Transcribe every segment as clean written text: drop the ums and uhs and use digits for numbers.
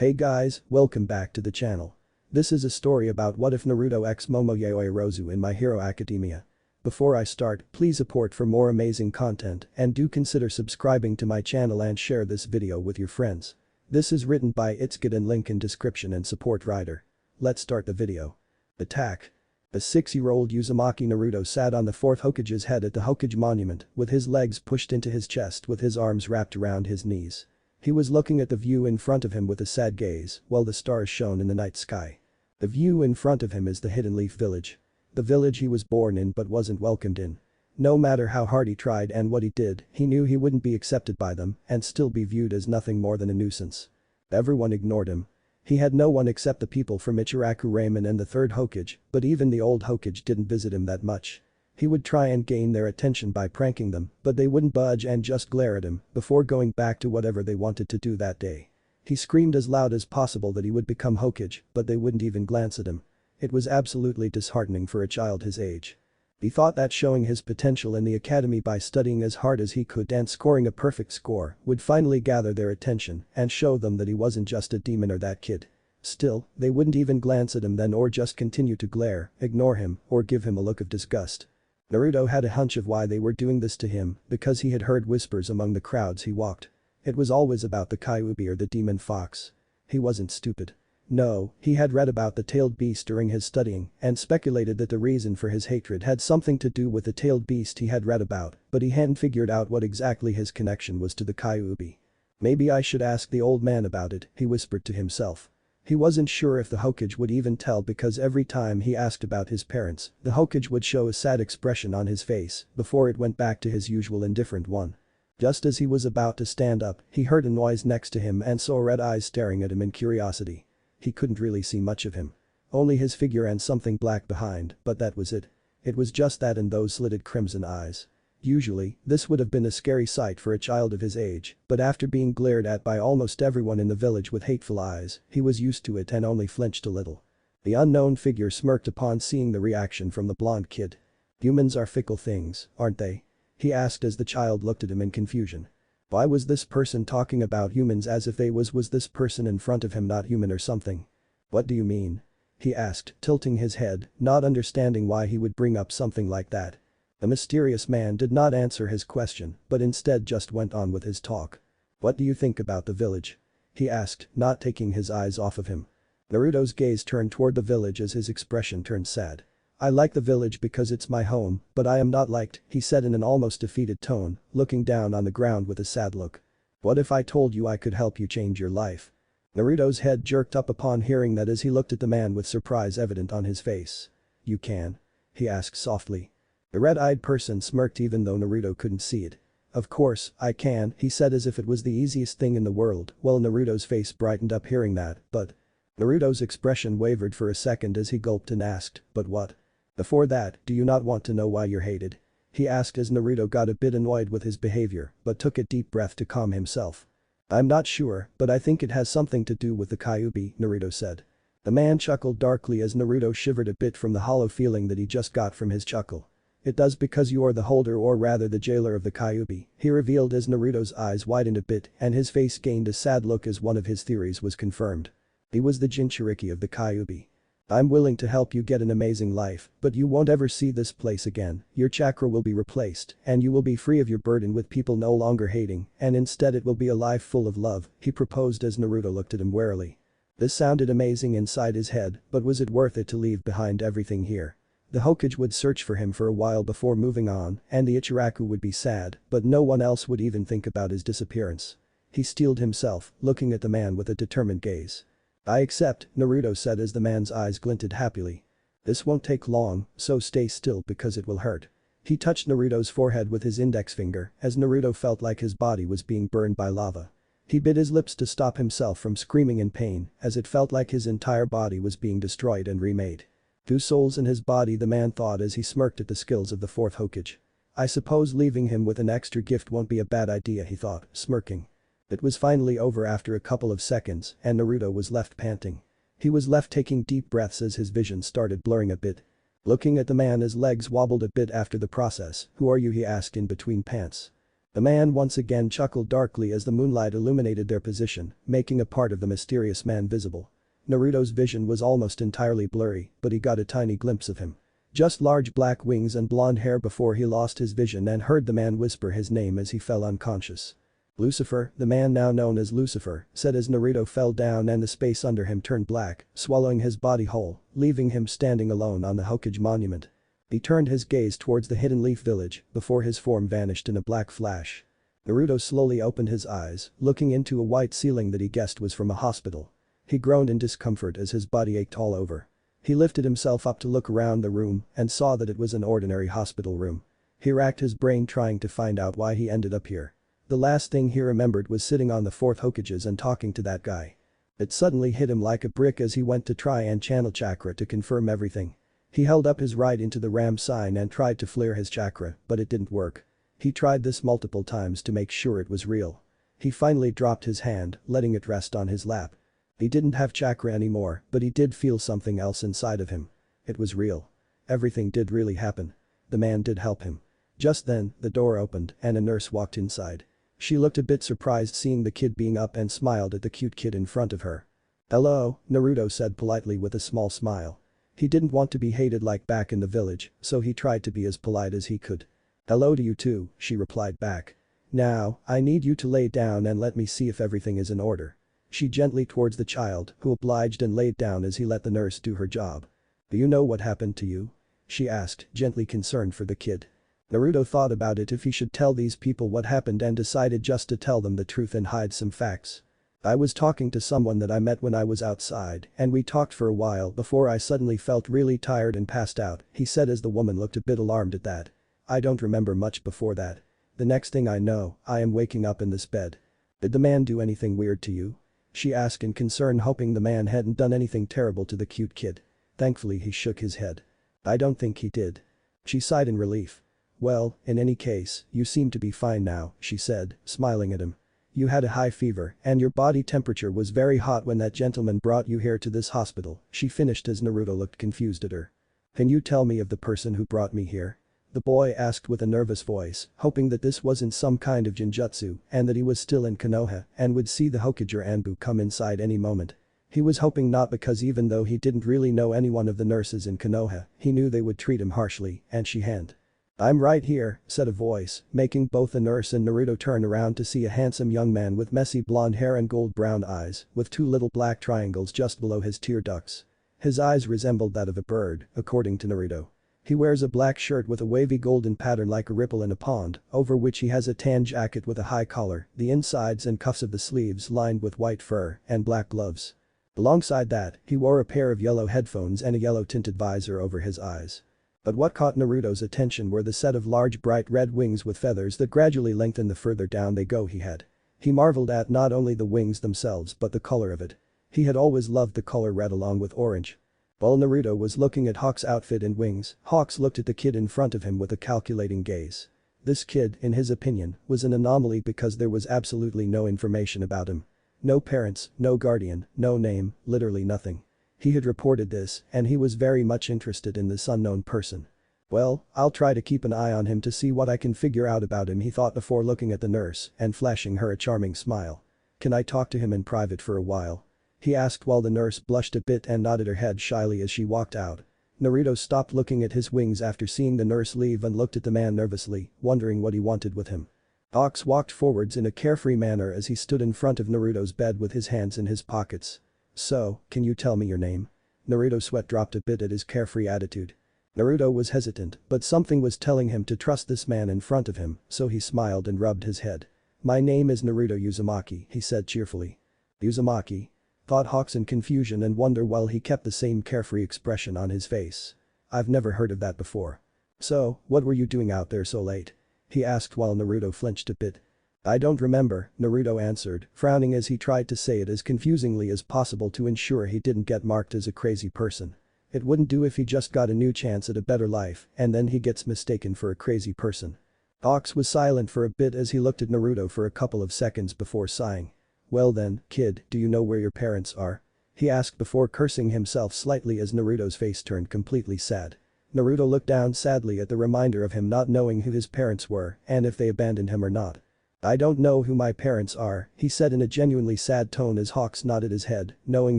Hey guys, welcome back to the channel. This is a story about what if Naruto x Momo Yaoyorozu in My Hero Academia. Before I start, please support for more amazing content and do consider subscribing to my channel and share this video with your friends. This is written by itzgatt and link in description and support writer. Let's start the video. Attack. A 6-year-old Uzumaki Naruto sat on the 4th Hokage's head at the Hokage monument with his legs pushed into his chest with his arms wrapped around his knees. He was looking at the view in front of him with a sad gaze while the stars shone in the night sky. The view in front of him is the Hidden Leaf Village. The village he was born in but wasn't welcomed in. No matter how hard he tried and what he did, he knew he wouldn't be accepted by them and still be viewed as nothing more than a nuisance. Everyone ignored him. He had no one except the people from Ichiraku Ramen and the 3rd Hokage, but even the old Hokage didn't visit him that much. He would try and gain their attention by pranking them, but they wouldn't budge and just glare at him before going back to whatever they wanted to do that day. He screamed as loud as possible that he would become Hokage, but they wouldn't even glance at him. It was absolutely disheartening for a child his age. He thought that showing his potential in the academy by studying as hard as he could and scoring a perfect score would finally gather their attention and show them that he wasn't just a demon or that kid. Still, they wouldn't even glance at him then or just continue to glare, ignore him, or give him a look of disgust. Naruto had a hunch of why they were doing this to him because he had heard whispers among the crowds he walked. It was always about the Kyuubi or the demon fox. He wasn't stupid. No, he had read about the tailed beast during his studying and speculated that the reason for his hatred had something to do with the tailed beast he had read about, but he hadn't figured out what exactly his connection was to the Kyuubi. Maybe I should ask the old man about it, he whispered to himself. He wasn't sure if the Hokage would even tell because every time he asked about his parents, the Hokage would show a sad expression on his face before it went back to his usual indifferent one. Just as he was about to stand up, he heard a noise next to him and saw red eyes staring at him in curiosity. He couldn't really see much of him. Only his figure and something black behind, but that was it. It was just that and those slitted crimson eyes. Usually, this would have been a scary sight for a child of his age, but after being glared at by almost everyone in the village with hateful eyes, he was used to it and only flinched a little. The unknown figure smirked upon seeing the reaction from the blonde kid. Humans are fickle things, aren't they? He asked as the child looked at him in confusion. Why was this person talking about humans as if was this person in front of him not human or something? What do you mean? He asked, tilting his head, not understanding why he would bring up something like that. The mysterious man did not answer his question, but instead just went on with his talk. What do you think about the village? He asked, not taking his eyes off of him. Naruto's gaze turned toward the village as his expression turned sad. I like the village because it's my home, but I am not liked, he said in an almost defeated tone, looking down on the ground with a sad look. What if I told you I could help you change your life? Naruto's head jerked up upon hearing that as he looked at the man with surprise evident on his face. You can? He asked softly. The red-eyed person smirked even though Naruto couldn't see it. Of course, I can, he said as if it was the easiest thing in the world, while Naruto's face brightened up hearing that, but. Naruto's expression wavered for a second as he gulped and asked, but what? Before that, do you not want to know why you're hated? He asked as Naruto got a bit annoyed with his behavior, but took a deep breath to calm himself. I'm not sure, but I think it has something to do with the Kyuubi, Naruto said. The man chuckled darkly as Naruto shivered a bit from the hollow feeling that he just got from his chuckle. It does because you are the holder or rather the jailer of the Kyuubi, he revealed as Naruto's eyes widened a bit and his face gained a sad look as one of his theories was confirmed. He was the Jinchuriki of the Kyuubi. I'm willing to help you get an amazing life, but you won't ever see this place again, your chakra will be replaced, and you will be free of your burden with people no longer hating, and instead it will be a life full of love, he proposed as Naruto looked at him warily. This sounded amazing inside his head, but was it worth it to leave behind everything here? The Hokage would search for him for a while before moving on, and the Ichiraku would be sad, but no one else would even think about his disappearance. He steeled himself, looking at the man with a determined gaze. I accept, Naruto said as the man's eyes glinted happily. This won't take long, so stay still because it will hurt. He touched Naruto's forehead with his index finger as Naruto felt like his body was being burned by lava. He bit his lips to stop himself from screaming in pain as it felt like his entire body was being destroyed and remade. 2 souls in his body, the man thought as he smirked at the skills of the 4th Hokage. I suppose leaving him with an extra gift won't be a bad idea, he thought, smirking. It was finally over after a couple of seconds and Naruto was left panting. He was left taking deep breaths as his vision started blurring a bit. Looking at the man, his legs wobbled a bit after the process. Who are you? He asked in between pants. The man once again chuckled darkly as the moonlight illuminated their position, making a part of the mysterious man visible. Naruto's vision was almost entirely blurry, but he got a tiny glimpse of him. Just large black wings and blonde hair before he lost his vision and heard the man whisper his name as he fell unconscious. Lucifer, the man now known as Lucifer, said as Naruto fell down and the space under him turned black, swallowing his body whole, leaving him standing alone on the Hokage monument. He turned his gaze towards the Hidden Leaf village before his form vanished in a black flash. Naruto slowly opened his eyes, looking into a white ceiling that he guessed was from a hospital. He groaned in discomfort as his body ached all over. He lifted himself up to look around the room and saw that it was an ordinary hospital room. He racked his brain trying to find out why he ended up here. The last thing he remembered was sitting on the fourth Hokages and talking to that guy. It suddenly hit him like a brick as he went to try and channel chakra to confirm everything. He held up his right into the ram sign and tried to flare his chakra, but it didn't work. He tried this multiple times to make sure it was real. He finally dropped his hand, letting it rest on his lap. He didn't have chakra anymore, but he did feel something else inside of him. It was real. Everything did really happen. The man did help him. Just then, the door opened and a nurse walked inside. She looked a bit surprised seeing the kid being up and smiled at the cute kid in front of her. "Hello," Naruto said politely with a small smile. He didn't want to be hated like back in the village, so he tried to be as polite as he could. "Hello to you too," she replied back. "Now, I need you to lay down and let me see if everything is in order." She gently towards the child, who obliged and laid down as he let the nurse do her job. "Do you know what happened to you?" she asked, gently concerned for the kid. Naruto thought about it if he should tell these people what happened and decided just to tell them the truth and hide some facts. "I was talking to someone that I met when I was outside and we talked for a while before I suddenly felt really tired and passed out," he said as the woman looked a bit alarmed at that. "I don't remember much before that. The next thing I know, I am waking up in this bed." "Did the man do anything weird to you?" she asked in concern, hoping the man hadn't done anything terrible to the cute kid. Thankfully he shook his head. "I don't think he did." She sighed in relief. "Well, in any case, you seem to be fine now," she said, smiling at him. "You had a high fever and your body temperature was very hot when that gentleman brought you here to this hospital," she finished as Naruto looked confused at her. "Can you tell me of the person who brought me here?" the boy asked with a nervous voice, hoping that this wasn't some kind of genjutsu and that he was still in Konoha and would see the Hokage or Anbu come inside any moment. He was hoping not, because even though he didn't really know any one of the nurses in Konoha, he knew they would treat him harshly, and she hadn't. "I'm right here," said a voice, making both the nurse and Naruto turn around to see a handsome young man with messy blonde hair and gold-brown eyes, with two little black triangles just below his tear ducts. His eyes resembled that of a bird, according to Naruto. He wears a black shirt with a wavy golden pattern like a ripple in a pond, over which he has a tan jacket with a high collar, the insides and cuffs of the sleeves lined with white fur, and black gloves. Alongside that, he wore a pair of yellow headphones and a yellow-tinted visor over his eyes. But what caught Naruto's attention were the set of large bright red wings with feathers that gradually lengthened the further down they go he had. He marveled at not only the wings themselves but the color of it. He had always loved the color red along with orange. While Naruto was looking at Hawk's outfit and wings, Hawks looked at the kid in front of him with a calculating gaze. This kid, in his opinion, was an anomaly because there was absolutely no information about him. No parents, no guardian, no name, literally nothing. He had reported this, and he was very much interested in this unknown person. "Well, I'll try to keep an eye on him to see what I can figure out about him," he thought before looking at the nurse and flashing her a charming smile. "Can I talk to him in private for a while?" he asked while the nurse blushed a bit and nodded her head shyly as she walked out. Naruto stopped looking at his wings after seeing the nurse leave and looked at the man nervously, wondering what he wanted with him. Hawks walked forwards in a carefree manner as he stood in front of Naruto's bed with his hands in his pockets. "So, can you tell me your name?" Naruto's sweat dropped a bit at his carefree attitude. Naruto was hesitant, but something was telling him to trust this man in front of him, so he smiled and rubbed his head. "My name is Naruto Uzumaki," he said cheerfully. "Uzumaki?" thought Hawks in confusion and wonder while he kept the same carefree expression on his face. "I've never heard of that before." "So, what were you doing out there so late?" he asked while Naruto flinched a bit. "I don't remember," Naruto answered, frowning as he tried to say it as confusingly as possible to ensure he didn't get marked as a crazy person. It wouldn't do if he just got a new chance at a better life and then he gets mistaken for a crazy person. Hawks was silent for a bit as he looked at Naruto for a couple of seconds before sighing. "Well then, kid, do you know where your parents are?" he asked before cursing himself slightly as Naruto's face turned completely sad. Naruto looked down sadly at the reminder of him not knowing who his parents were and if they abandoned him or not. I don't know who my parents are, he said in a genuinely sad tone as Hawks nodded his head, knowing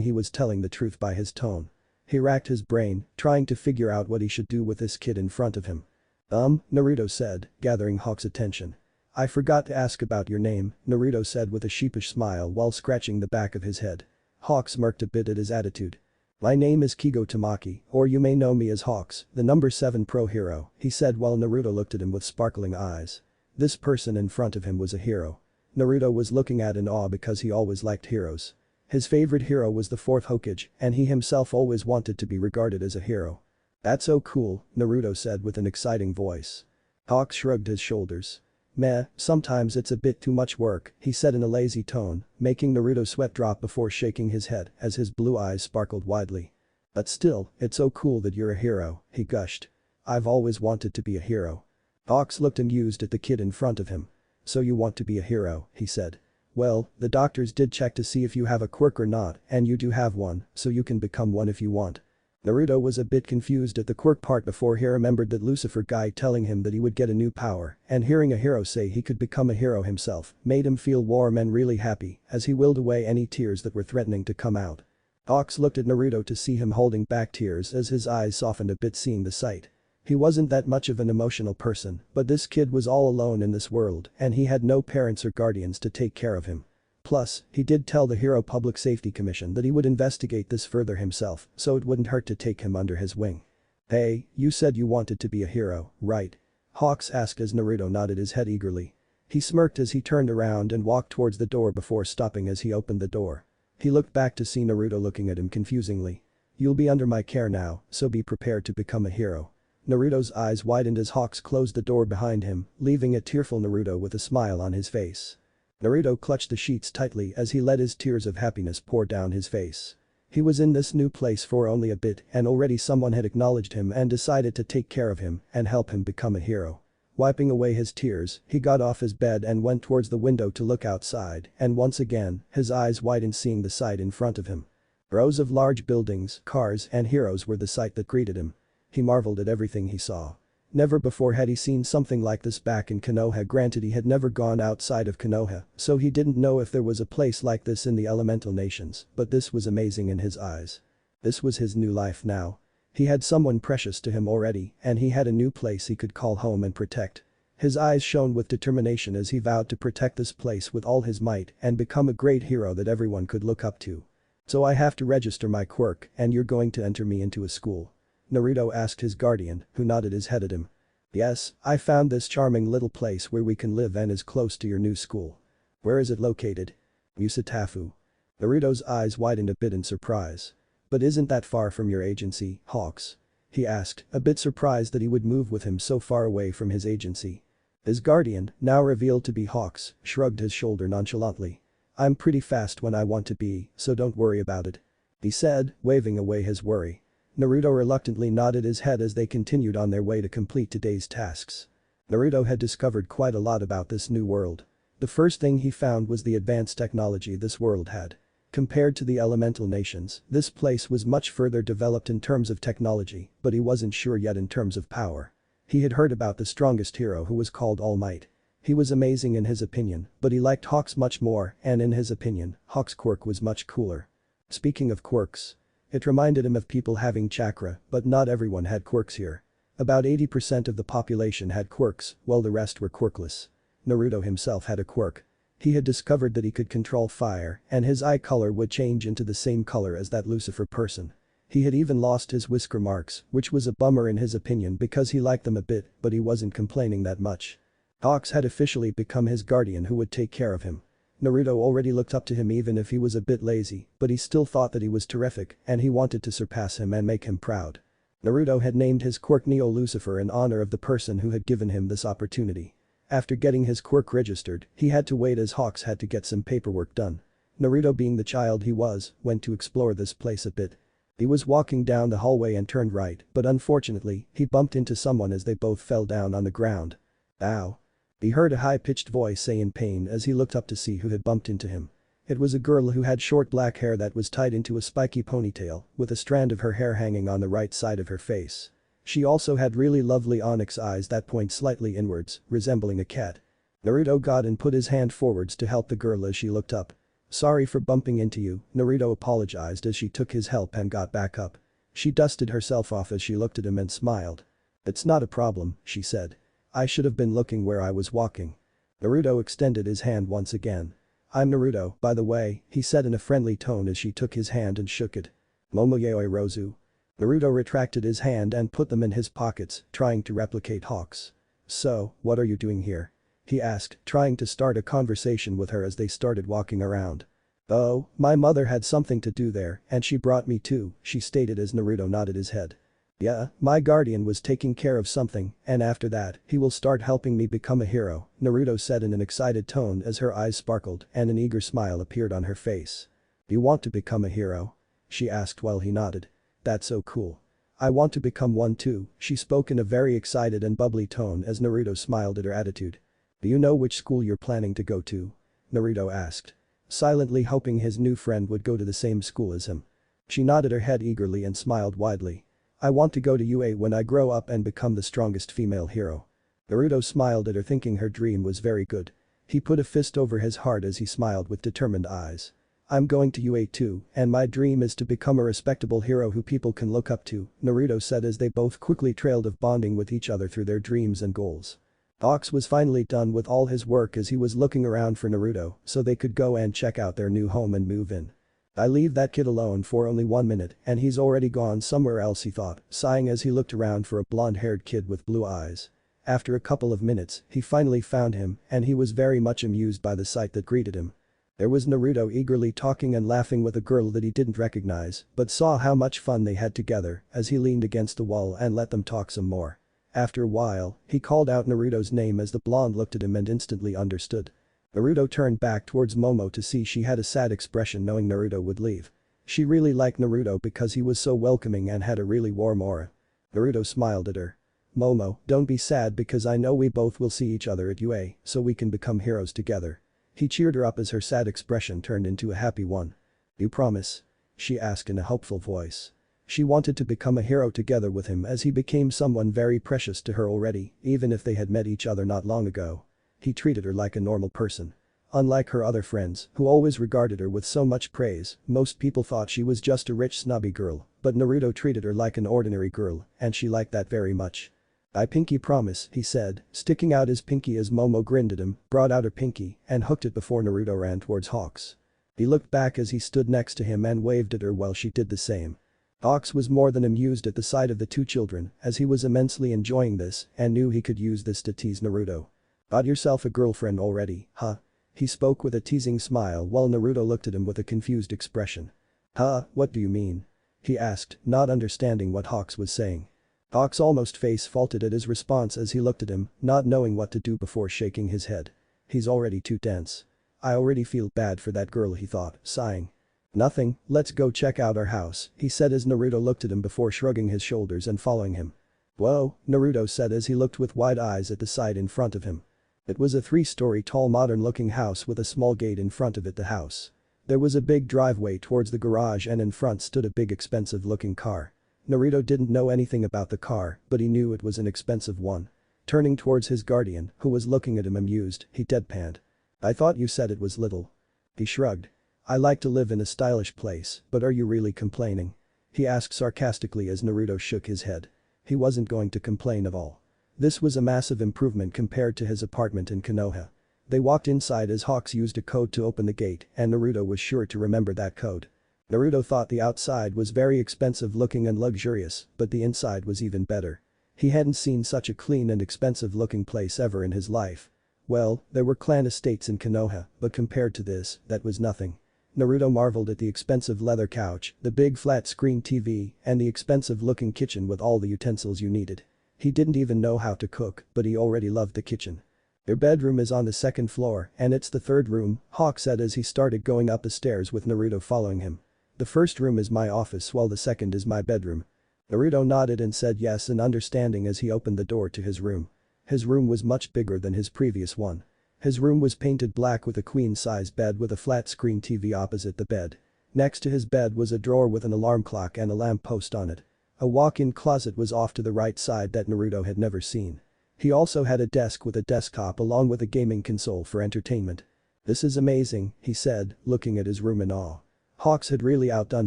he was telling the truth by his tone. He racked his brain, trying to figure out what he should do with this kid in front of him. Naruto said, gathering Hawks' attention. I forgot to ask about your name, Naruto said with a sheepish smile while scratching the back of his head. Hawks smirked a bit at his attitude. My name is Kigo Tamaki, or you may know me as Hawks, the number 7 pro hero, he said while Naruto looked at him with sparkling eyes. This person in front of him was a hero. Naruto was looking at in awe because he always liked heroes. His favorite hero was the 4th Hokage, and he himself always wanted to be regarded as a hero. That's so cool, Naruto said with an exciting voice. Hawks shrugged his shoulders. Meh, sometimes it's a bit too much work, he said in a lazy tone, making Naruto's sweat drop before shaking his head as his blue eyes sparkled widely. But still, it's so cool that you're a hero, he gushed. I've always wanted to be a hero. Hawks looked amused at the kid in front of him. So you want to be a hero, he said. Well, the doctors did check to see if you have a quirk or not, and you do have one, so you can become one if you want. Naruto was a bit confused at the quirk part before he remembered that Lucifer guy telling him that he would get a new power, and hearing a hero say he could become a hero himself made him feel warm and really happy as he willed away any tears that were threatening to come out. Hawks looked at Naruto to see him holding back tears as his eyes softened a bit seeing the sight. He wasn't that much of an emotional person, but this kid was all alone in this world and he had no parents or guardians to take care of him. Plus, he did tell the Hero Public Safety Commission that he would investigate this further himself, so it wouldn't hurt to take him under his wing. Hey, you said you wanted to be a hero, right? Hawks asked as Naruto nodded his head eagerly. He smirked as he turned around and walked towards the door before stopping as he opened the door. He looked back to see Naruto looking at him confusingly. You'll be under my care now, so be prepared to become a hero. Naruto's eyes widened as Hawks closed the door behind him, leaving a tearful Naruto with a smile on his face. Naruto clutched the sheets tightly as he let his tears of happiness pour down his face. He was in this new place for only a bit and already someone had acknowledged him and decided to take care of him and help him become a hero. Wiping away his tears, he got off his bed and went towards the window to look outside, and once again, his eyes widened seeing the sight in front of him. Rows of large buildings, cars, and heroes were the sight that greeted him. He marveled at everything he saw. Never before had he seen something like this back in Konoha. Granted, he had never gone outside of Konoha, so he didn't know if there was a place like this in the elemental nations, but this was amazing in his eyes. This was his new life now. He had someone precious to him already, and he had a new place he could call home and protect. His eyes shone with determination as he vowed to protect this place with all his might and become a great hero that everyone could look up to. So I have to register my quirk, and you're going to enter me into a school? Naruto asked his guardian, who nodded his head at him. Yes, I found this charming little place where we can live and is close to your new school. Where is it located? Usatafu. Naruto's eyes widened a bit in surprise. But isn't that far from your agency, Hawks? He asked, a bit surprised that he would move with him so far away from his agency. His guardian, now revealed to be Hawks, shrugged his shoulder nonchalantly. I'm pretty fast when I want to be, so don't worry about it. He said, waving away his worry. Naruto reluctantly nodded his head as they continued on their way to complete today's tasks. Naruto had discovered quite a lot about this new world. The first thing he found was the advanced technology this world had. Compared to the elemental nations, this place was much further developed in terms of technology, but he wasn't sure yet in terms of power. He had heard about the strongest hero who was called All Might. He was amazing in his opinion, but he liked Hawks much more, and in his opinion, Hawks' quirk was much cooler. Speaking of quirks, it reminded him of people having chakra, but not everyone had quirks here. About 80% of the population had quirks, while the rest were quirkless. Naruto himself had a quirk. He had discovered that he could control fire, and his eye color would change into the same color as that Lucifer person. He had even lost his whisker marks, which was a bummer in his opinion because he liked them a bit, but he wasn't complaining that much. Hawks had officially become his guardian who would take care of him. Naruto already looked up to him even if he was a bit lazy, but he still thought that he was terrific and he wanted to surpass him and make him proud. Naruto had named his quirk Neo Lucifer in honor of the person who had given him this opportunity. After getting his quirk registered, he had to wait as Hawks had to get some paperwork done. Naruto, being the child he was, went to explore this place a bit. He was walking down the hallway and turned right, but unfortunately, he bumped into someone as they both fell down on the ground. Ow. He heard a high-pitched voice say in pain as he looked up to see who had bumped into him. It was a girl who had short black hair that was tied into a spiky ponytail, with a strand of her hair hanging on the right side of her face. She also had really lovely onyx eyes that point slightly inwards, resembling a cat. Naruto got and put his hand forwards to help the girl as she looked up. "Sorry for bumping into you," Naruto apologized as she took his help and got back up. She dusted herself off as she looked at him and smiled. "It's not a problem," she said. "I should have been looking where I was walking." Naruto extended his hand once again. "I'm Naruto, by the way," he said in a friendly tone as she took his hand and shook it. "Momo Yaoyorozu." Naruto retracted his hand and put them in his pockets, trying to replicate Hawk's. "So, what are you doing here?" he asked, trying to start a conversation with her as they started walking around. "Oh, my mother had something to do there and she brought me too," she stated as Naruto nodded his head. "Yeah, my guardian was taking care of something and after that, he will start helping me become a hero," Naruto said in an excited tone as her eyes sparkled and an eager smile appeared on her face. "You want to become a hero?" she asked while he nodded. "That's so cool. I want to become one too," she spoke in a very excited and bubbly tone as Naruto smiled at her attitude. "Do you know which school you're planning to go to?" Naruto asked. Silently hoping his new friend would go to the same school as him. She nodded her head eagerly and smiled widely. "I want to go to UA when I grow up and become the strongest female hero." Naruto smiled at her thinking her dream was very good. He put a fist over his heart as he smiled with determined eyes. "I'm going to UA too, and my dream is to become a respectable hero who people can look up to," Naruto said as they both quickly trailed off bonding with each other through their dreams and goals. Ox was finally done with all his work as he was looking around for Naruto so they could go and check out their new home and move in. "I leave that kid alone for only 1 minute and he's already gone somewhere else," he thought, sighing as he looked around for a blonde-haired kid with blue eyes. After a couple of minutes, he finally found him and he was very much amused by the sight that greeted him. There was Naruto eagerly talking and laughing with a girl that he didn't recognize but saw how much fun they had together as he leaned against the wall and let them talk some more. After a while, he called out Naruto's name as the blonde looked at him and instantly understood. Naruto turned back towards Momo to see she had a sad expression knowing Naruto would leave. She really liked Naruto because he was so welcoming and had a really warm aura. Naruto smiled at her. "Momo, don't be sad because I know we both will see each other at UA so we can become heroes together." He cheered her up as her sad expression turned into a happy one. "You promise?" she asked in a hopeful voice. She wanted to become a hero together with him as he became someone very precious to her already, even if they had met each other not long ago. He treated her like a normal person. Unlike her other friends, who always regarded her with so much praise, most people thought she was just a rich snobby girl, but Naruto treated her like an ordinary girl, and she liked that very much. "I pinky promise," he said, sticking out his pinky as Momo grinned at him, brought out her pinky, and hooked it before Naruto ran towards Hawks. He looked back as he stood next to him and waved at her while she did the same. Hawks was more than amused at the sight of the two children as he was immensely enjoying this and knew he could use this to tease Naruto. "Got yourself a girlfriend already, huh?" He spoke with a teasing smile while Naruto looked at him with a confused expression. "Huh, what do you mean?" he asked, not understanding what Hawks was saying. Hawks almost face-faulted at his response as he looked at him, not knowing what to do before shaking his head. He's already too tense. "I already feel bad for that girl," he thought, sighing. "Nothing, let's go check out our house," he said as Naruto looked at him before shrugging his shoulders and following him. "Whoa," Naruto said as he looked with wide eyes at the sight in front of him. It was a 3-story tall modern-looking house with a small gate in front of it. The house. There was a big driveway towards the garage and in front stood a big expensive-looking car. Naruto didn't know anything about the car, but he knew it was an expensive one. Turning towards his guardian, who was looking at him amused, he deadpanned. "I thought you said it was little." He shrugged. "I like to live in a stylish place, but are you really complaining?" he asked sarcastically as Naruto shook his head. He wasn't going to complain at all. This was a massive improvement compared to his apartment in Konoha. They walked inside as Hawks used a code to open the gate and Naruto was sure to remember that code. Naruto thought the outside was very expensive looking and luxurious, but the inside was even better. He hadn't seen such a clean and expensive looking place ever in his life. Well, there were clan estates in Konoha, but compared to this, that was nothing. Naruto marveled at the expensive leather couch, the big flat-screen TV, and the expensive-looking kitchen with all the utensils you needed. He didn't even know how to cook, but he already loved the kitchen. "Your bedroom is on the 2nd floor, and it's the 3rd room," Hawk said as he started going up the stairs with Naruto following him. "The 1st room is my office while the 2nd is my bedroom." Naruto nodded and said yes in understanding as he opened the door to his room. His room was much bigger than his previous one. His room was painted black with a queen-size bed with a flat-screen TV opposite the bed. Next to his bed was a drawer with an alarm clock and a lamp post on it. A walk-in closet was off to the right side that Naruto had never seen. He also had a desk with a desktop along with a gaming console for entertainment. "This is amazing," he said, looking at his room in awe. Hawks had really outdone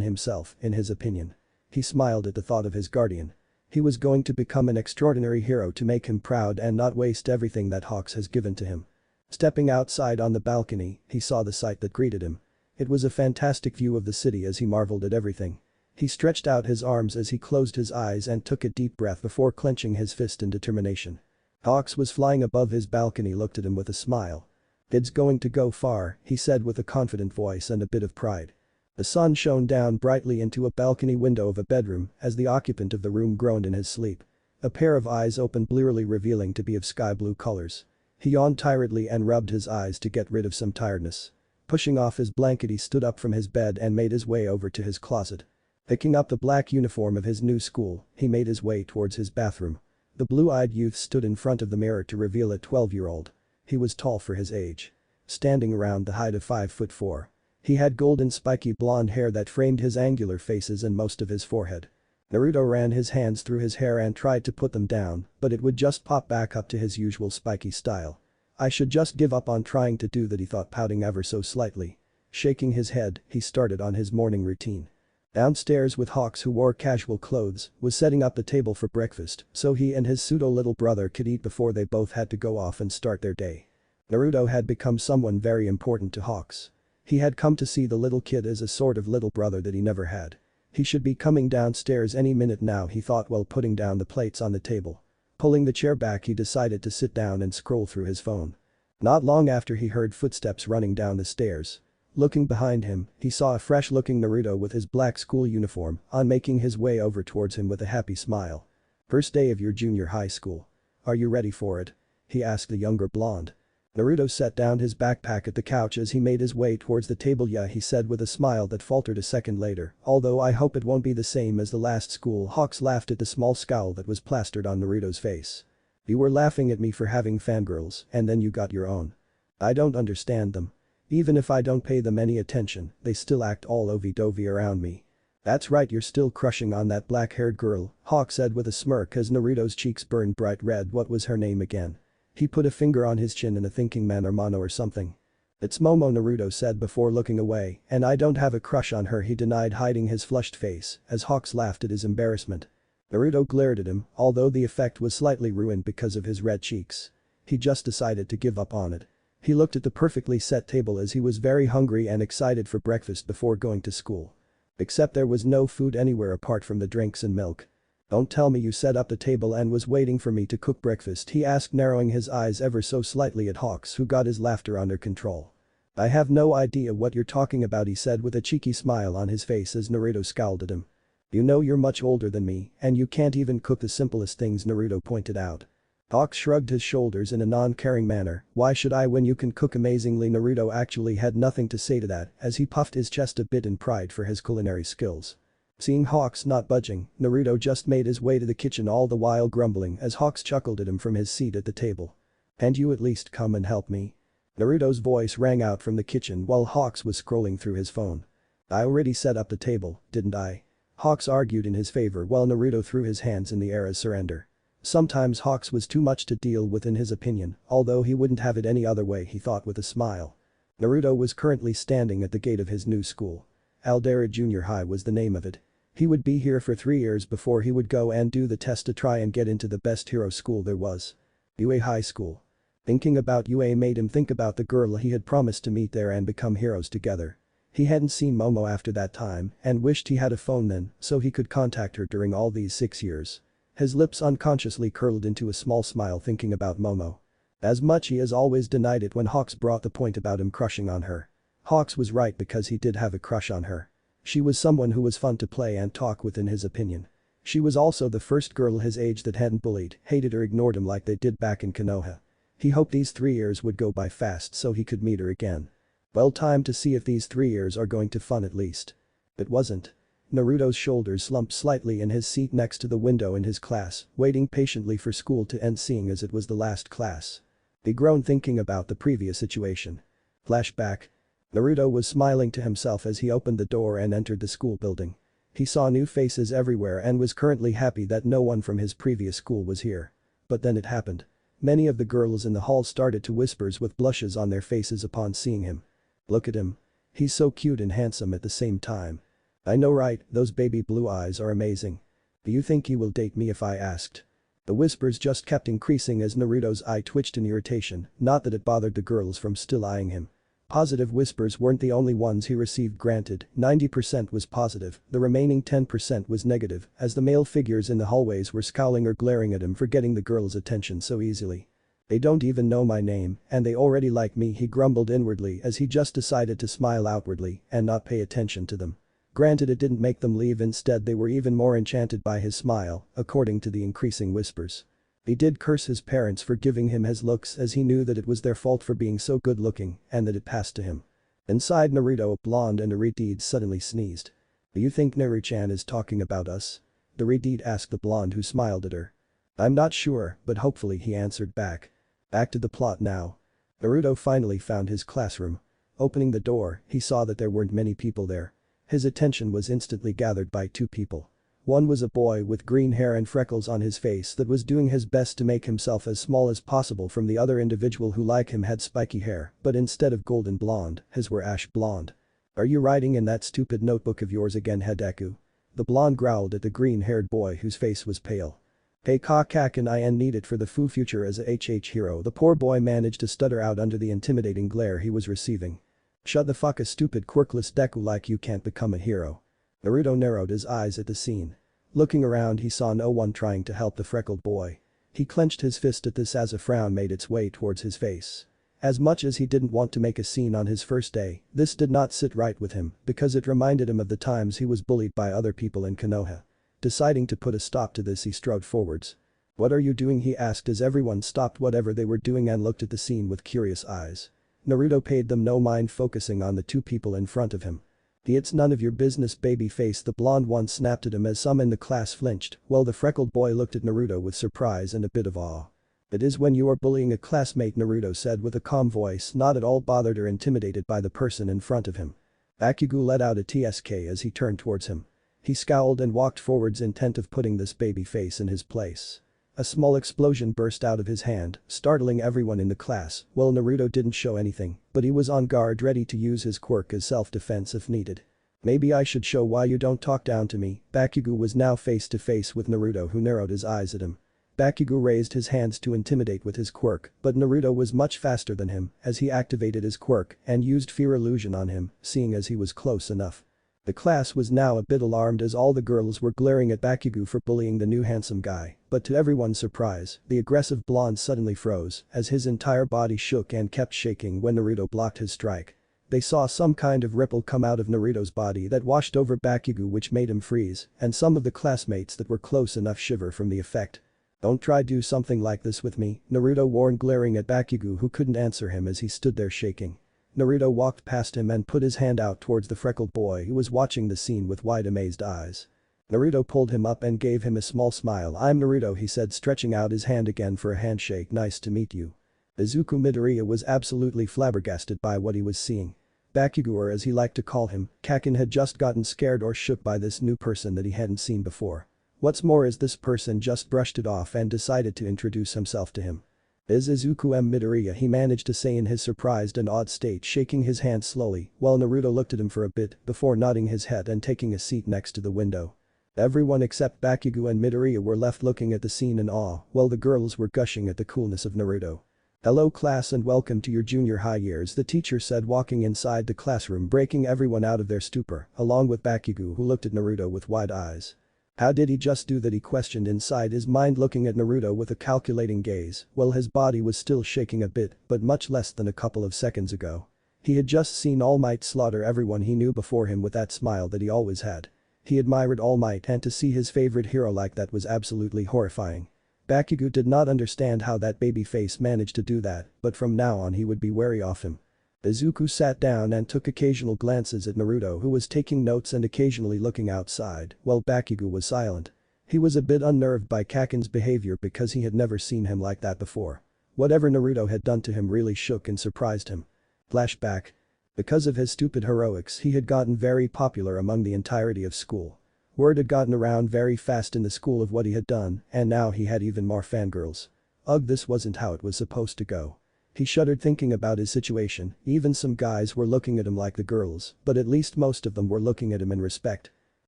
himself, in his opinion. He smiled at the thought of his guardian. He was going to become an extraordinary hero to make him proud and not waste everything that Hawks has given to him. Stepping outside on the balcony, he saw the sight that greeted him. It was a fantastic view of the city as he marveled at everything. He stretched out his arms as he closed his eyes and took a deep breath before clenching his fist in determination. Hawks was flying above his balcony, looked at him with a smile. "It's going to go far," he said with a confident voice and a bit of pride. The sun shone down brightly into a balcony window of a bedroom as the occupant of the room groaned in his sleep. A pair of eyes opened blearily, revealing to be of sky blue colors. He yawned tiredly and rubbed his eyes to get rid of some tiredness. Pushing off his blanket, he stood up from his bed and made his way over to his closet. Picking up the black uniform of his new school, he made his way towards his bathroom. The blue-eyed youth stood in front of the mirror to reveal a 12-year-old. He was tall for his age. Standing around the height of 5'4". He had golden spiky blonde hair that framed his angular faces and most of his forehead. Naruto ran his hands through his hair and tried to put them down, but it would just pop back up to his usual spiky style. "I should just give up on trying to do that," he thought, pouting ever so slightly. Shaking his head, he started on his morning routine. Downstairs with Hawks, who wore casual clothes, was setting up the table for breakfast so he and his pseudo-little brother could eat before they both had to go off and start their day. Naruto had become someone very important to Hawks. He had come to see the little kid as a sort of little brother that he never had. He should be coming downstairs any minute now, he thought while putting down the plates on the table. Pulling the chair back, he decided to sit down and scroll through his phone. Not long after, he heard footsteps running down the stairs. Looking behind him, he saw a fresh-looking Naruto with his black school uniform on, making his way over towards him with a happy smile. "First day of your junior high school. Are you ready for it?" he asked the younger blonde. Naruto set down his backpack at the couch as he made his way towards the table. "Yeah," he said with a smile that faltered a second later, "although I hope it won't be the same as the last school." Hawks laughed at the small scowl that was plastered on Naruto's face. "You were laughing at me for having fangirls, and then you got your own. I don't understand them. Even if I don't pay them any attention, they still act all lovey-dovey around me." "That's right, you're still crushing on that black-haired girl," Hawk said with a smirk as Naruto's cheeks burned bright red. "What was her name again?" He put a finger on his chin in a thinking manner. "Mono or something." "It's Momo," Naruto said before looking away, "and I don't have a crush on her," he denied, hiding his flushed face as Hawks laughed at his embarrassment. Naruto glared at him, although the effect was slightly ruined because of his red cheeks. He just decided to give up on it. He looked at the perfectly set table as he was very hungry and excited for breakfast before going to school. Except there was no food anywhere apart from the drinks and milk. "Don't tell me you set up the table and was waiting for me to cook breakfast?" he asked, narrowing his eyes ever so slightly at Hawks, who got his laughter under control. "I have no idea what you're talking about," he said with a cheeky smile on his face as Naruto scowled at him. "You know you're much older than me, and you can't even cook the simplest things," Naruto pointed out. Hawks shrugged his shoulders in a non-caring manner. "Why should I when you can cook amazingly?" Naruto actually had nothing to say to that as he puffed his chest a bit in pride for his culinary skills. Seeing Hawks not budging, Naruto just made his way to the kitchen, all the while grumbling as Hawks chuckled at him from his seat at the table. "Can't you at least come and help me?" Naruto's voice rang out from the kitchen while Hawks was scrolling through his phone. "I already set up the table, didn't I?" Hawks argued in his favor while Naruto threw his hands in the air as surrender. Sometimes Hawks was too much to deal with in his opinion, although he wouldn't have it any other way, he thought with a smile. Naruto was currently standing at the gate of his new school. Aldera Junior High was the name of it. He would be here for 3 years before he would go and do the test to try and get into the best hero school there was. UA High School. Thinking about UA made him think about the girl he had promised to meet there and become heroes together. He hadn't seen Momo after that time and wished he had a phone then so he could contact her during all these 6 years. His lips unconsciously curled into a small smile thinking about Momo. As much he has always denied it when Hawks brought the point about him crushing on her. Hawks was right because he did have a crush on her. She was someone who was fun to play and talk with in his opinion. She was also the first girl his age that hadn't bullied, hated or ignored him like they did back in Konoha. He hoped these 3 years would go by fast so he could meet her again. Well, time to see if these 3 years are going to fun at least. It wasn't. Naruto's shoulders slumped slightly in his seat next to the window in his class, waiting patiently for school to end seeing as it was the last class. He groaned thinking about the previous situation. Flashback. Naruto was smiling to himself as he opened the door and entered the school building. He saw new faces everywhere and was currently happy that no one from his previous school was here. But then it happened. Many of the girls in the hall started to whispers with blushes on their faces upon seeing him. Look at him. He's so cute and handsome at the same time. I know, right, those baby blue eyes are amazing. Do you think he will date me if I asked? The whispers just kept increasing as Naruto's eye twitched in irritation, not that it bothered the girls from still eyeing him. Positive whispers weren't the only ones he received, granted, 90% was positive, the remaining 10% was negative, as the male figures in the hallways were scowling or glaring at him for getting the girls' attention so easily. They don't even know my name, and they already like me, he grumbled inwardly as he just decided to smile outwardly and not pay attention to them. Granted, it didn't make them leave, instead they were even more enchanted by his smile, according to the increasing whispers. He did curse his parents for giving him his looks, as he knew that it was their fault for being so good looking and that it passed to him. Inside Naruto, a blonde and Reunited suddenly sneezed. Do you think Naru-chan is talking about us? The Reunited asked the blonde, who smiled at her. I'm not sure, but hopefully, he answered back. Back to the plot now. Naruto finally found his classroom. Opening the door, he saw that there weren't many people there. His attention was instantly gathered by two people. One was a boy with green hair and freckles on his face that was doing his best to make himself as small as possible from the other individual who, like him, had spiky hair, but instead of golden blonde, his were ash blonde. Are you writing in that stupid notebook of yours again, Hideku? The blonde growled at the green-haired boy whose face was pale. Hey Kakin, I need it for the future as a HH hero, the poor boy managed to stutter out under the intimidating glare he was receiving. Shut the fuck, a stupid quirkless Deku like you can't become a hero. Naruto narrowed his eyes at the scene. Looking around, he saw no one trying to help the freckled boy. He clenched his fist at this as a frown made its way towards his face. As much as he didn't want to make a scene on his first day, this did not sit right with him because it reminded him of the times he was bullied by other people in Konoha. Deciding to put a stop to this, he strode forwards. What are you doing? He asked as everyone stopped whatever they were doing and looked at the scene with curious eyes. Naruto paid them no mind, focusing on the two people in front of him. It's none of your business, baby face, the blonde one snapped at him as some in the class flinched, while the freckled boy looked at Naruto with surprise and a bit of awe. It is when you are bullying a classmate, Naruto said with a calm voice, not at all bothered or intimidated by the person in front of him. Bakugo let out a tsk as he turned towards him. He scowled and walked forwards, intent of putting this baby face in his place. A small explosion burst out of his hand, startling everyone in the class. Well, Naruto didn't show anything, but he was on guard, ready to use his quirk as self-defense if needed. Maybe I should show why you don't talk down to me. Bakugo was now face to face with Naruto, who narrowed his eyes at him. Bakugo raised his hands to intimidate with his quirk, but Naruto was much faster than him as he activated his quirk and used fear illusion on him, seeing as he was close enough. The class was now a bit alarmed as all the girls were glaring at Bakugo for bullying the new handsome guy, but to everyone's surprise, the aggressive blonde suddenly froze as his entire body shook and kept shaking when Naruto blocked his strike. They saw some kind of ripple come out of Naruto's body that washed over Bakugo, which made him freeze, and some of the classmates that were close enough shiver from the effect. Don't try do something like this with me, Naruto warned, glaring at Bakugo, who couldn't answer him as he stood there shaking. Naruto walked past him and put his hand out towards the freckled boy who was watching the scene with wide amazed eyes. Naruto pulled him up and gave him a small smile. I'm Naruto, he said, stretching out his hand again for a handshake. Nice to meet you. Izuku Midoriya was absolutely flabbergasted by what he was seeing. Bakugo, or as he liked to call him, Kakin, had just gotten scared or shook by this new person that he hadn't seen before. What's more is this person just brushed it off and decided to introduce himself to him. Is Izuku Midoriya, he managed to say in his surprised and awed state, shaking his hand slowly, while Naruto looked at him for a bit before nodding his head and taking a seat next to the window. Everyone except Bakugo and Midoriya were left looking at the scene in awe, while the girls were gushing at the coolness of Naruto. Hello class and welcome to your junior high years, the teacher said, walking inside the classroom, breaking everyone out of their stupor, along with Bakugo, who looked at Naruto with wide eyes. How did he just do that, he questioned inside his mind, looking at Naruto with a calculating gaze, while his body was still shaking a bit, but much less than a couple of seconds ago. He had just seen All Might slaughter everyone he knew before him with that smile that he always had. He admired All Might, and to see his favorite hero like that was absolutely horrifying. Bakugo did not understand how that baby face managed to do that, but from now on he would be wary of him. Izuku sat down and took occasional glances at Naruto, who was taking notes and occasionally looking outside, while Bakugo was silent. He was a bit unnerved by Kakin's behavior because he had never seen him like that before. Whatever Naruto had done to him really shook and surprised him. Flashback. Because of his stupid heroics, he had gotten very popular among the entirety of school. Word had gotten around very fast in the school of what he had done, and now he had even more fangirls. Ugh, this wasn't how it was supposed to go. He shuddered thinking about his situation, even some guys were looking at him like the girls, but at least most of them were looking at him in respect.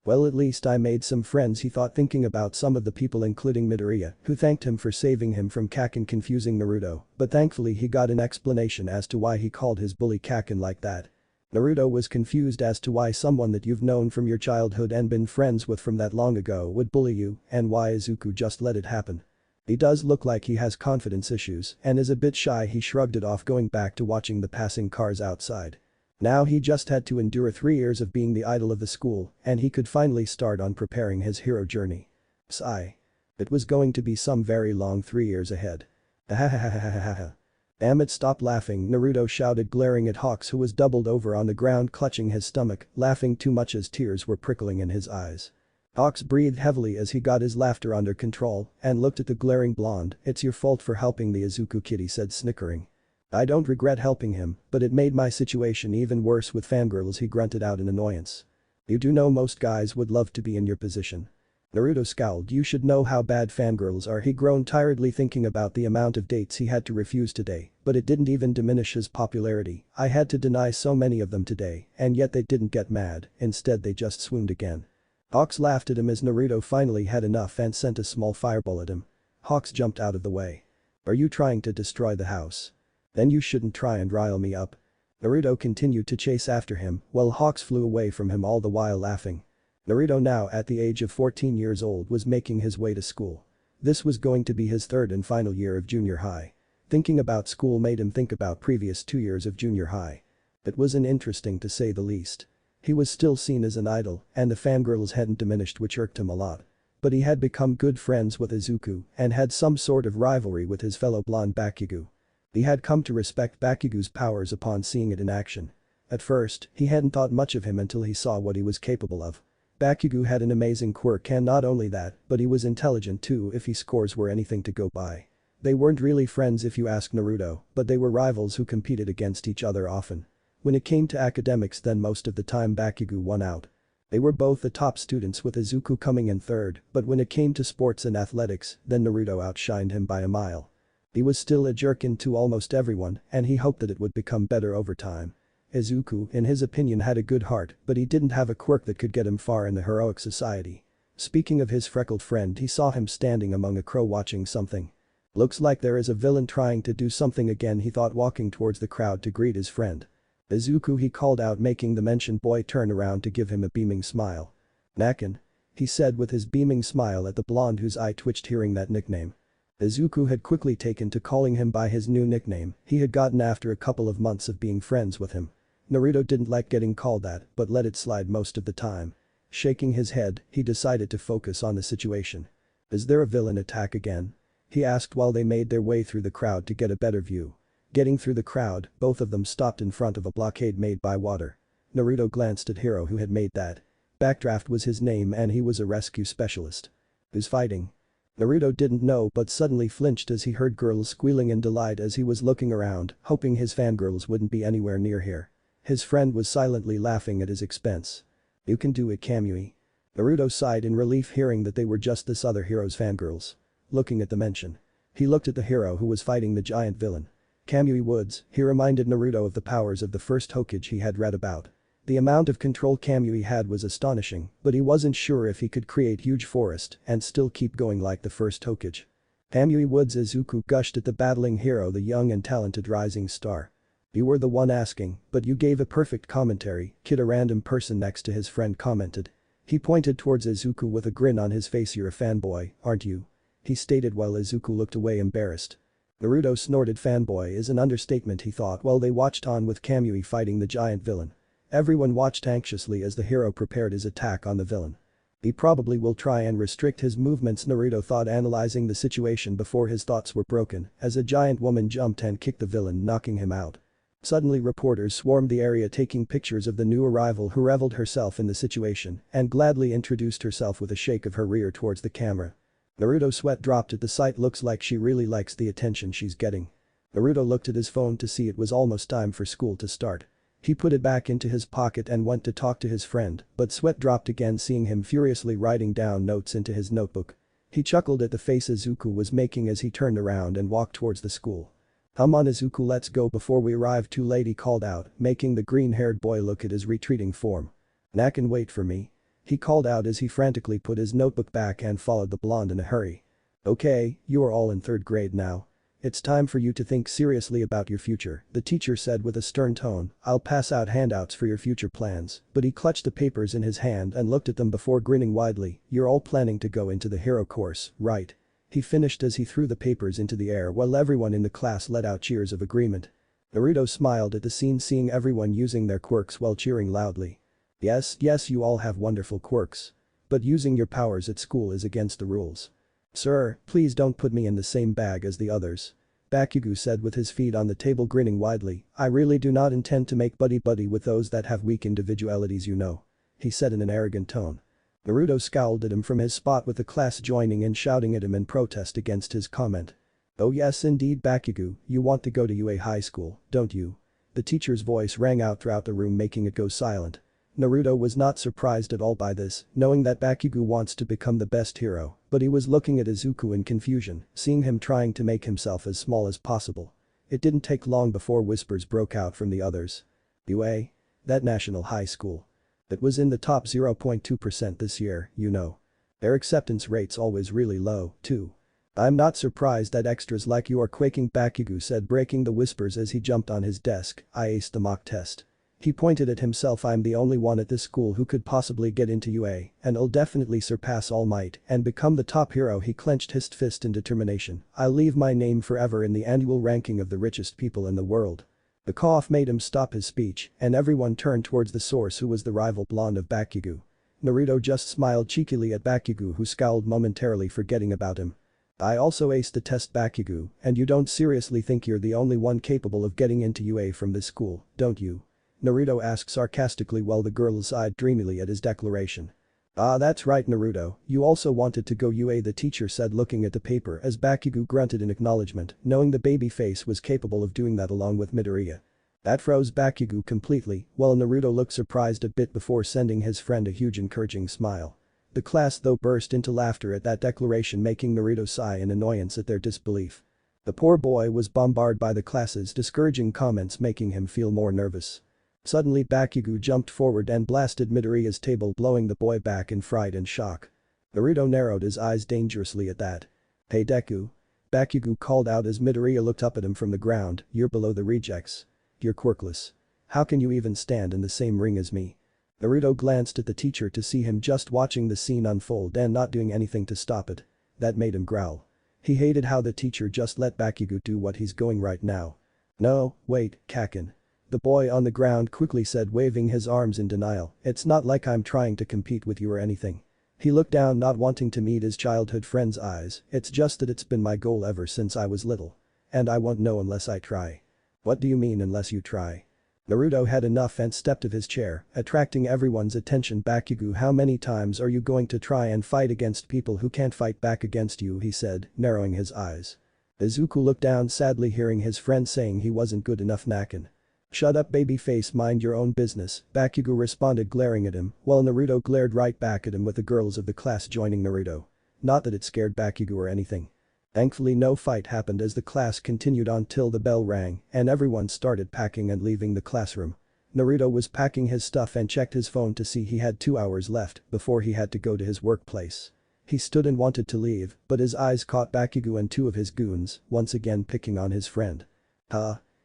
Well, at least I made some friends, he thought, thinking about some of the people including Midoriya, who thanked him for saving him from Kakin confusing Naruto, but thankfully he got an explanation as to why he called his bully Kakin like that. Naruto was confused as to why someone that you've known from your childhood and been friends with from that long ago would bully you and why Izuku just let it happen. He does look like he has confidence issues and is a bit shy. He shrugged it off, going back to watching the passing cars outside. Now he just had to endure 3 years of being the idol of the school and he could finally start on preparing his hero journey. Sigh. It was going to be some very long 3 years ahead. Ahahahahaha. Damn it, stop laughing, Naruto shouted, glaring at Hawks, who was doubled over on the ground clutching his stomach, laughing too much as tears were prickling in his eyes. Hawks breathed heavily as he got his laughter under control and looked at the glaring blonde. It's your fault for helping the Izuku kid, he said, snickering. I don't regret helping him, but it made my situation even worse with fangirls, he grunted out in annoyance. You do know most guys would love to be in your position. Naruto scowled. You should know how bad fangirls are, he groaned tiredly thinking about the amount of dates he had to refuse today, but it didn't even diminish his popularity. I had to deny so many of them today, and yet they didn't get mad, instead they just swooned again. Hawks laughed at him as Naruto finally had enough and sent a small fireball at him. Hawks jumped out of the way. Are you trying to destroy the house? Then you shouldn't try and rile me up. Naruto continued to chase after him while Hawks flew away from him, all the while laughing. Naruto, now at the age of 14 years old, was making his way to school. This was going to be his third and final year of junior high. Thinking about school made him think about previous 2 years of junior high. It wasn't interesting to say the least. He was still seen as an idol and the fangirls hadn't diminished, which irked him a lot. But he had become good friends with Izuku and had some sort of rivalry with his fellow blonde Bakugo. He had come to respect Bakugo's powers upon seeing it in action. At first, he hadn't thought much of him until he saw what he was capable of. Bakugo had an amazing quirk, and not only that, but he was intelligent too if his scores were anything to go by. They weren't really friends if you ask Naruto, but they were rivals who competed against each other often. When it came to academics, then most of the time Bakugo won out. They were both the top students, with Izuku coming in third, but when it came to sports and athletics, then Naruto outshined him by a mile. He was still a jerkin to almost everyone and he hoped that it would become better over time. Izuku, in his opinion, had a good heart, but he didn't have a quirk that could get him far in the heroic society. Speaking of his freckled friend, he saw him standing among a crow watching something. Looks like there is a villain trying to do something again, he thought, walking towards the crowd to greet his friend. Izuku, he called out, making the mentioned boy turn around to give him a beaming smile. Nakin, he said with his beaming smile at the blonde whose eye twitched hearing that nickname. Izuku had quickly taken to calling him by his new nickname he had gotten after a couple of months of being friends with him. Naruto didn't like getting called that but let it slide most of the time. Shaking his head, he decided to focus on the situation. Is there a villain attack again? He asked while they made their way through the crowd to get a better view. Getting through the crowd, both of them stopped in front of a blockade made by water. Naruto glanced at Hiro, who had made that. Backdraft was his name and he was a rescue specialist. Who's fighting? Naruto didn't know but suddenly flinched as he heard girls squealing in delight as he was looking around, hoping his fangirls wouldn't be anywhere near here. His friend was silently laughing at his expense. You can do it, Kamui. Naruto sighed in relief hearing that they were just this other hero's fangirls. Looking at the mention. He looked at the hero who was fighting the giant villain. Kamui Woods, he reminded Naruto of the powers of the first Hokage he had read about. The amount of control Kamui had was astonishing, but he wasn't sure if he could create huge forest and still keep going like the first Hokage. Kamui Woods, Izuku gushed at the battling hero, the young and talented rising star. You were the one asking, but you gave a perfect commentary, kid, a random person next to his friend commented. He pointed towards Izuku with a grin on his face. You're a fanboy, aren't you? He stated while Izuku looked away embarrassed. Naruto snorted. Fanboy is an understatement, he thought, while they watched on with Kamui fighting the giant villain. Everyone watched anxiously as the hero prepared his attack on the villain. He probably will try and restrict his movements, Naruto thought, analyzing the situation before his thoughts were broken as a giant woman jumped and kicked the villain, knocking him out. Suddenly reporters swarmed the area taking pictures of the new arrival, who reveled herself in the situation and gladly introduced herself with a shake of her rear towards the camera. Naruto's sweat dropped at the sight. Looks like she really likes the attention she's getting. Naruto looked at his phone to see it was almost time for school to start. He put it back into his pocket and went to talk to his friend, but sweat dropped again seeing him furiously writing down notes into his notebook. He chuckled at the face Izuku was making as he turned around and walked towards the school. "Come on Izuku, let's go before we arrive too late," he called out, making the green-haired boy look at his retreating form. "Nakan, wait for me," he called out as he frantically put his notebook back and followed the blonde in a hurry. "Okay, you are all in 3rd grade now. It's time for you to think seriously about your future," the teacher said with a stern tone. "I'll pass out handouts for your future plans," but he clutched the papers in his hand and looked at them before grinning widely. "You're all planning to go into the hero course, right?" He finished as he threw the papers into the air while everyone in the class let out cheers of agreement. Naruto smiled at the scene, seeing everyone using their quirks while cheering loudly. Yes, you all have wonderful quirks. But using your powers at school is against the rules. "Sir, please don't put me in the same bag as the others," Bakugo said with his feet on the table, grinning widely. "I really do not intend to make buddy-buddy with those that have weak individualities, you know," he said in an arrogant tone. Naruto scowled at him from his spot, with the class joining in shouting at him in protest against his comment. "Oh yes indeed Bakugo, you want to go to UA High School, don't you?" The teacher's voice rang out throughout the room, making it go silent. Naruto was not surprised at all by this, knowing that Bakugo wants to become the best hero, but he was looking at Izuku in confusion, seeing him trying to make himself as small as possible. It didn't take long before whispers broke out from the others. UA? That national high school. That was in the top 0.2% this year, you know. Their acceptance rate's always really low, too. "I'm not surprised that extras like you are quaking," Bakugo said, breaking the whispers as he jumped on his desk. "I aced the mock test." He pointed at himself. "I'm the only one at this school who could possibly get into UA, and I'll definitely surpass All Might and become the top hero." He clenched his fist in determination. "I'll leave my name forever in the annual ranking of the richest people in the world." The cough made him stop his speech, and everyone turned towards the source, who was the rival blonde of Bakugo. Naruto just smiled cheekily at Bakugo, who scowled momentarily, forgetting about him. "I also aced the test Bakugo, and you don't seriously think you're the only one capable of getting into UA from this school, don't you?" Naruto asked sarcastically while the girls eyed dreamily at his declaration. "Ah, that's right Naruto, you also wanted to go UA," the teacher said, looking at the paper as Bakugo grunted in acknowledgement, knowing the baby face was capable of doing that along with Midoriya. That froze Bakugo completely, while Naruto looked surprised a bit before sending his friend a huge encouraging smile. The class though burst into laughter at that declaration, making Naruto sigh in annoyance at their disbelief. The poor boy was bombarded by the class's discouraging comments, making him feel more nervous. Suddenly Bakugo jumped forward and blasted Midoriya's table, blowing the boy back in fright and shock. Naruto narrowed his eyes dangerously at that. "Hey Deku," Bakugo called out as Midoriya looked up at him from the ground. "You're below the rejects. You're quirkless. How can you even stand in the same ring as me?" Naruto glanced at the teacher to see him just watching the scene unfold and not doing anything to stop it. That made him growl. He hated how the teacher just let Bakugo do what he's going right now. "No, wait, Kakin," the boy on the ground quickly said, waving his arms in denial. "It's not like I'm trying to compete with you or anything." He looked down, not wanting to meet his childhood friend's eyes. "It's just that it's been my goal ever since I was little. And I won't know unless I try." "What do you mean unless you try?" Naruto had enough and stepped off his chair, attracting everyone's attention. "Bakugo, how many times are you going to try and fight against people who can't fight back against you?" he said, narrowing his eyes. Izuku looked down sadly, hearing his friend saying he wasn't good enough. "Nakan. Shut up babyface, mind your own business," Bakugo responded, glaring at him, while Naruto glared right back at him, with the girls of the class joining Naruto. Not that it scared Bakugo or anything. Thankfully no fight happened as the class continued on till the bell rang and everyone started packing and leaving the classroom. Naruto was packing his stuff and checked his phone to see he had 2 hours left before he had to go to his workplace. He stood and wanted to leave, but his eyes caught Bakugo and 2 of his goons, once again picking on his friend.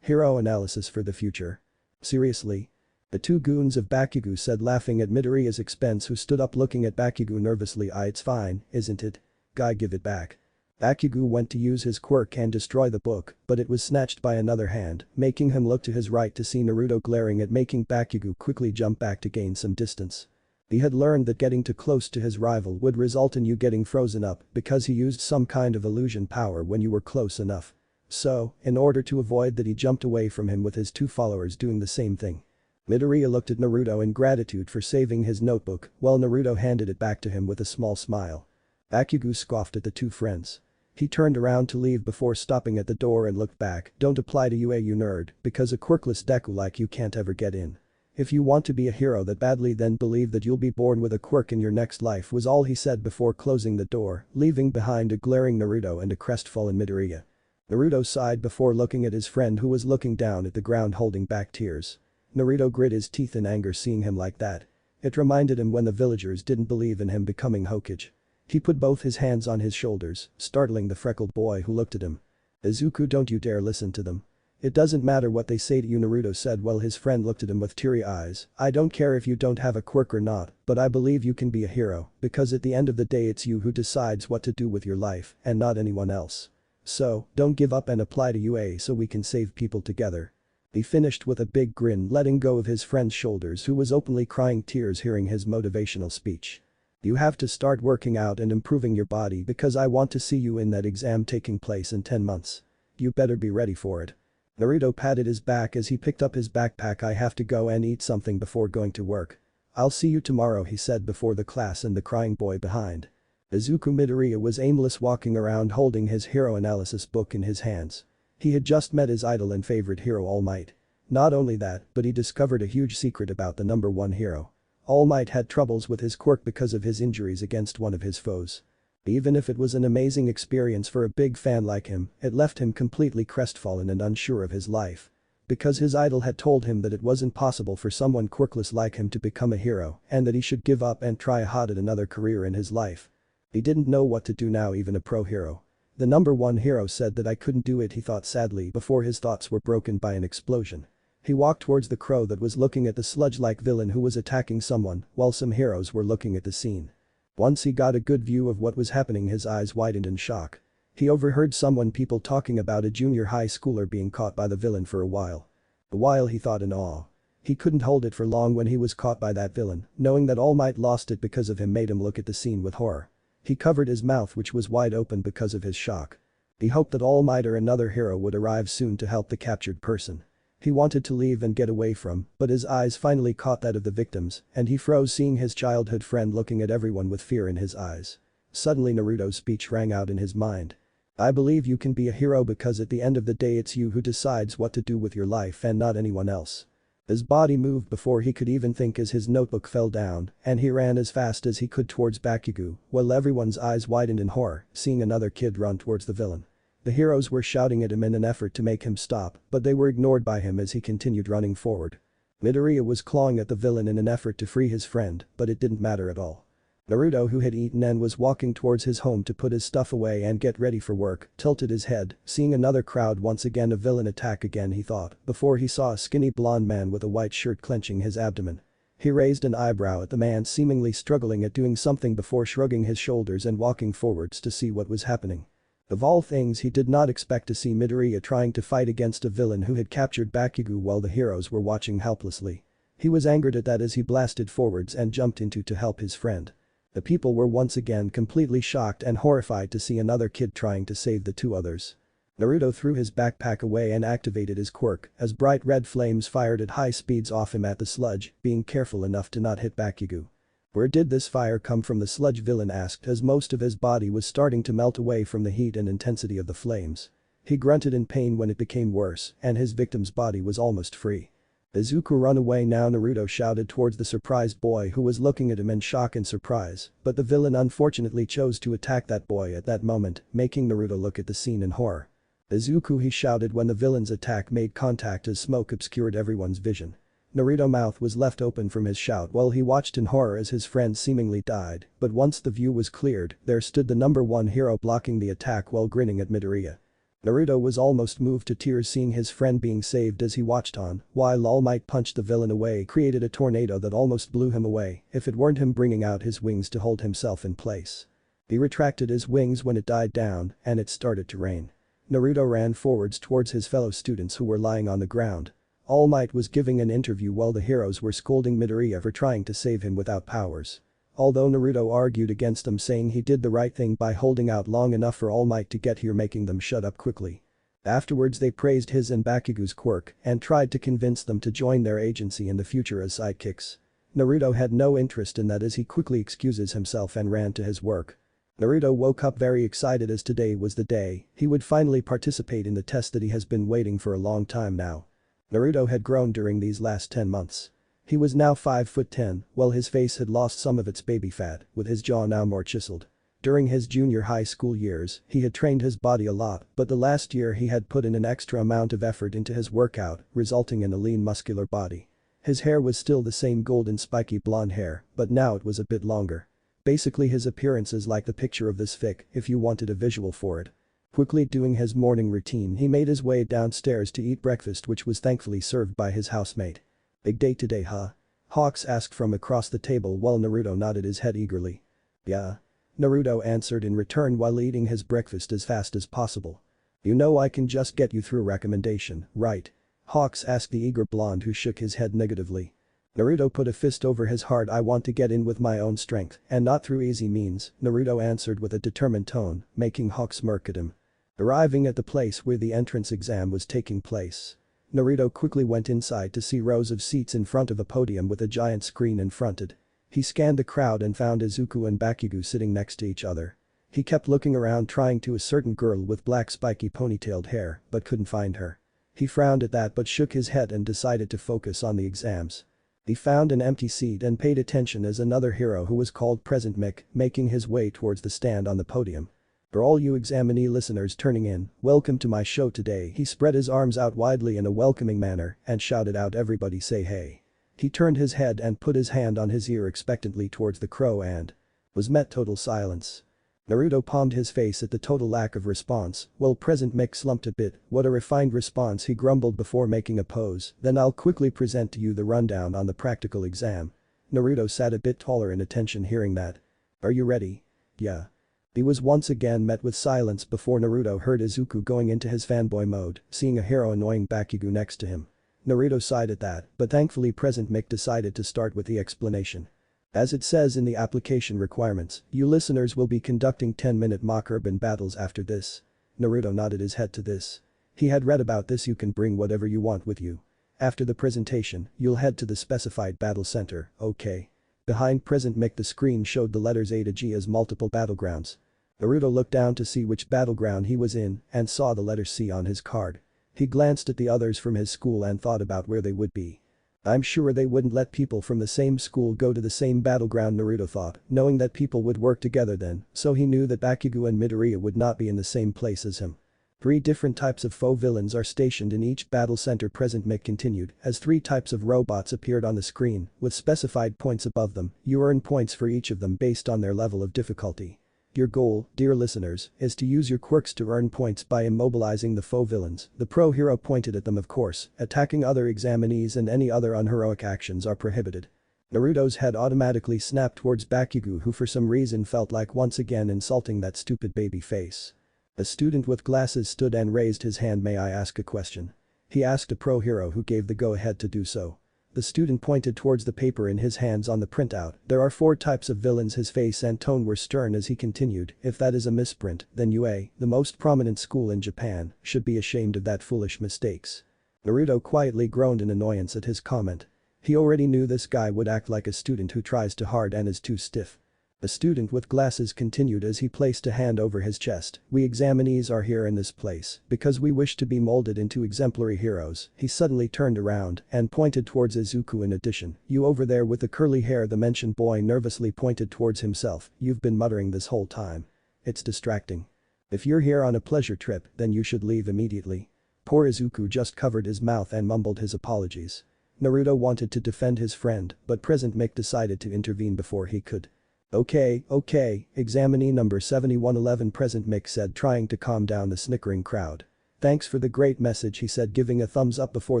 Hero analysis for the future. Seriously? The 2 goons of Bakugo said, laughing at Midoriya's expense, who stood up looking at Bakugo nervously. "It's fine, isn't it? Guy, give it back." Bakugo went to use his quirk and destroy the book, but it was snatched by another hand, making him look to his right to see Naruto glaring at, making Bakugo quickly jump back to gain some distance. He had learned that getting too close to his rival would result in you getting frozen up because he used some kind of illusion power when you were close enough. So, in order to avoid that, he jumped away from him, with his 2 followers doing the same thing. Midoriya looked at Naruto in gratitude for saving his notebook, while Naruto handed it back to him with a small smile. Bakugo scoffed at the 2 friends. He turned around to leave before stopping at the door and looked back. "Don't apply to UA, you nerd, because a quirkless Deku like you can't ever get in." If you want to be a hero that badly, then believe that you'll be born with a quirk in your next life, was all he said before closing the door, leaving behind a glaring Naruto and a crestfallen Midoriya. Naruto sighed before looking at his friend who was looking down at the ground holding back tears. Naruto grit his teeth in anger seeing him like that. It reminded him when the villagers didn't believe in him becoming Hokage. He put both his hands on his shoulders, startling the freckled boy who looked at him. "Izuku, don't you dare listen to them. It doesn't matter what they say to you," Naruto said while his friend looked at him with teary eyes. "I don't care if you don't have a quirk or not, but I believe you can be a hero, because at the end of the day it's you who decides what to do with your life, and not anyone else. So, don't give up and apply to UA so we can save people together." He finished with a big grin, letting go of his friend's shoulders who was openly crying tears hearing his motivational speech. "You have to start working out and improving your body because I want to see you in that exam taking place in 10 months. You better be ready for it." Naruto patted his back as he picked up his backpack. "I have to go and eat something before going to work. I'll see you tomorrow," he said before the class and the crying boy behind. Izuku Midoriya was aimless walking around holding his hero analysis book in his hands. He had just met his idol and favorite hero All Might. Not only that, but he discovered a huge secret about the number one hero. All Might had troubles with his quirk because of his injuries against one of his foes. Even if it was an amazing experience for a big fan like him, it left him completely crestfallen and unsure of his life. Because his idol had told him that it wasn't possible for someone quirkless like him to become a hero and that he should give up and try a hot at another career in his life. He didn't know what to do now, even a pro hero. The number one hero said that I couldn't do it, he thought sadly before his thoughts were broken by an explosion. He walked towards the crow that was looking at the sludge-like villain who was attacking someone while some heroes were looking at the scene. Once he got a good view of what was happening, his eyes widened in shock. He overheard people talking about a junior high schooler being caught by the villain for a while. He thought in awe. He couldn't hold it for long when he was caught by that villain, knowing that All Might lost it because of him made him look at the scene with horror. He covered his mouth, which was wide open because of his shock. He hoped that All Might or another hero would arrive soon to help the captured person. He wanted to leave and get away from, but his eyes finally caught that of the victims, and he froze seeing his childhood friend looking at everyone with fear in his eyes. Suddenly Naruto's speech rang out in his mind. "I believe you can be a hero because at the end of the day it's you who decides what to do with your life and not anyone else." His body moved before he could even think as his notebook fell down, and he ran as fast as he could towards Bakugo, while everyone's eyes widened in horror, seeing another kid run towards the villain. The heroes were shouting at him in an effort to make him stop, but they were ignored by him as he continued running forward. Midoriya was clawing at the villain in an effort to free his friend, but it didn't matter at all. Naruto, who had eaten and was walking towards his home to put his stuff away and get ready for work, tilted his head, seeing another crowd once again. A villain attack again, he thought, before he saw a skinny blonde man with a white shirt clenching his abdomen. He raised an eyebrow at the man seemingly struggling at doing something before shrugging his shoulders and walking forwards to see what was happening. Of all things, he did not expect to see Midoriya trying to fight against a villain who had captured Bakugo while the heroes were watching helplessly. He was angered at that as he blasted forwards and jumped into to help his friend. The people were once again completely shocked and horrified to see another kid trying to save the two others. Naruto threw his backpack away and activated his quirk as bright red flames fired at high speeds off him at the sludge, being careful enough to not hit Bakugo. "Where did this fire come from?" the sludge villain asked as most of his body was starting to melt away from the heat and intensity of the flames. He grunted in pain when it became worse and his victim's body was almost free. "Izuku, run away now," Naruto shouted towards the surprised boy who was looking at him in shock and surprise, but the villain unfortunately chose to attack that boy at that moment, making Naruto look at the scene in horror. "Izuku," he shouted when the villain's attack made contact as smoke obscured everyone's vision. Naruto's mouth was left open from his shout while he watched in horror as his friend seemingly died, but once the view was cleared, there stood the number one hero blocking the attack while grinning at Midoriya. Naruto was almost moved to tears seeing his friend being saved as he watched on, while All Might punched the villain away, created a tornado that almost blew him away if it weren't him bringing out his wings to hold himself in place. He retracted his wings when it died down and it started to rain. Naruto ran forwards towards his fellow students who were lying on the ground. All Might was giving an interview while the heroes were scolding Midoriya for trying to save him without powers. Although Naruto argued against them, saying he did the right thing by holding out long enough for All Might to get here, making them shut up quickly. Afterwards they praised his and Bakugo's quirk and tried to convince them to join their agency in the future as sidekicks. Naruto had no interest in that as he quickly excuses himself and ran to his work. Naruto woke up very excited as today was the day he would finally participate in the test that he has been waiting for a long time now. Naruto had grown during these last 10 months. He was now 5'10", while his face had lost some of its baby fat, with his jaw now more chiseled. During his junior high school years, he had trained his body a lot, but the last year he had put in an extra amount of effort into his workout, resulting in a lean muscular body. His hair was still the same golden spiky blonde hair, but now it was a bit longer. Basically his appearance is like the picture of this fic, if you wanted a visual for it. Quickly doing his morning routine, he made his way downstairs to eat breakfast, which was thankfully served by his housemate. "Big day today, huh?" Hawks asked from across the table while Naruto nodded his head eagerly. "Yeah." Naruto answered in return while eating his breakfast as fast as possible. "You know I can just get you through recommendation, right?" Hawks asked the eager blonde, who shook his head negatively. Naruto put a fist over his heart. "I want to get in with my own strength, and not through easy means," Naruto answered with a determined tone, making Hawks smirk at him. Arriving at the place where the entrance exam was taking place, Naruto quickly went inside to see rows of seats in front of a podium with a giant screen in front. He scanned the crowd and found Izuku and Bakugo sitting next to each other. He kept looking around trying to a certain girl with black spiky ponytailed hair, but couldn't find her. He frowned at that but shook his head and decided to focus on the exams. He found an empty seat and paid attention as another hero who was called Present Mick making his way towards the stand on the podium. "For all you examinee listeners turning in, welcome to my show today." He spread his arms out widely in a welcoming manner and shouted out, "Everybody say hey." He turned his head and put his hand on his ear expectantly towards the crow and was met total silence. Naruto palmed his face at the total lack of response, while Present Mick slumped a bit. "What a refined response," he grumbled before making a pose. "Then I'll quickly present to you the rundown on the practical exam." Naruto sat a bit taller in attention hearing that. "Are you ready?" "Yeah." He was once again met with silence before Naruto heard Izuku going into his fanboy mode, seeing a hero annoying Bakugo next to him. Naruto sighed at that, but thankfully Present Mick decided to start with the explanation. "As it says in the application requirements, you listeners will be conducting 10-minute mock urban battles after this." Naruto nodded his head to this. He had read about this. "You can bring whatever you want with you. After the presentation, you'll head to the specified battle center, okay?" Behind Present Mick the screen showed the letters A to G as multiple battlegrounds. Naruto looked down to see which battleground he was in and saw the letter C on his card. He glanced at the others from his school and thought about where they would be. "I'm sure they wouldn't let people from the same school go to the same battleground," Naruto thought, knowing that people would work together then, so he knew that Bakugo and Midoriya would not be in the same place as him. 3 different types of foe villains are stationed in each battle center, Present Mick continued, as 3 types of robots appeared on the screen, with specified points above them. You earn points for each of them based on their level of difficulty. Your goal, dear listeners, is to use your quirks to earn points by immobilizing the foe villains. The pro hero pointed at them, of course. Attacking other examinees and any other unheroic actions are prohibited. Naruto's head automatically snapped towards Bakugo, who for some reason felt like once again insulting that stupid baby face. A student with glasses stood and raised his hand. "May I ask a question?" he asked a pro hero who gave the go-ahead to do so. The student pointed towards the paper in his hands on the printout. "There are 4 types of villains." His face and tone were stern as he continued, "If that is a misprint, then UA, the most prominent school in Japan, should be ashamed of that foolish mistakes." Naruto quietly groaned in annoyance at his comment. He already knew this guy would act like a student who tries too hard and is too stiff. The student with glasses continued as he placed a hand over his chest. "We examinees are here in this place because we wish to be molded into exemplary heroes." He suddenly turned around and pointed towards Izuku. "In addition, you over there with the curly hair." The mentioned boy nervously pointed towards himself. "You've been muttering this whole time. It's distracting. If you're here on a pleasure trip, then you should leave immediately." Poor Izuku just covered his mouth and mumbled his apologies. Naruto wanted to defend his friend, but Present Mick decided to intervene before he could. Okay, examinee number 7111," Present Mick said, trying to calm down the snickering crowd. "Thanks for the great message," he said, giving a thumbs up before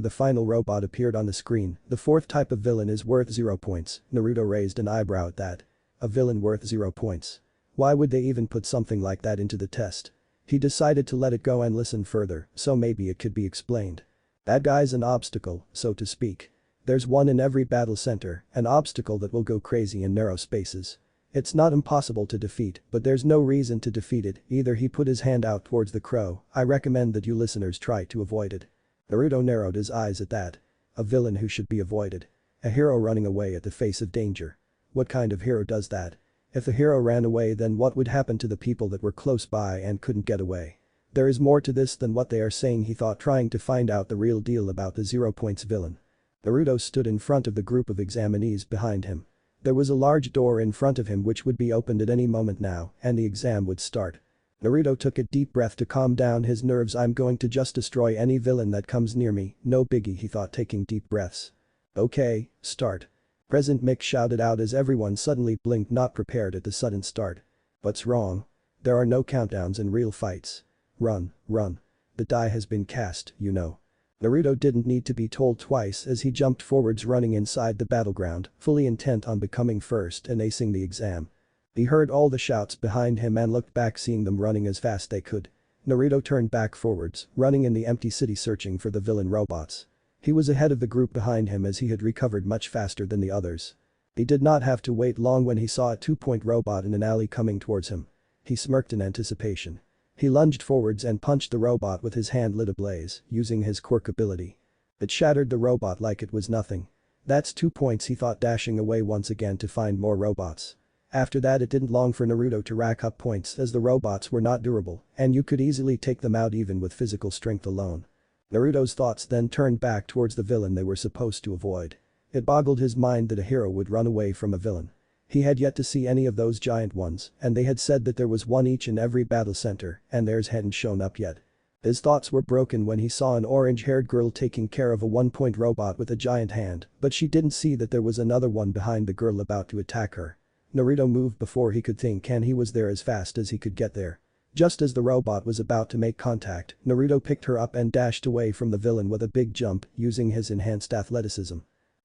the final robot appeared on the screen. "The 4th type of villain is worth 0 points." Naruto raised an eyebrow at that. A villain worth 0 points. Why would they even put something like that into the test? He decided to let it go and listen further, so maybe it could be explained. "That guy's an obstacle, so to speak. There's one in every battle center, an obstacle that will go crazy in narrow spaces. It's not impossible to defeat, but there's no reason to defeat it either." He put his hand out towards the crow. "I recommend that you listeners try to avoid it." Naruto narrowed his eyes at that. A villain who should be avoided. A hero running away at the face of danger. What kind of hero does that? If the hero ran away, then what would happen to the people that were close by and couldn't get away? There is more to this than what they are saying, he thought, trying to find out the real deal about the 0 points villain. Naruto stood in front of the group of examinees behind him. There was a large door in front of him which would be opened at any moment now, and the exam would start. Naruto took a deep breath to calm down his nerves. I'm going to just destroy any villain that comes near me, no biggie, he thought, taking deep breaths. Okay, start. President Mick shouted out as everyone suddenly blinked, not prepared at the sudden start. What's wrong? There are no countdowns in real fights. Run, run. The die has been cast, you know. Naruto didn't need to be told twice as he jumped forwards, running inside the battleground, fully intent on becoming first and acing the exam. He heard all the shouts behind him and looked back, seeing them running as fast they could. Naruto turned back forwards, running in the empty city searching for the villain robots. He was ahead of the group behind him as he had recovered much faster than the others. He did not have to wait long when he saw a 2-point robot in an alley coming towards him. He smirked in anticipation. He lunged forwards and punched the robot with his hand lit ablaze, using his Quirk ability. It shattered the robot like it was nothing. That's 2 points, he thought, dashing away once again to find more robots. After that, it didn't long for Naruto to rack up points as the robots were not durable and you could easily take them out even with physical strength alone. Naruto's thoughts then turned back towards the villain they were supposed to avoid. It boggled his mind that a hero would run away from a villain. He had yet to see any of those giant ones, and they had said that there was one each in every battle center, and theirs hadn't shown up yet. His thoughts were broken when he saw an orange-haired girl taking care of a 1-point robot with a giant hand, but she didn't see that there was another one behind the girl about to attack her. Naruto moved before he could think, and he was there as fast as he could get there. Just as the robot was about to make contact, Naruto picked her up and dashed away from the villain with a big jump, using his enhanced athleticism.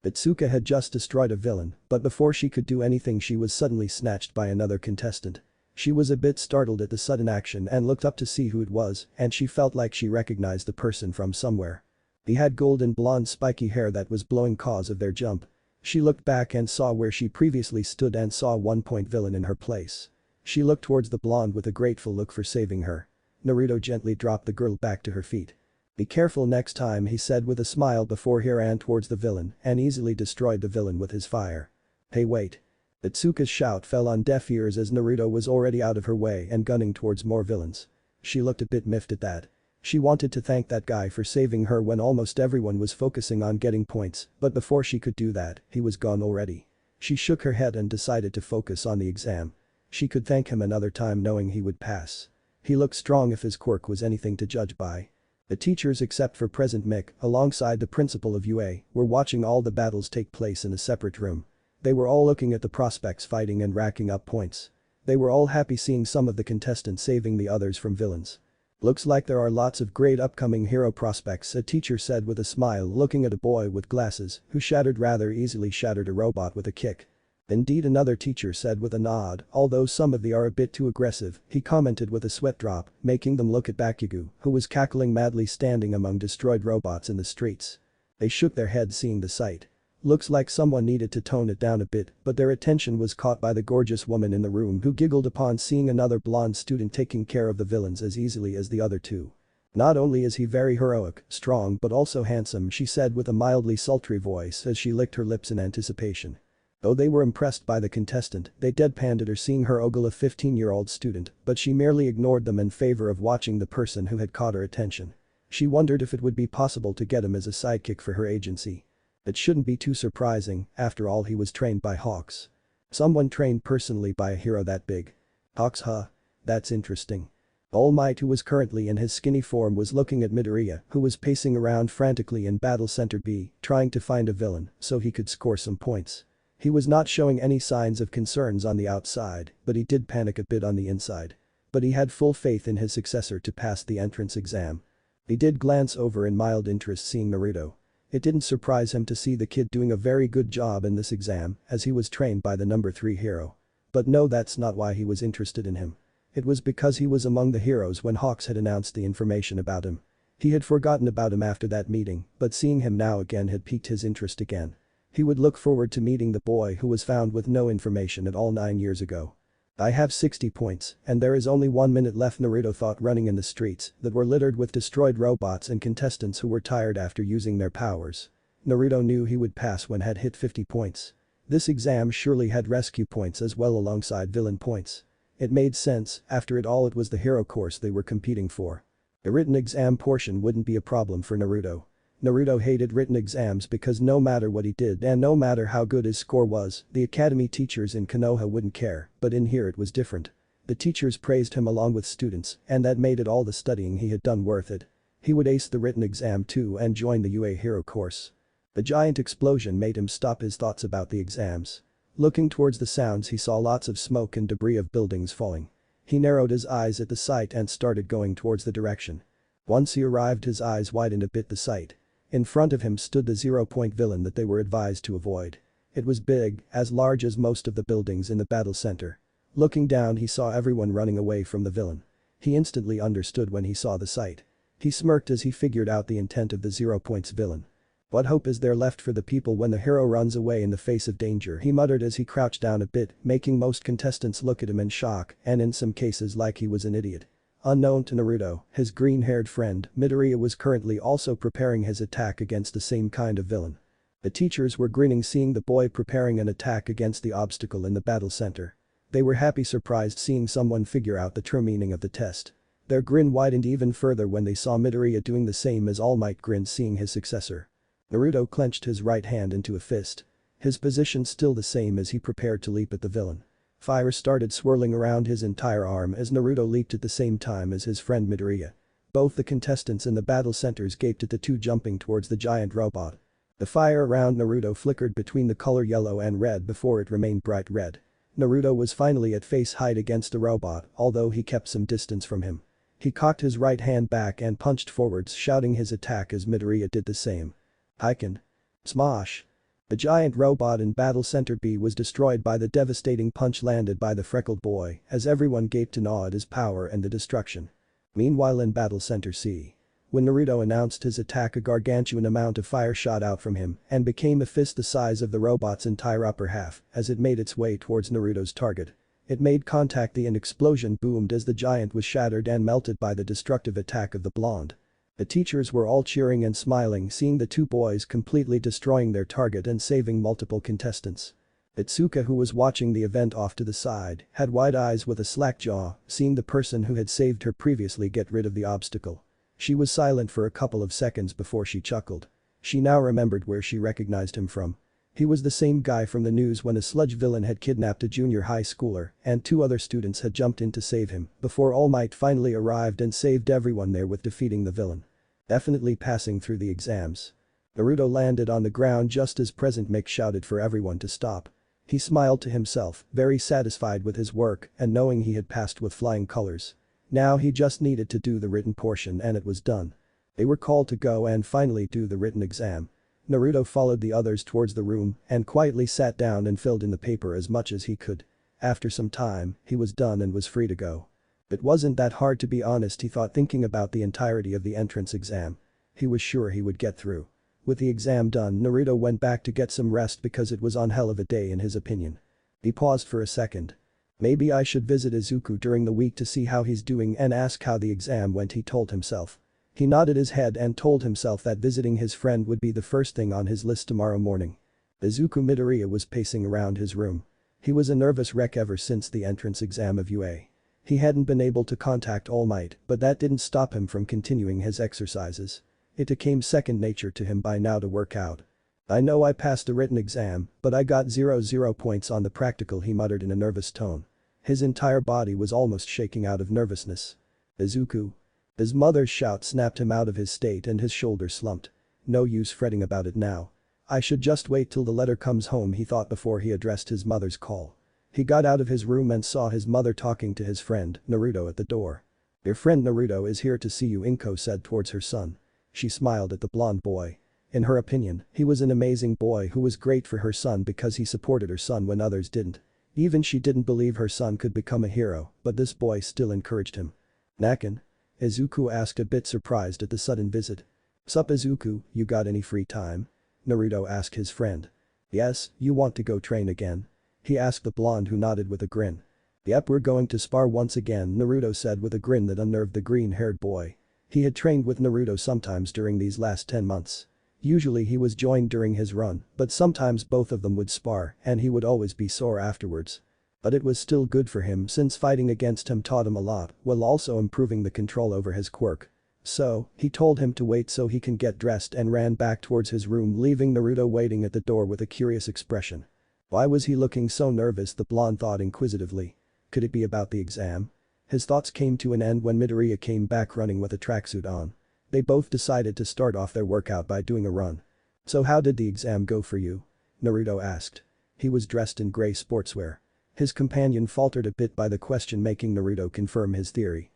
Itsuka had just destroyed a villain, but before she could do anything she was suddenly snatched by another contestant. She was a bit startled at the sudden action and looked up to see who it was, and she felt like she recognized the person from somewhere. He had golden blonde spiky hair that was blowing cause of their jump. She looked back and saw where she previously stood and saw a 1-point villain in her place. She looked towards the blonde with a grateful look for saving her. Naruto gently dropped the girl back to her feet. Be careful next time, he said with a smile before he ran towards the villain and easily destroyed the villain with his fire. Hey, wait. Itsuka's shout fell on deaf ears as Naruto was already out of her way and gunning towards more villains. She looked a bit miffed at that. She wanted to thank that guy for saving her when almost everyone was focusing on getting points, but before she could do that, he was gone already. She shook her head and decided to focus on the exam. She could thank him another time knowing he would pass. He looked strong if his quirk was anything to judge by. The teachers, except for President Mick, alongside the principal of UA, were watching all the battles take place in a separate room. They were all looking at the prospects fighting and racking up points. They were all happy seeing some of the contestants saving the others from villains. Looks like there are lots of great upcoming hero prospects, a teacher said with a smile, looking at a boy with glasses who rather easily shattered a robot with a kick. Indeed, another teacher said with a nod, although some of the are a bit too aggressive, he commented with a sweat drop, making them look at Bakugo, who was cackling madly standing among destroyed robots in the streets. They shook their heads seeing the sight. Looks like someone needed to tone it down a bit, but their attention was caught by the gorgeous woman in the room who giggled upon seeing another blonde student taking care of the villains as easily as the other two. Not only is he very heroic, strong but also handsome, she said with a mildly sultry voice as she licked her lips in anticipation. Though they were impressed by the contestant, they deadpanned at her seeing her ogle a 15-year-old student, but she merely ignored them in favor of watching the person who had caught her attention. She wondered if it would be possible to get him as a sidekick for her agency. It shouldn't be too surprising, after all he was trained by Hawks. Someone trained personally by a hero that big. Hawks, huh? That's interesting. All Might, who was currently in his skinny form, was looking at Midoriya, who was pacing around frantically in Battle Center B, trying to find a villain so he could score some points. He was not showing any signs of concerns on the outside, but he did panic a bit on the inside. But he had full faith in his successor to pass the entrance exam. He did glance over in mild interest seeing Naruto. It didn't surprise him to see the kid doing a very good job in this exam, as he was trained by the number 3 hero. But no, that's not why he was interested in him. It was because he was among the heroes when Hawks had announced the information about him. He had forgotten about him after that meeting, but seeing him now again had piqued his interest again. He would look forward to meeting the boy who was found with no information at all 9 years ago. I have 60 points, and there is only 1 minute left, Naruto thought, running in the streets that were littered with destroyed robots and contestants who were tired after using their powers. Naruto knew he would pass when had hit 50 points. This exam surely had rescue points as well alongside villain points. It made sense, after it all it was the hero course they were competing for. The written exam portion wouldn't be a problem for Naruto. Naruto hated written exams because no matter what he did and no matter how good his score was, the academy teachers in Konoha wouldn't care, but in here it was different. The teachers praised him along with students, and that made it all the studying he had done worth it. He would ace the written exam too and join the UA Hero course. The giant explosion made him stop his thoughts about the exams. Looking towards the sounds, he saw lots of smoke and debris of buildings falling. He narrowed his eyes at the sight and started going towards the direction. Once he arrived, his eyes widened a bit the sight. In front of him stood the 0-point villain that they were advised to avoid. It was big, as large as most of the buildings in the battle center. Looking down, he saw everyone running away from the villain. He instantly understood when he saw the sight. He smirked as he figured out the intent of the 0-points villain. What hope is there left for the people when the hero runs away in the face of danger, he muttered as he crouched down a bit, making most contestants look at him in shock and in some cases like he was an idiot. Unknown to Naruto, his green-haired friend, Midoriya, was currently also preparing his attack against the same kind of villain. The teachers were grinning seeing the boy preparing an attack against the obstacle in the battle center. They were happy surprised seeing someone figure out the true meaning of the test. Their grin widened even further when they saw Midoriya doing the same as All Might grinned seeing his successor. Naruto clenched his right hand into a fist. His position still the same as he prepared to leap at the villain. Fire started swirling around his entire arm as Naruto leaped at the same time as his friend Midoriya. Both the contestants in the battle centers gaped at the two jumping towards the giant robot. The fire around Naruto flickered between the color yellow and red before it remained bright red. Naruto was finally at face height against the robot, although he kept some distance from him. He cocked his right hand back and punched forwards, shouting his attack as Midoriya did the same. Heiken. Smosh. The giant robot in Battle Center B was destroyed by the devastating punch landed by the freckled boy as everyone gaped in awe at his power and the destruction. Meanwhile in Battle Center C. When Naruto announced his attack, a gargantuan amount of fire shot out from him and became a fist the size of the robot's entire upper half as it made its way towards Naruto's target. It made contact, and explosion boomed as the giant was shattered and melted by the destructive attack of the blonde. The teachers were all cheering and smiling seeing the two boys completely destroying their target and saving multiple contestants. Itsuka, who was watching the event off to the side, had wide eyes with a slack jaw, seeing the person who had saved her previously get rid of the obstacle. She was silent for a couple of seconds before she chuckled. She now remembered where she recognized him from. He was the same guy from the news when a sludge villain had kidnapped a junior high schooler and two other students had jumped in to save him before All Might finally arrived and saved everyone there with defeating the villain. Definitely passing through the exams. Naruto landed on the ground just as President Mick shouted for everyone to stop. He smiled to himself, very satisfied with his work and knowing he had passed with flying colors. Now he just needed to do the written portion and it was done. They were called to go and finally do the written exam. Naruto followed the others towards the room and quietly sat down and filled in the paper as much as he could. After some time, he was done and was free to go. It wasn't that hard to be honest, he thought, thinking about the entirety of the entrance exam. He was sure he would get through. With the exam done, Naruto went back to get some rest because it was one hell of a day in his opinion. He paused for a second. Maybe I should visit Izuku during the week to see how he's doing and ask how the exam went, he told himself. He nodded his head and told himself that visiting his friend would be the first thing on his list tomorrow morning. Izuku Midoriya was pacing around his room. He was a nervous wreck ever since the entrance exam of UA. He hadn't been able to contact All Might, but that didn't stop him from continuing his exercises. It became second nature to him by now to work out. I know I passed the written exam, but I got 0 points on the practical, he muttered in a nervous tone. His entire body was almost shaking out of nervousness. Izuku. His mother's shout snapped him out of his state and his shoulders slumped. No use fretting about it now. I should just wait till the letter comes home, he thought before he addressed his mother's call. He got out of his room and saw his mother talking to his friend, Naruto, at the door. Your friend Naruto is here to see you, Inko said towards her son. She smiled at the blonde boy. In her opinion, he was an amazing boy who was great for her son because he supported her son when others didn't. Even she didn't believe her son could become a hero, but this boy still encouraged him. Nakin? Izuku asked, a bit surprised at the sudden visit. Sup Izuku, you got any free time? Naruto asked his friend. Yes, you want to go train again? He asked the blonde, who nodded with a grin. Yep, we're going to spar once again, Naruto said with a grin that unnerved the green-haired boy. He had trained with Naruto sometimes during these last 10 months. Usually he was joined during his run, but sometimes both of them would spar and he would always be sore afterwards. But it was still good for him since fighting against him taught him a lot while also improving the control over his quirk. So, he told him to wait so he can get dressed and ran back towards his room, leaving Naruto waiting at the door with a curious expression. Why was he looking so nervous, the blonde thought inquisitively. Could it be about the exam? His thoughts came to an end when Midoriya came back running with a tracksuit on. They both decided to start off their workout by doing a run. "So how did the exam go for you?" Naruto asked. He was dressed in gray sportswear. His companion faltered a bit by the question, making Naruto confirm his theory.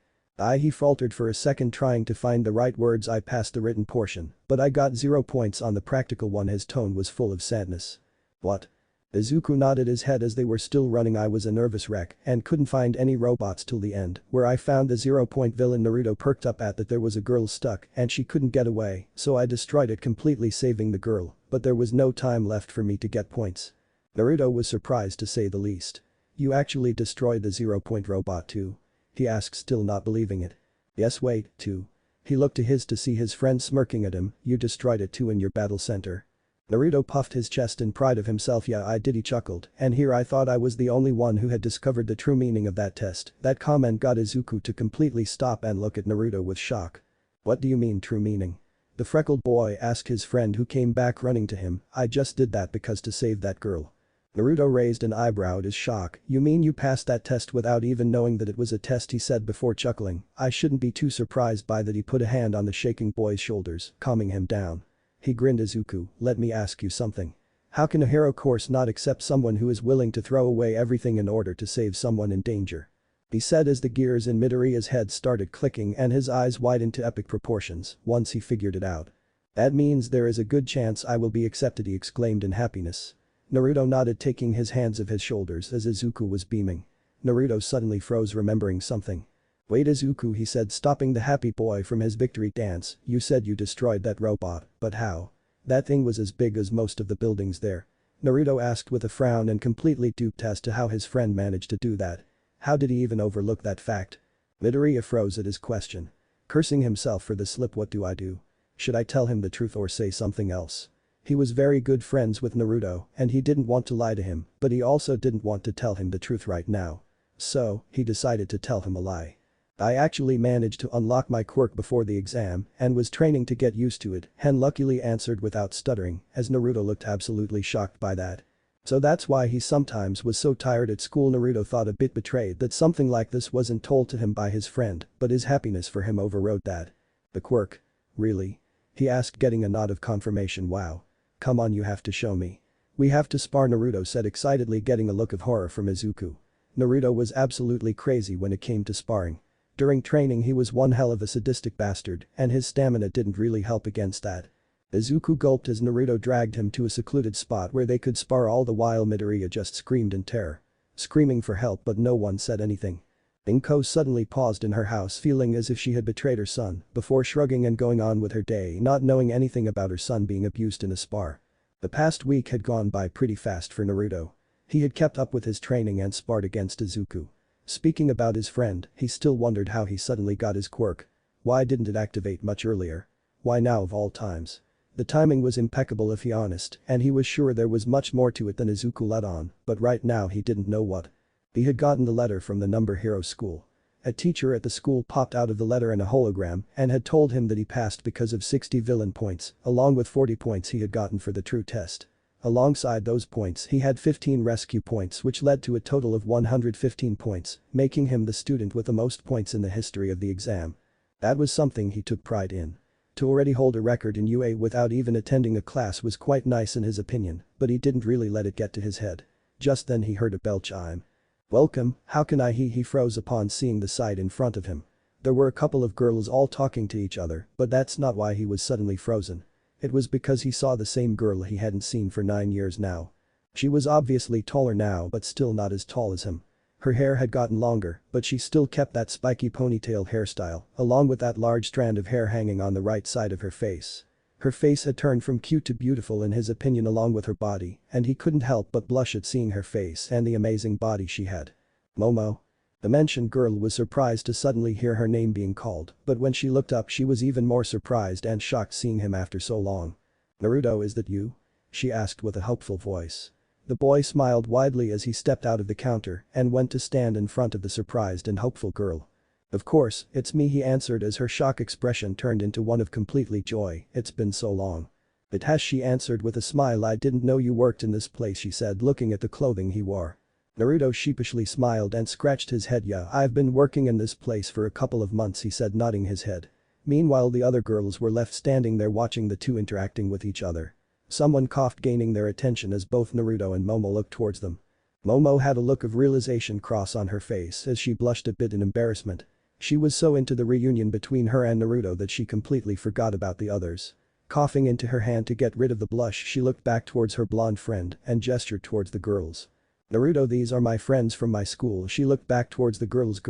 He faltered for a second, trying to find the right words. "I passed the written portion, but I got 0 points on the practical one." His tone was full of sadness. "What?" Izuku nodded his head as they were still running. "I was a nervous wreck and couldn't find any robots till the end, where I found the 0-point villain." Naruto perked up at that. There was a girl stuck and she couldn't get away, so I destroyed it, completely saving the girl, but there was no time left for me to get points. Naruto was surprised to say the least. "You actually destroyed the 0-point robot too?" he asked, still not believing it. "Yes, wait, too." He looked to see his friend smirking at him. "You destroyed it too in your battle center?" Naruto puffed his chest in pride of himself. "Yeah, I did," he chuckled, "and here I thought I was the only one who had discovered the true meaning of that test." That comment got Izuku to completely stop and look at Naruto with shock. "What do you mean, true meaning?" the freckled boy asked his friend, who came back running to him. "I just did that because to save that girl." Naruto raised an eyebrow at his shock. "You mean you passed that test without even knowing that it was a test?" he said before chuckling. "I shouldn't be too surprised by that." He put a hand on the shaking boy's shoulders, calming him down. He grinned. "Izuku, let me ask you something. How can a hero course not accept someone who is willing to throw away everything in order to save someone in danger?" he said as the gears in Midoriya's head started clicking and his eyes widened to epic proportions once he figured it out. "That means there is a good chance I will be accepted," he exclaimed in happiness. Naruto nodded, taking his hands off his shoulders as Izuku was beaming. Naruto suddenly froze, remembering something. "Wait, Izuku," he said, stopping the happy boy from his victory dance. "You said you destroyed that robot, but how? That thing was as big as most of the buildings there." Naruto asked with a frown and completely duped as to how his friend managed to do that. How did he even overlook that fact? Midoriya froze at his question. Cursing himself for the slip. What do I do? Should I tell him the truth or say something else? He was very good friends with Naruto and he didn't want to lie to him, but he also didn't want to tell him the truth right now. So, he decided to tell him a lie. "I actually managed to unlock my quirk before the exam and was training to get used to it," Hen luckily answered without stuttering, as Naruto looked absolutely shocked by that. "So that's why he sometimes was so tired at school." Naruto thought, a bit betrayed that something like this wasn't told to him by his friend, but his happiness for him overrode that. "The quirk? Really?" he asked, getting a nod of confirmation. "Wow. Come on, you have to show me." "We have to spar," Naruto said excitedly, getting a look of horror from Izuku. Naruto was absolutely crazy when it came to sparring. During training he was one hell of a sadistic bastard and his stamina didn't really help against that. Izuku gulped as Naruto dragged him to a secluded spot where they could spar. All the while Midoriya just screamed in terror. Screaming for help, but no one said anything. Inko suddenly paused in her house, feeling as if she had betrayed her son, before shrugging and going on with her day, not knowing anything about her son being abused in a spar. The past week had gone by pretty fast for Naruto. He had kept up with his training and sparred against Izuku. Speaking about his friend, he still wondered how he suddenly got his quirk. Why didn't it activate much earlier? Why now of all times? The timing was impeccable if he honest, and he was sure there was much more to it than Izuku let on, but right now he didn't know what. He had gotten the letter from the Number Hero school. A teacher at the school popped out of the letter in a hologram and had told him that he passed because of 60 villain points, along with 40 points he had gotten for the true test. Alongside those points he had 15 rescue points, which led to a total of 115 points, making him the student with the most points in the history of the exam. That was something he took pride in. To already hold a record in UA without even attending a class was quite nice in his opinion, but he didn't really let it get to his head. Just then he heard a bell chime. "Welcome, how can I?" He froze upon seeing the sight in front of him. There were a couple of girls all talking to each other, but that's not why he was suddenly frozen. It was because he saw the same girl he hadn't seen for 9 years now. She was obviously taller now, but still not as tall as him. Her hair had gotten longer, but she still kept that spiky ponytail hairstyle, along with that large strand of hair hanging on the right side of her face. Her face had turned from cute to beautiful in his opinion, along with her body, and he couldn't help but blush at seeing her face and the amazing body she had. "Momo?" The mentioned girl was surprised to suddenly hear her name being called, but when she looked up she was even more surprised and shocked seeing him after so long. "Naruto, is that you?" she asked with a hopeful voice. The boy smiled widely as he stepped out of the counter and went to stand in front of the surprised and hopeful girl. "Of course, it's me," he answered as her shock expression turned into one of completely joy. "It's been so long." "It has," she answered with a smile. "I didn't know you worked in this place," she said, looking at the clothing he wore. Naruto sheepishly smiled and scratched his head. "Yeah, I've been working in this place for a couple of months," he said, nodding his head. Meanwhile, the other girls were left standing there watching the two interacting with each other. Someone coughed, gaining their attention as both Naruto and Momo looked towards them. Momo had a look of realization cross on her face as she blushed a bit in embarrassment. She was so into the reunion between her and Naruto that she completely forgot about the others. Coughing into her hand to get rid of the blush, she looked back towards her blonde friend and gestured towards the girls. "Naruto, these are my friends from my school." She looked back towards the girls.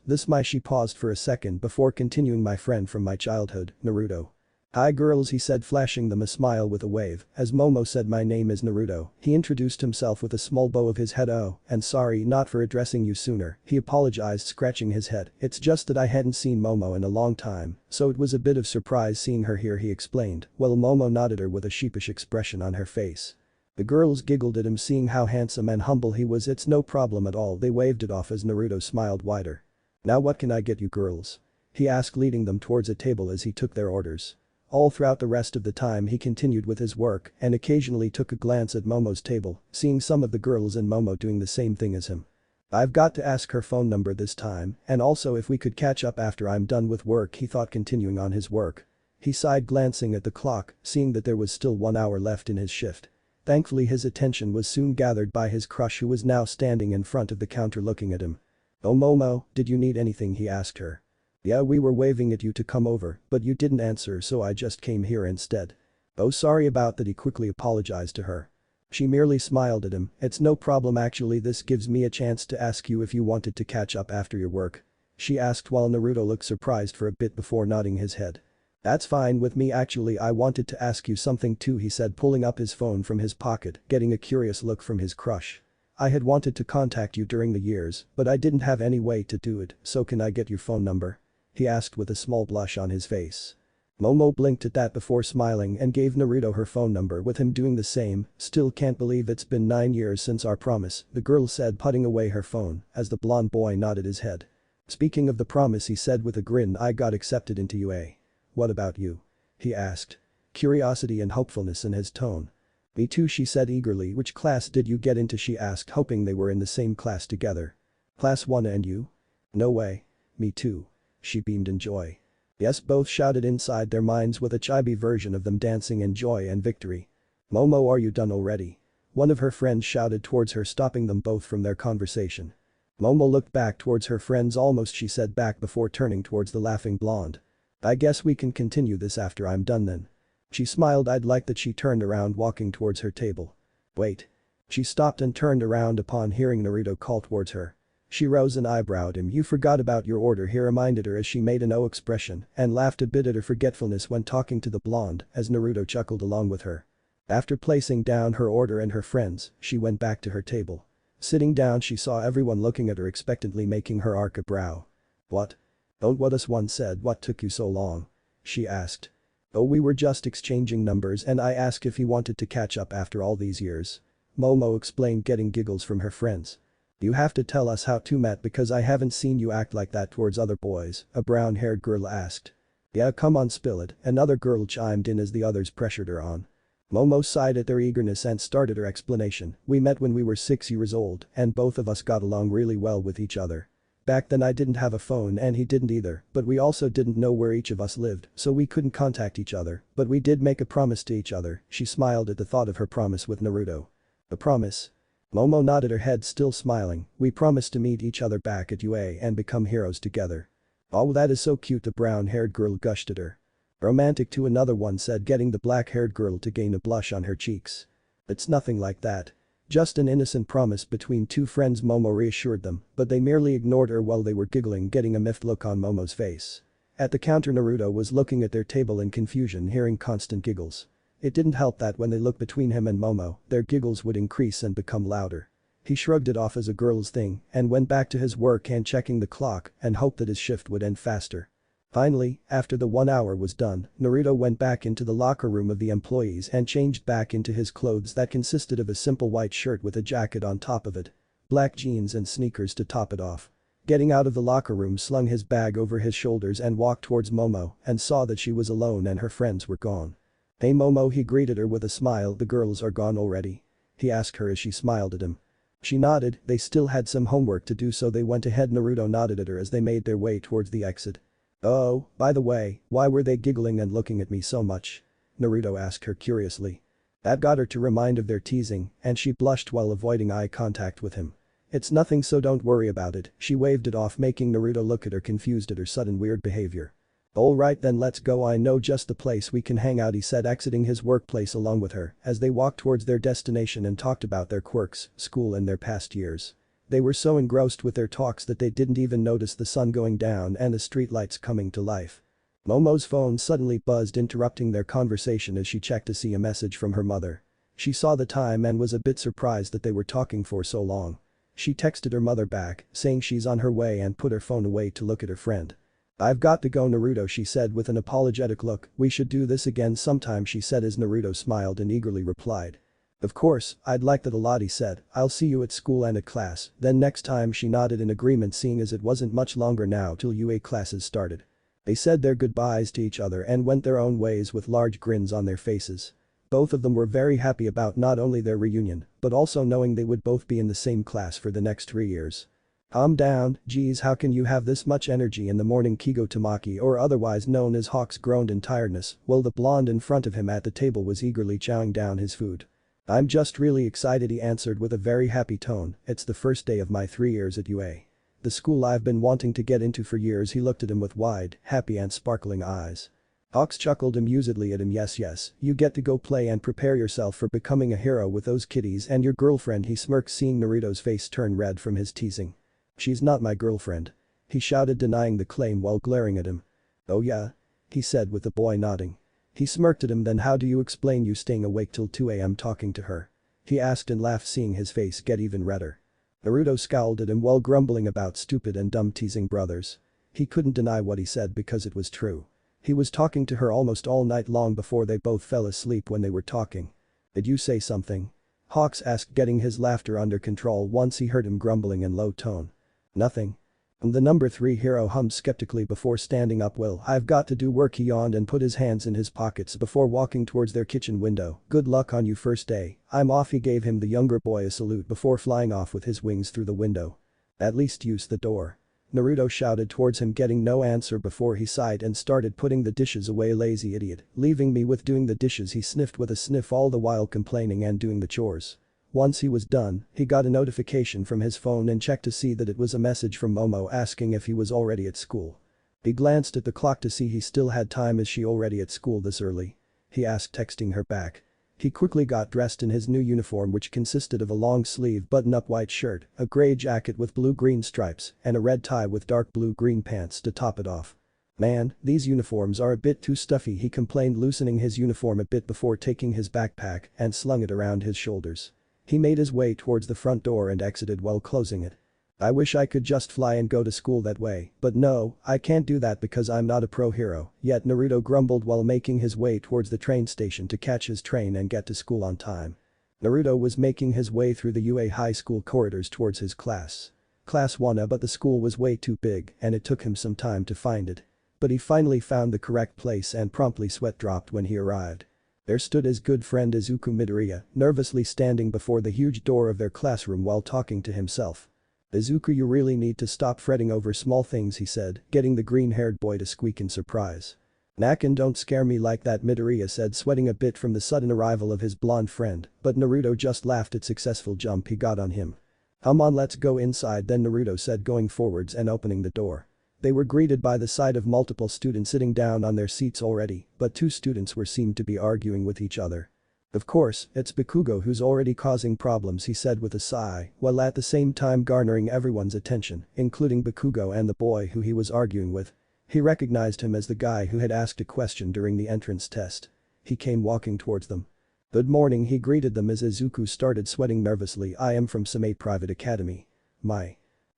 "This my," she paused for a second before continuing, "my friend from my childhood, Naruto." "Hi girls," he said, flashing them a smile with a wave. As Momo said, "My name is Naruto." He introduced himself with a small bow of his head. "Oh, and sorry not for addressing you sooner," he apologized, scratching his head. "It's just that I hadn't seen Momo in a long time, so it was a bit of surprise seeing her here," he explained, while Momo nodded her with a sheepish expression on her face. The girls giggled at him, seeing how handsome and humble he was. "It's no problem at all." They waved it off as Naruto smiled wider. "Now what can I get you girls?" he asked, leading them towards a table as he took their orders. All throughout the rest of the time he continued with his work and occasionally took a glance at Momo's table, seeing some of the girls and Momo doing the same thing as him. "I've got to ask her phone number this time, and also if we could catch up after I'm done with work," he thought, continuing on his work. He sighed, glancing at the clock, seeing that there was still 1 hour left in his shift. Thankfully, his attention was soon gathered by his crush, who was now standing in front of the counter looking at him. "Oh Momo, did you need anything?" he asked her. "Yeah, we were waving at you to come over, but you didn't answer, so I just came here instead." "Oh, sorry about that," he quickly apologized to her. She merely smiled at him. "It's no problem, actually this gives me a chance to ask you if you wanted to catch up after your work," she asked, while Naruto looked surprised for a bit before nodding his head. "That's fine with me, actually I wanted to ask you something too," he said, pulling up his phone from his pocket, getting a curious look from his crush. "I had wanted to contact you during the years, but I didn't have any way to do it, so can I get your phone number?" he asked with a small blush on his face. Momo blinked at that before smiling and gave Naruto her phone number, with him doing the same. "Still can't believe it's been 9 years since our promise," the girl said, putting away her phone as the blonde boy nodded his head. "Speaking of the promise," he said with a grin, "I got accepted into UA. What about you?" he asked. Curiosity and hopefulness in his tone. "Me too," she said eagerly. "Which class did you get into?" she asked, hoping they were in the same class together. "Class 1. And you?" "No way." "Me too." She beamed in joy. "Yes," both shouted inside their minds, with a chibi version of them dancing in joy and victory. "Momo, are you done already?" one of her friends shouted towards her, stopping them both from their conversation. Momo looked back towards her friends. "Almost," she said back before turning towards the laughing blonde. "I guess we can continue this after I'm done then." She smiled. "I'd like that." She turned around, walking towards her table. "Wait." She stopped and turned around upon hearing Naruto call towards her. She rose and eyebrowed him. "You forgot about your order," he reminded her as she made an O expression and laughed a bit at her forgetfulness when talking to the blonde as Naruto chuckled along with her. After placing down her order and her friends, she went back to her table. Sitting down, she saw everyone looking at her expectantly, making her arch a brow. "What?" "Oh, what us one said, what took you so long?" she asked. "Oh, we were just exchanging numbers and I asked if he wanted to catch up after all these years," Momo explained, getting giggles from her friends. "You have to tell us how to, Matt, because I haven't seen you act like that towards other boys," a brown-haired girl asked. "Yeah, come on, spill it," another girl chimed in as the others pressured her on. Momo sighed at their eagerness and started her explanation. "We met when we were 6 years old and both of us got along really well with each other. Back then I didn't have a phone and he didn't either, but we also didn't know where each of us lived, so we couldn't contact each other, but we did make a promise to each other." She smiled at the thought of her promise with Naruto. "A promise?" Momo nodded her head, still smiling. "We promised to meet each other back at UA and become heroes together." "Oh, that is so cute," the brown-haired girl gushed at her. "Romantic too," another one said, getting the black-haired girl to gain a blush on her cheeks. "It's nothing like that. Just an innocent promise between two friends," Momo reassured them, but they merely ignored her while they were giggling, getting a miffed look on Momo's face. At the counter, Naruto was looking at their table in confusion, hearing constant giggles. It didn't help that when they looked between him and Momo, their giggles would increase and become louder. He shrugged it off as a girl's thing and went back to his work and checking the clock and hoped that his shift would end faster. Finally, after the 1 hour was done, Naruto went back into the locker room of the employees and changed back into his clothes that consisted of a simple white shirt with a jacket on top of it, black jeans and sneakers to top it off. Getting out of the locker room, slung his bag over his shoulders and walked towards Momo and saw that she was alone and her friends were gone. "Hey Momo," he greeted her with a smile. "The girls are gone already?" he asked her as she smiled at him. She nodded. They still had some homework to do, so they went ahead. Naruto nodded at her as they made their way towards the exit. "Oh, by the way, why were they giggling and looking at me so much?" Naruto asked her curiously. That got her to remind of their teasing, and she blushed while avoiding eye contact with him. "It's nothing, so don't worry about it." She waved it off, making Naruto look at her, confused at her sudden weird behavior. "Alright then, let's go. I know just the place we can hang out," he said, exiting his workplace along with her as they walked towards their destination and talked about their quirks, school and their past years. They were so engrossed with their talks that they didn't even notice the sun going down and the streetlights coming to life. Momo's phone suddenly buzzed, interrupting their conversation as she checked to see a message from her mother. She saw the time and was a bit surprised that they were talking for so long. She texted her mother back, saying she's on her way, and put her phone away to look at her friend. "I've got to go, Naruto," she said with an apologetic look. "We should do this again sometime," she said as Naruto smiled and eagerly replied. "Of course, I'd like that a lot," he said. "I'll see you at school and at class." Then next time she nodded in agreement, seeing as it wasn't much longer now till UA classes started. They said their goodbyes to each other and went their own ways with large grins on their faces. Both of them were very happy about not only their reunion, but also knowing they would both be in the same class for the next 3 years. "Calm down, geez, how can you have this much energy in the morning?" Kigo Tamaki, or otherwise known as Hawks, groaned in tiredness, while the blonde in front of him at the table was eagerly chowing down his food. "I'm just really excited," he answered with a very happy tone. "It's the first day of my 3 years at UA. The school I've been wanting to get into for years." He looked at him with wide, happy and sparkling eyes. Hawks chuckled amusedly at him. Yes, you get to go play and prepare yourself for becoming a hero with those kiddies and your girlfriend." He smirked, seeing Naruto's face turn red from his teasing. "She's not my girlfriend," he shouted, denying the claim while glaring at him. "Oh yeah?" he said with the boy nodding. He smirked at him. "Then how do you explain you staying awake till 2 a.m. talking to her?" he asked and laughed, seeing his face get even redder. Naruto scowled at him while grumbling about stupid and dumb teasing brothers. He couldn't deny what he said because it was true. He was talking to her almost all night long before they both fell asleep when they were talking. "Did you say something?" Hawks asked, getting his laughter under control once he heard him grumbling in low tone. "Nothing." The number 3 hero hummed skeptically before standing up. "Well, I've got to do work," he yawned and put his hands in his pockets before walking towards their kitchen window. "Good luck on your first day." "I'm off." He gave him, the younger boy, a salute before flying off with his wings through the window. "At least use the door," Naruto shouted towards him, getting no answer before he sighed and started putting the dishes away. "Lazy idiot, leaving me with doing the dishes," he sniffed with a sniff, all the while complaining and doing the chores. Once he was done, he got a notification from his phone and checked to see that it was a message from Momo asking if he was already at school. He glanced at the clock to see he still had time. "Is she already at school this early?" he asked, texting her back. He quickly got dressed in his new uniform, which consisted of a long-sleeve button-up white shirt, a gray jacket with blue-green stripes, and a red tie with dark blue-green pants to top it off. "Man, these uniforms are a bit too stuffy," he complained, loosening his uniform a bit before taking his backpack and slung it around his shoulders. He made his way towards the front door and exited while closing it. "I wish I could just fly and go to school that way, but no, I can't do that because I'm not a pro hero yet," Naruto grumbled while making his way towards the train station to catch his train and get to school on time. Naruto was making his way through the UA high school corridors towards his class. Class 1A, but the school was way too big and it took him some time to find it. But he finally found the correct place and promptly sweat dropped when he arrived. There stood his good friend Izuku Midoriya, nervously standing before the huge door of their classroom while talking to himself. "Izuku, you really need to stop fretting over small things," he said, getting the green-haired boy to squeak in surprise. "Nakin, don't scare me like that," Midoriya said, sweating a bit from the sudden arrival of his blonde friend, but Naruto just laughed at successful jump he got on him. "Come on, let's go inside then," Naruto said, going forwards and opening the door. They were greeted by the sight of multiple students sitting down on their seats already, but 2 students seemed to be arguing with each other. "Of course, it's Bakugo who's already causing problems," he said with a sigh, while at the same time garnering everyone's attention, including Bakugo and the boy who he was arguing with. He recognized him as the guy who had asked a question during the entrance test. He came walking towards them. "Good morning," he greeted them as Izuku started sweating nervously. "I am from Same Private Academy."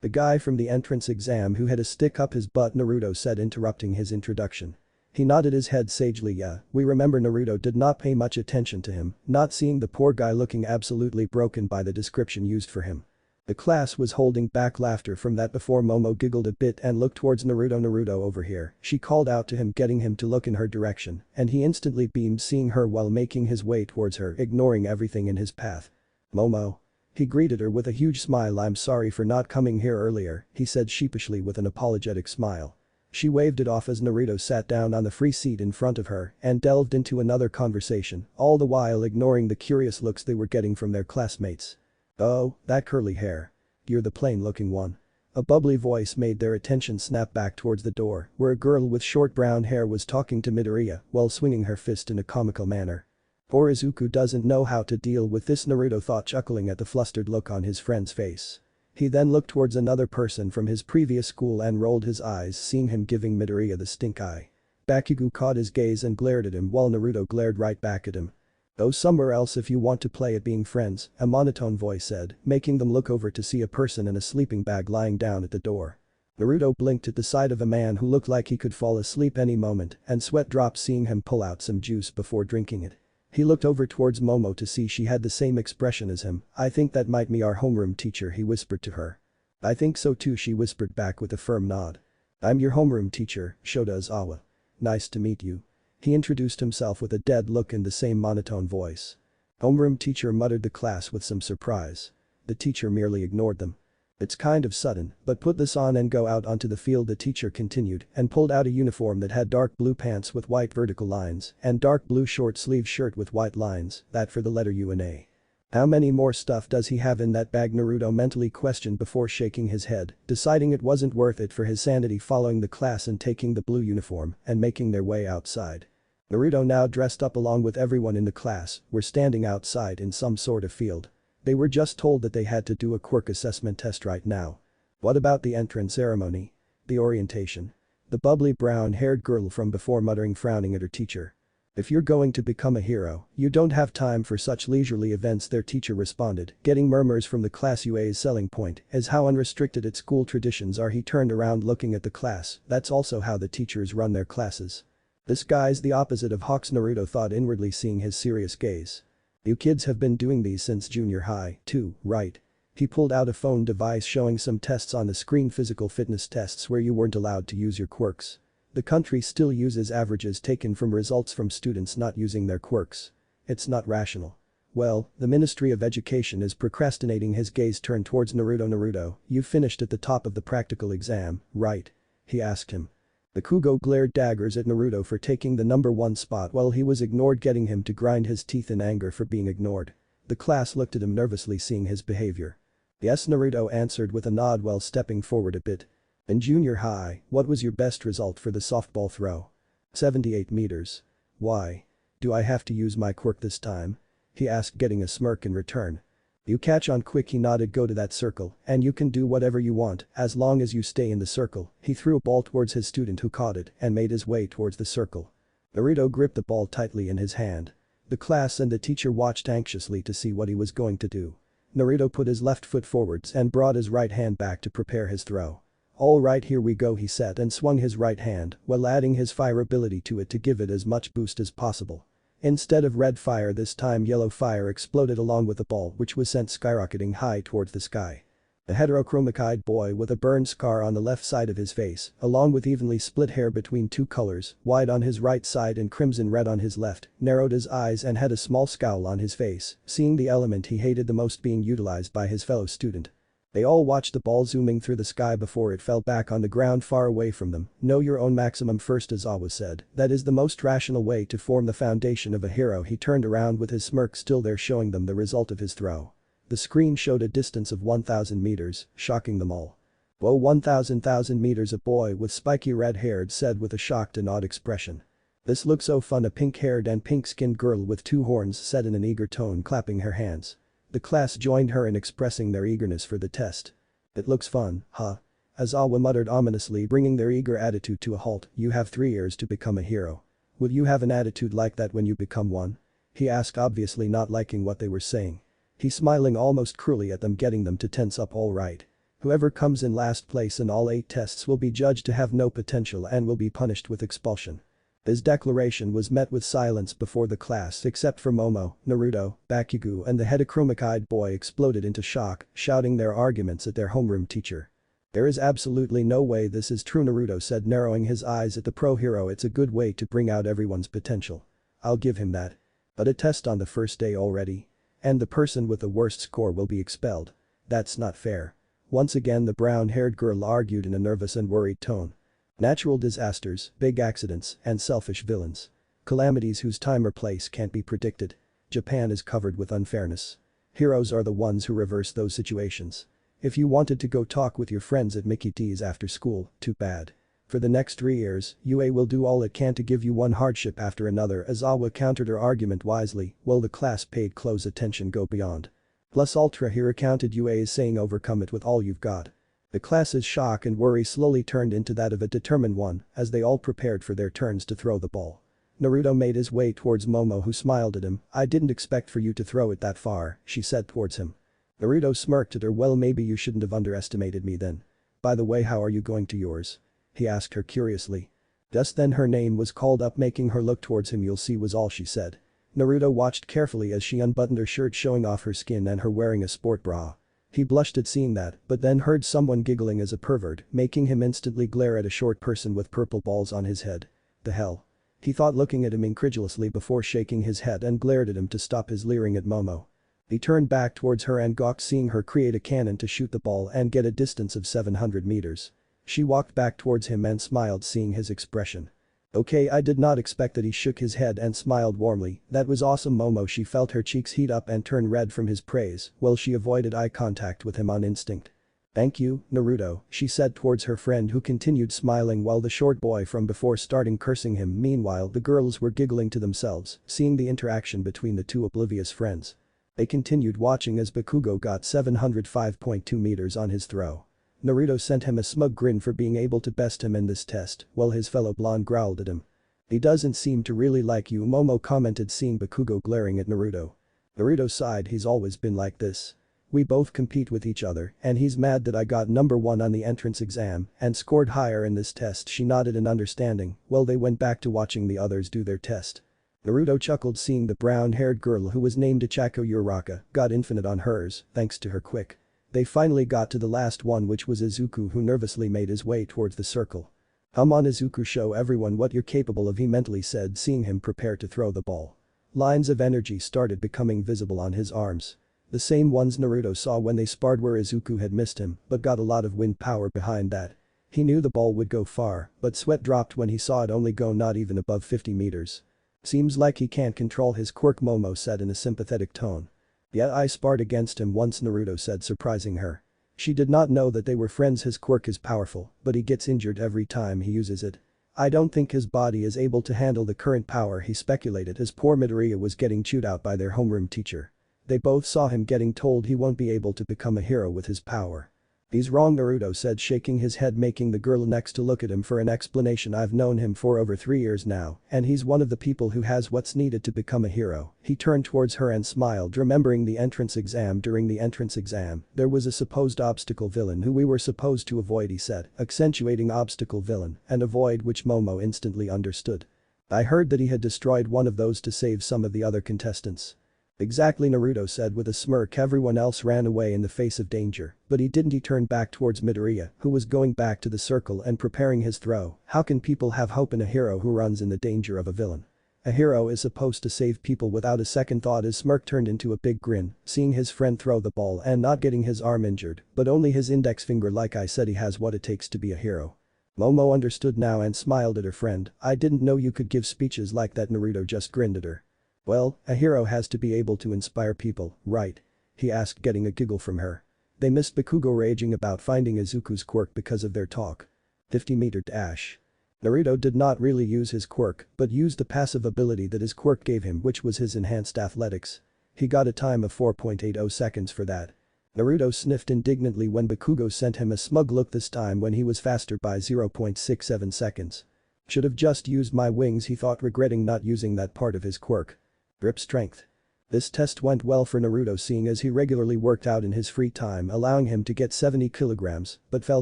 The guy from the entrance exam who had a stick up his butt," Naruto said, interrupting his introduction. He nodded his head sagely. "Yeah, we remember." Naruto did not pay much attention to him, not seeing the poor guy looking absolutely broken by the description used for him. The class was holding back laughter from that before Momo giggled a bit and looked towards Naruto. "Naruto, over here," she called out to him, getting him to look in her direction, and he instantly beamed seeing her while making his way towards her, ignoring everything in his path. "Momo." He greeted her with a huge smile. "I'm sorry for not coming here earlier," he said sheepishly with an apologetic smile. She waved it off as Naruto sat down on the free seat in front of her and delved into another conversation, all the while ignoring the curious looks they were getting from their classmates. "Oh, that curly hair. You're the plain-looking one." A bubbly voice made their attention snap back towards the door, where a girl with short brown hair was talking to Midoriya while swinging her fist in a comical manner. "Orozuku doesn't know how to deal with this," Naruto thought, chuckling at the flustered look on his friend's face. He then looked towards another person from his previous school and rolled his eyes, seeing him giving Midoriya the stink eye. Bakugo caught his gaze and glared at him while Naruto glared right back at him. "Go somewhere else if you want to play at being friends," a monotone voice said, making them look over to see a person in a sleeping bag lying down at the door. Naruto blinked at the sight of a man who looked like he could fall asleep any moment, and sweat dropped seeing him pull out some juice before drinking it. He looked over towards Momo to see she had the same expression as him. "I think that might be our homeroom teacher," he whispered to her. "I think so too," she whispered back with a firm nod. "I'm your homeroom teacher, Shota Ozawa. Nice to meet you." He introduced himself with a dead look in the same monotone voice. "Homeroom teacher," muttered the class with some surprise. The teacher merely ignored them. "It's kind of sudden, but put this on and go out onto the field," the teacher continued and pulled out a uniform that had dark blue pants with white vertical lines and dark blue short-sleeve shirt with white lines, that for the letter U and A. "How many more stuff does he have in that bag?" Naruto mentally questioned before shaking his head, deciding it wasn't worth it for his sanity, following the class and taking the blue uniform and making their way outside. Naruto, now dressed up along with everyone in the class, were standing outside in some sort of field. They were just told that they had to do a quirk assessment test right now. "What about the entrance ceremony? The orientation?" The bubbly brown-haired girl from before muttering, frowning at her teacher. "If you're going to become a hero, you don't have time for such leisurely events," their teacher responded, getting murmurs from the class. "UA's selling point is how unrestricted its school traditions are." He turned around looking at the class. "That's also how the teachers run their classes." "This guy's the opposite of Hawks," Naruto thought inwardly, seeing his serious gaze. "You kids have been doing these since junior high, too, right?" He pulled out a phone device showing some tests on the screen, physical fitness tests where you weren't allowed to use your quirks. The country still uses averages taken from results from students not using their quirks. It's not rational. "Well, the Ministry of Education is procrastinating." His gaze turned towards Naruto. "Naruto, you finished at the top of the practical exam, right?" he asked him. The Kugo glared daggers at Naruto for taking the number 1 spot while he was ignored, getting him to grind his teeth in anger for being ignored. The class looked at him nervously, seeing his behavior. "Yes," Naruto answered with a nod while stepping forward a bit. "In junior high, what was your best result for the softball throw?" 78 meters. "Why? Do I have to use my quirk this time?" he asked, getting a smirk in return. "You catch on quick," he nodded. "Go to that circle and you can do whatever you want as long as you stay in the circle." He threw a ball towards his student, who caught it and made his way towards the circle. Naruto gripped the ball tightly in his hand. The class and the teacher watched anxiously to see what he was going to do. Naruto put his left foot forwards and brought his right hand back to prepare his throw. "All right, here we go," he said and swung his right hand while adding his fire ability to it to give it as much boost as possible. Instead of red fire this time, yellow fire exploded along with the ball, which was sent skyrocketing high towards the sky. A heterochromic-eyed boy with a burn scar on the left side of his face, along with evenly split hair between two colors, white on his right side and crimson red on his left, narrowed his eyes and had a small scowl on his face, seeing the element he hated the most being utilized by his fellow student. They all watched the ball zooming through the sky before it fell back on the ground far away from them. "Know your own maximum first," Ozawa said. "That is the most rational way to form the foundation of a hero." He turned around with his smirk still there, showing them the result of his throw. The screen showed a distance of 1,000 meters, shocking them all. "Whoa, 1,000 meters," a boy with spiky red hair said with a shocked and odd expression. "This looks so fun," a pink-haired and pink-skinned girl with 2 horns said in an eager tone, clapping her hands. The class joined her in expressing their eagerness for the test. "It looks fun, huh?" Ozawa muttered ominously, bringing their eager attitude to a halt. "You have 3 years to become a hero. Will you have an attitude like that when you become one?" he asked, obviously not liking what they were saying. He smiling almost cruelly at them, getting them to tense up. "All right. Whoever comes in last place in all 8 tests will be judged to have no potential and will be punished with expulsion." His declaration was met with silence before the class except for Momo, Naruto, Bakugo and the heterochromic-eyed boy exploded into shock, shouting their arguments at their homeroom teacher. There is absolutely no way this is true, Naruto said, narrowing his eyes at the pro hero. It's a good way to bring out everyone's potential. I'll give him that. But a test on the first day already. And the person with the worst score will be expelled. That's not fair. Once again the brown-haired girl argued in a nervous and worried tone. Natural disasters, big accidents, and selfish villains. Calamities whose time or place can't be predicted. Japan is covered with unfairness. Heroes are the ones who reverse those situations. If you wanted to go talk with your friends at Mickey D's after school, too bad. For the next 3 years, UA will do all it can to give you one hardship after another. As Awa countered her argument wisely, while the class paid close attention. Go beyond. Plus Ultra here accounted. UA is saying overcome it with all you've got. The class's shock and worry slowly turned into that of a determined one as they all prepared for their turns to throw the ball. Naruto made his way towards Momo, who smiled at him. I didn't expect for you to throw it that far, she said towards him. Naruto smirked at her. Well, maybe you shouldn't have underestimated me then. By the way, how are you going to yours? He asked her curiously. Just then her name was called up, making her look towards him. You'll see, was all she said. Naruto watched carefully as she unbuttoned her shirt, showing off her skin and her wearing a sport bra. He blushed at seeing that, but then heard someone giggling as a pervert, making him instantly glare at a short person with purple balls on his head. The hell? He thought, looking at him incredulously before shaking his head and glared at him to stop his leering at Momo. He turned back towards her and gawked, seeing her create a cannon to shoot the ball and get a distance of 700 meters. She walked back towards him and smiled, seeing his expression. Okay, I did not expect that. He shook his head and smiled warmly. That was awesome, Momo. She felt her cheeks heat up and turn red from his praise, while she avoided eye contact with him on instinct. Thank you, Naruto, she said towards her friend, who continued smiling while the short boy from before starting cursing him. Meanwhile the girls were giggling to themselves, seeing the interaction between the two oblivious friends. They continued watching as Bakugo got 705.2 meters on his throw. Naruto sent him a smug grin for being able to best him in this test, while his fellow blonde growled at him. He doesn't seem to really like you, Momo commented, seeing Bakugo glaring at Naruto. Naruto sighed. He's always been like this. We both compete with each other, and he's mad that I got number 1 on the entrance exam and scored higher in this test. She nodded in understanding, while they went back to watching the others do their test. Naruto chuckled, seeing the brown-haired girl, who was named Ichako Uraraka, got infinite on hers, thanks to her quick. They finally got to the last one, which was Izuku, who nervously made his way towards the circle. Come on Izuku, show everyone what you're capable of, he mentally said, seeing him prepare to throw the ball. Lines of energy started becoming visible on his arms. The same ones Naruto saw when they sparred, where Izuku had missed him but got a lot of wind power behind that. He knew the ball would go far, but sweat dropped when he saw it only go not even above 50 meters. Seems like he can't control his quirk, Momo said in a sympathetic tone. Yeah, I sparred against him once, Naruto said, surprising her. She did not know that they were friends. His quirk is powerful, but he gets injured every time he uses it. I don't think his body is able to handle the current power, he speculated, as poor Midoriya was getting chewed out by their homeroom teacher. They both saw him getting told he won't be able to become a hero with his power. He's wrong, Naruto said, shaking his head, making the girl next to look at him for an explanation. I've known him for over 3 years now, and he's one of the people who has what's needed to become a hero. He turned towards her and smiled, remembering the entrance exam. During the entrance exam, there was a supposed obstacle villain who we were supposed to avoid, he said, accentuating obstacle villain, and avoid, which Momo instantly understood. I heard that he had destroyed one of those to save some of the other contestants. Exactly, Naruto said with a smirk. Everyone else ran away in the face of danger, but he didn't. He turned back towards Midoriya, who was going back to the circle and preparing his throw. How can people have hope in a hero who runs in the danger of a villain? A hero is supposed to save people without a second thought. His smirk turned into a big grin, seeing his friend throw the ball and not getting his arm injured, but only his index finger. Like I said, he has what it takes to be a hero. Momo understood now and smiled at her friend. I didn't know you could give speeches like that. Naruto just grinned at her. Well, a hero has to be able to inspire people, right? He asked, getting a giggle from her. They missed Bakugo raging about finding Izuku's quirk because of their talk. 50-meter dash. Naruto did not really use his quirk, but used the passive ability that his quirk gave him, which was his enhanced athletics. He got a time of 4.80 seconds for that. Naruto sniffed indignantly when Bakugo sent him a smug look, this time when he was faster by 0.67 seconds. Should have just used my wings, he thought, regretting not using that part of his quirk. Grip strength. This test went well for Naruto, seeing as he regularly worked out in his free time, allowing him to get 70 kilograms, but fell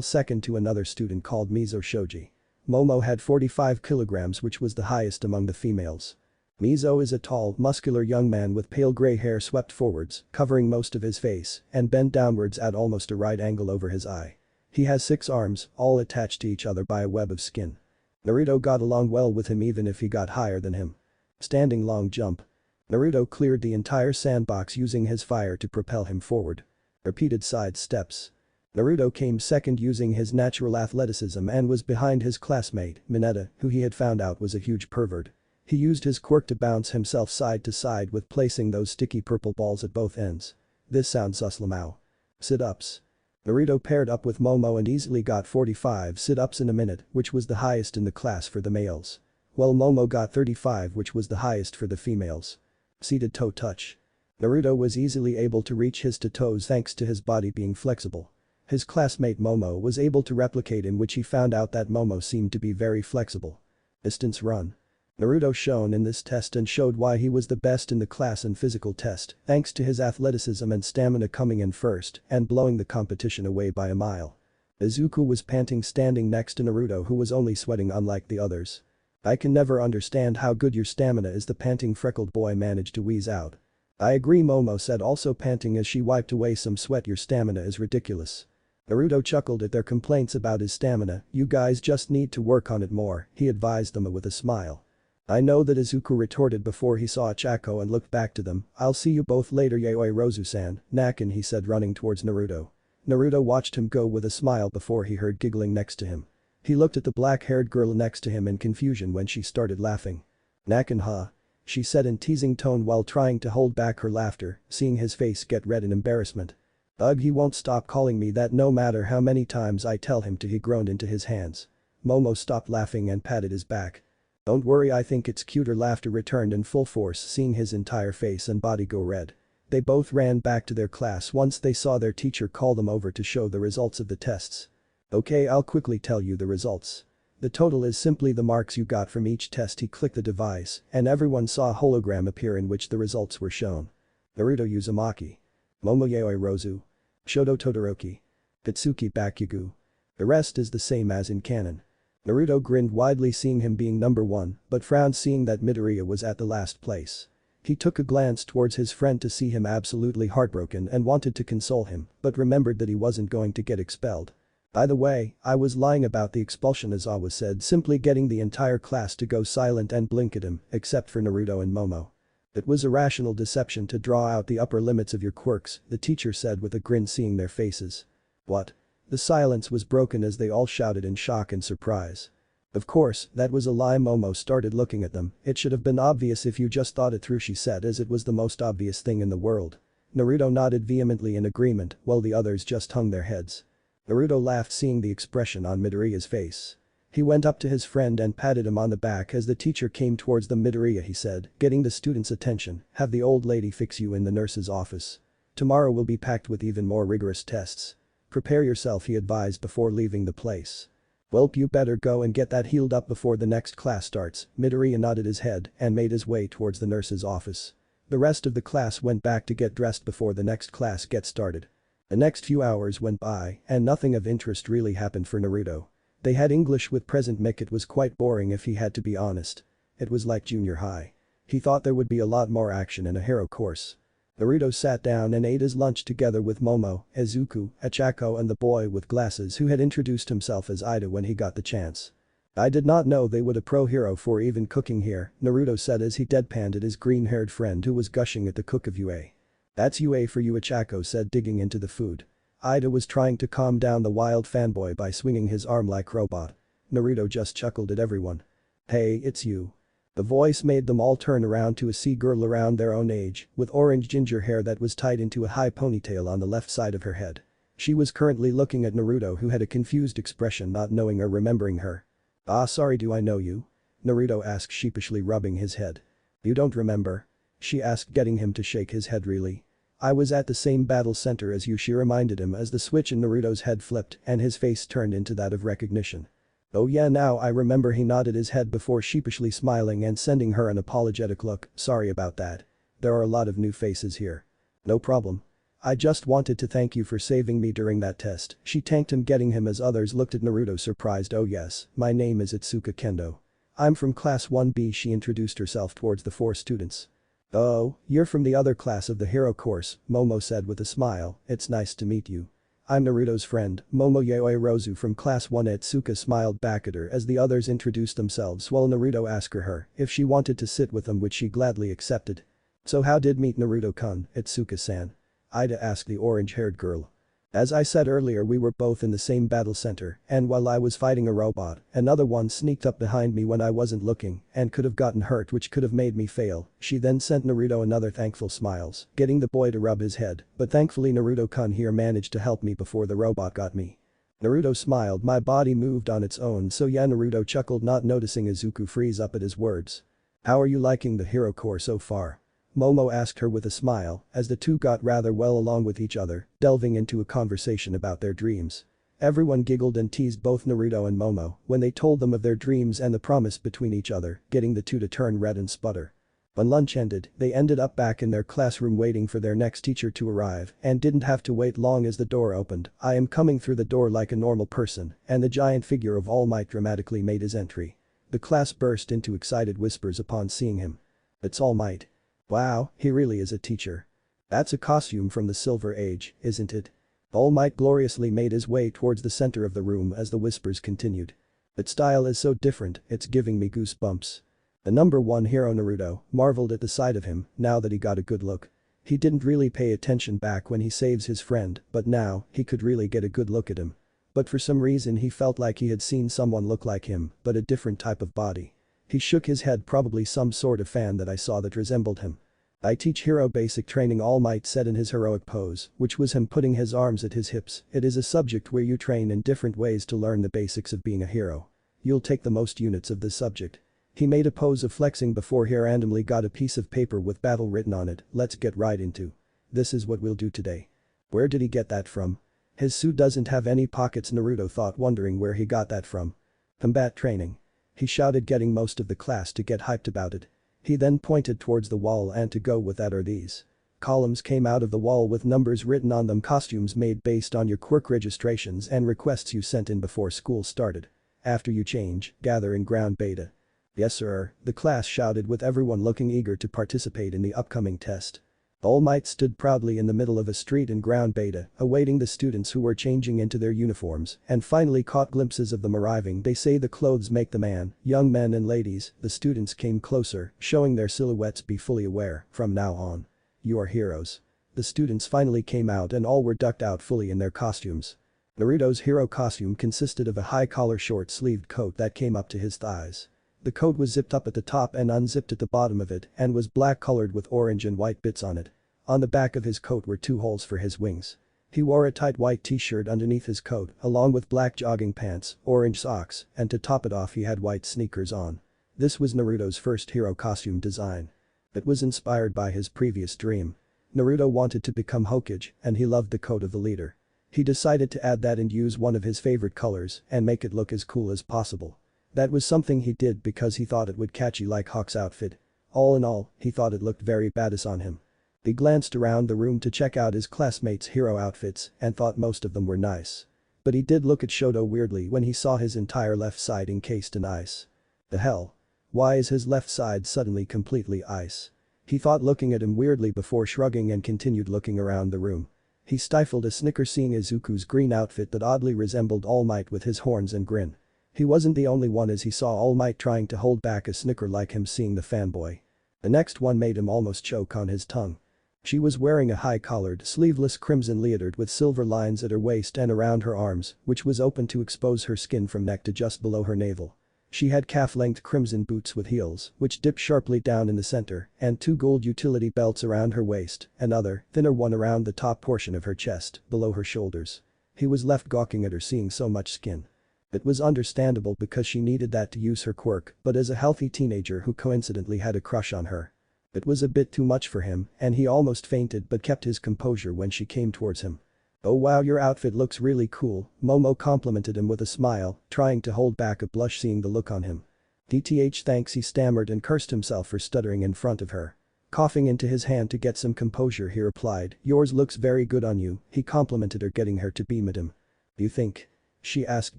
second to another student called Mizo Shoji. Momo had 45 kilograms, which was the highest among the females. Mizo is a tall, muscular young man with pale gray hair swept forwards, covering most of his face, and bent downwards at almost a right angle over his eye. He has 6 arms, all attached to each other by a web of skin. Naruto got along well with him even if he got higher than him. Standing long jump. Naruto cleared the entire sandbox using his fire to propel him forward. Repeated side steps. Naruto came second using his natural athleticism and was behind his classmate, Mineta, who he had found out was a huge pervert. He used his quirk to bounce himself side to side with placing those sticky purple balls at both ends. This sounds suslamao. Sit-ups. Naruto paired up with Momo and easily got 45 sit-ups in a minute, which was the highest in the class for the males. While Momo got 35, which was the highest for the females. Seated toe touch. Naruto was easily able to reach his toes thanks to his body being flexible. His classmate Momo was able to replicate, in which he found out that Momo seemed to be very flexible. Distance run. Naruto shone in this test and showed why he was the best in the class in physical test, thanks to his athleticism and stamina coming in first and blowing the competition away by a mile. Izuku was panting standing next to Naruto, who was only sweating unlike the others. "I can never understand how good your stamina is," the panting freckled boy managed to wheeze out. "I agree," Momo said, also panting as she wiped away some sweat. "Your stamina is ridiculous." Naruto chuckled at their complaints about his stamina. "You guys just need to work on it more," he advised them with a smile. "I know that," Izuku retorted before he saw Chako and looked back to them. "I'll see you both later, Yaoyorozu-san, Nakin," he said, running towards Naruto. Naruto watched him go with a smile before he heard giggling next to him. He looked at the black-haired girl next to him in confusion when she started laughing. "Nakin, huh?" she said in teasing tone while trying to hold back her laughter, seeing his face get red in embarrassment. "Ugh, he won't stop calling me that no matter how many times I tell him to," he groaned into his hands. Momo stopped laughing and patted his back. "Don't worry, I think it's cute." Her laughter returned in full force, seeing his entire face and body go red. They both ran back to their class once they saw their teacher call them over to show the results of the tests. "Okay, I'll quickly tell you the results. The total is simply the marks you got from each test." He clicked the device, and everyone saw a hologram appear in which the results were shown. Naruto Uzumaki. Momo Yaoyorozu. Shoto Todoroki. Katsuki Bakugo. The rest is the same as in canon. Naruto grinned widely seeing him being number 1, but frowned seeing that Midoriya was at the last place. He took a glance towards his friend to see him absolutely heartbroken and wanted to console him, but remembered that he wasn't going to get expelled. "By the way, I was lying about the expulsion," Aizawa said, simply getting the entire class to go silent and blink at him, except for Naruto and Momo. "It was a rational deception to draw out the upper limits of your quirks," the teacher said with a grin seeing their faces. "What?" The silence was broken as they all shouted in shock and surprise. "Of course, that was a lie." Momo started looking at them. "It should have been obvious if you just thought it through," she said, as it was the most obvious thing in the world. Naruto nodded vehemently in agreement while the others just hung their heads. Naruto laughed seeing the expression on Midoriya's face. He went up to his friend and patted him on the back as the teacher came towards them. "Midoriya," he said, getting the students' attention, "have the old lady fix you in the nurse's office. Tomorrow will be packed with even more rigorous tests. Prepare yourself," he advised before leaving the place. "Welp, you better go and get that healed up before the next class starts." Midoriya nodded his head and made his way towards the nurse's office. The rest of the class went back to get dressed before the next class gets started. The next few hours went by and nothing of interest really happened for Naruto. They had English with present Mick. It was quite boring if he had to be honest. It was like junior high. He thought there would be a lot more action in a hero course. Naruto sat down and ate his lunch together with Momo, Izuku, Achako and the boy with glasses who had introduced himself as Ida when he got the chance. "I did not know they would a pro hero for even cooking here," Naruto said as he deadpanned at his green-haired friend who was gushing at the cook of UA. "That's UA for you," Achako said, digging into the food. Ida was trying to calm down the wild fanboy by swinging his arm like robot. Naruto just chuckled at everyone. "Hey, it's you." The voice made them all turn around to see a girl around their own age, with orange ginger hair that was tied into a high ponytail on the left side of her head. She was currently looking at Naruto, who had a confused expression not knowing or remembering her. "Ah, sorry, do I know you?" Naruto asked sheepishly, rubbing his head. "You don't remember?" she asked, getting him to shake his head. "Really? I was at the same battle center as you," she reminded him as the switch in Naruto's head flipped and his face turned into that of recognition. "Oh yeah, now I remember." He nodded his head before sheepishly smiling and sending her an apologetic look. "Sorry about that. There are a lot of new faces here." "No problem." I just wanted to thank you for saving me during that test. She thanked him, getting him as others looked at Naruto surprised. Oh yes, my name is Itsuka Kendo. I'm from class 1B. She introduced herself towards the 4 students. Oh, you're from the other class of the hero course, Momo said with a smile. It's nice to meet you. I'm Naruto's friend, Momo Yaoyorozu from class 1. Itsuka smiled back at her as the others introduced themselves while Naruto asked her if she wanted to sit with them, which she gladly accepted. So how did meet Naruto-kun, Itsuka-san? Ida asked the orange-haired girl. As I said earlier, we were both in the same battle center, and while I was fighting a robot, another one sneaked up behind me when I wasn't looking and could have gotten hurt, which could have made me fail. She then sent Naruto another thankful smiles, getting the boy to rub his head, but thankfully Naruto-kun here managed to help me before the robot got me. Naruto smiled. My body moved on its own, so yeah, Naruto chuckled, not noticing Izuku freeze up at his words. How are you liking the hero core so far? Momo asked her with a smile, as the two got rather well along with each other, delving into a conversation about their dreams. Everyone giggled and teased both Naruto and Momo when they told them of their dreams and the promise between each other, getting the two to turn red and sputter. When lunch ended, they ended up back in their classroom waiting for their next teacher to arrive and didn't have to wait long as the door opened. I am coming through the door like a normal person, and the giant figure of All Might dramatically made his entry. The class burst into excited whispers upon seeing him. It's All Might. Wow, he really is a teacher. That's a costume from the Silver Age, isn't it? All Might gloriously made his way towards the center of the room as the whispers continued. That style is so different, it's giving me goosebumps. The number 1 hero Naruto marveled at the sight of him now that he got a good look. He didn't really pay attention back when he saves his friend, but now he could really get a good look at him. But for some reason he felt like he had seen someone look like him, but a different type of body. He shook his head. Probably some sort of fan that I saw that resembled him. I teach hero basic training, All Might said in his heroic pose, which was him putting his arms at his hips. It is a subject where you train in different ways to learn the basics of being a hero. You'll take the most units of this subject. He made a pose of flexing before he randomly got a piece of paper with battle written on it. Let's get right into. This is what we'll do today. Where did he get that from? His suit doesn't have any pockets, Naruto thought, wondering where he got that from. Combat training. He shouted, getting most of the class to get hyped about it. He then pointed towards the wall, and to go with that are these. Columns came out of the wall with numbers written on them, costumes made based on your Quirk registrations and requests you sent in before school started. After you change, gather in ground beta. Yes sir, the class shouted with everyone looking eager to participate in the upcoming test. All Might stood proudly in the middle of a street in ground beta, awaiting the students who were changing into their uniforms and finally caught glimpses of them arriving. They say the clothes make the man, young men and ladies. The students came closer, showing their silhouettes. Be fully aware, from now on. You are heroes. The students finally came out and all were ducked out fully in their costumes. Naruto's hero costume consisted of a high-collar short-sleeved coat that came up to his thighs. The coat was zipped up at the top and unzipped at the bottom of it and was black-colored with orange and white bits on it. On the back of his coat were 2 holes for his wings. He wore a tight white t-shirt underneath his coat along with black jogging pants, orange socks, and to top it off he had white sneakers on. This was Naruto's first hero costume design. It was inspired by his previous dream. Naruto wanted to become Hokage and he loved the coat of the leader. He decided to add that and use one of his favorite colors and make it look as cool as possible. That was something he did because he thought it would catchy like Hawk's outfit. All in all, he thought it looked very badass on him. He glanced around the room to check out his classmates' hero outfits and thought most of them were nice. But he did look at Shoto weirdly when he saw his entire left side encased in ice. The hell? Why is his left side suddenly completely ice? He thought, looking at him weirdly before shrugging and continued looking around the room. He stifled a snicker seeing Izuku's green outfit that oddly resembled All Might with his horns and grin. He wasn't the only one as he saw All Might trying to hold back a snicker like him seeing the fanboy. The next one made him almost choke on his tongue. She was wearing a high-collared, sleeveless crimson leotard with silver lines at her waist and around her arms, which was open to expose her skin from neck to just below her navel. She had calf-length crimson boots with heels, which dipped sharply down in the center, and 2 gold utility belts around her waist, another, thinner one around the top portion of her chest, below her shoulders. He was left gawking at her seeing so much skin. It was understandable because she needed that to use her quirk, but as a healthy teenager who coincidentally had a crush on her. It was a bit too much for him and he almost fainted but kept his composure when she came towards him. Oh wow, your outfit looks really cool, Momo complimented him with a smile, trying to hold back a blush seeing the look on him. DTH thanks, he stammered and cursed himself for stuttering in front of her. Coughing into his hand to get some composure he replied, yours looks very good on you, he complimented her getting her to beam at him. You think? She asked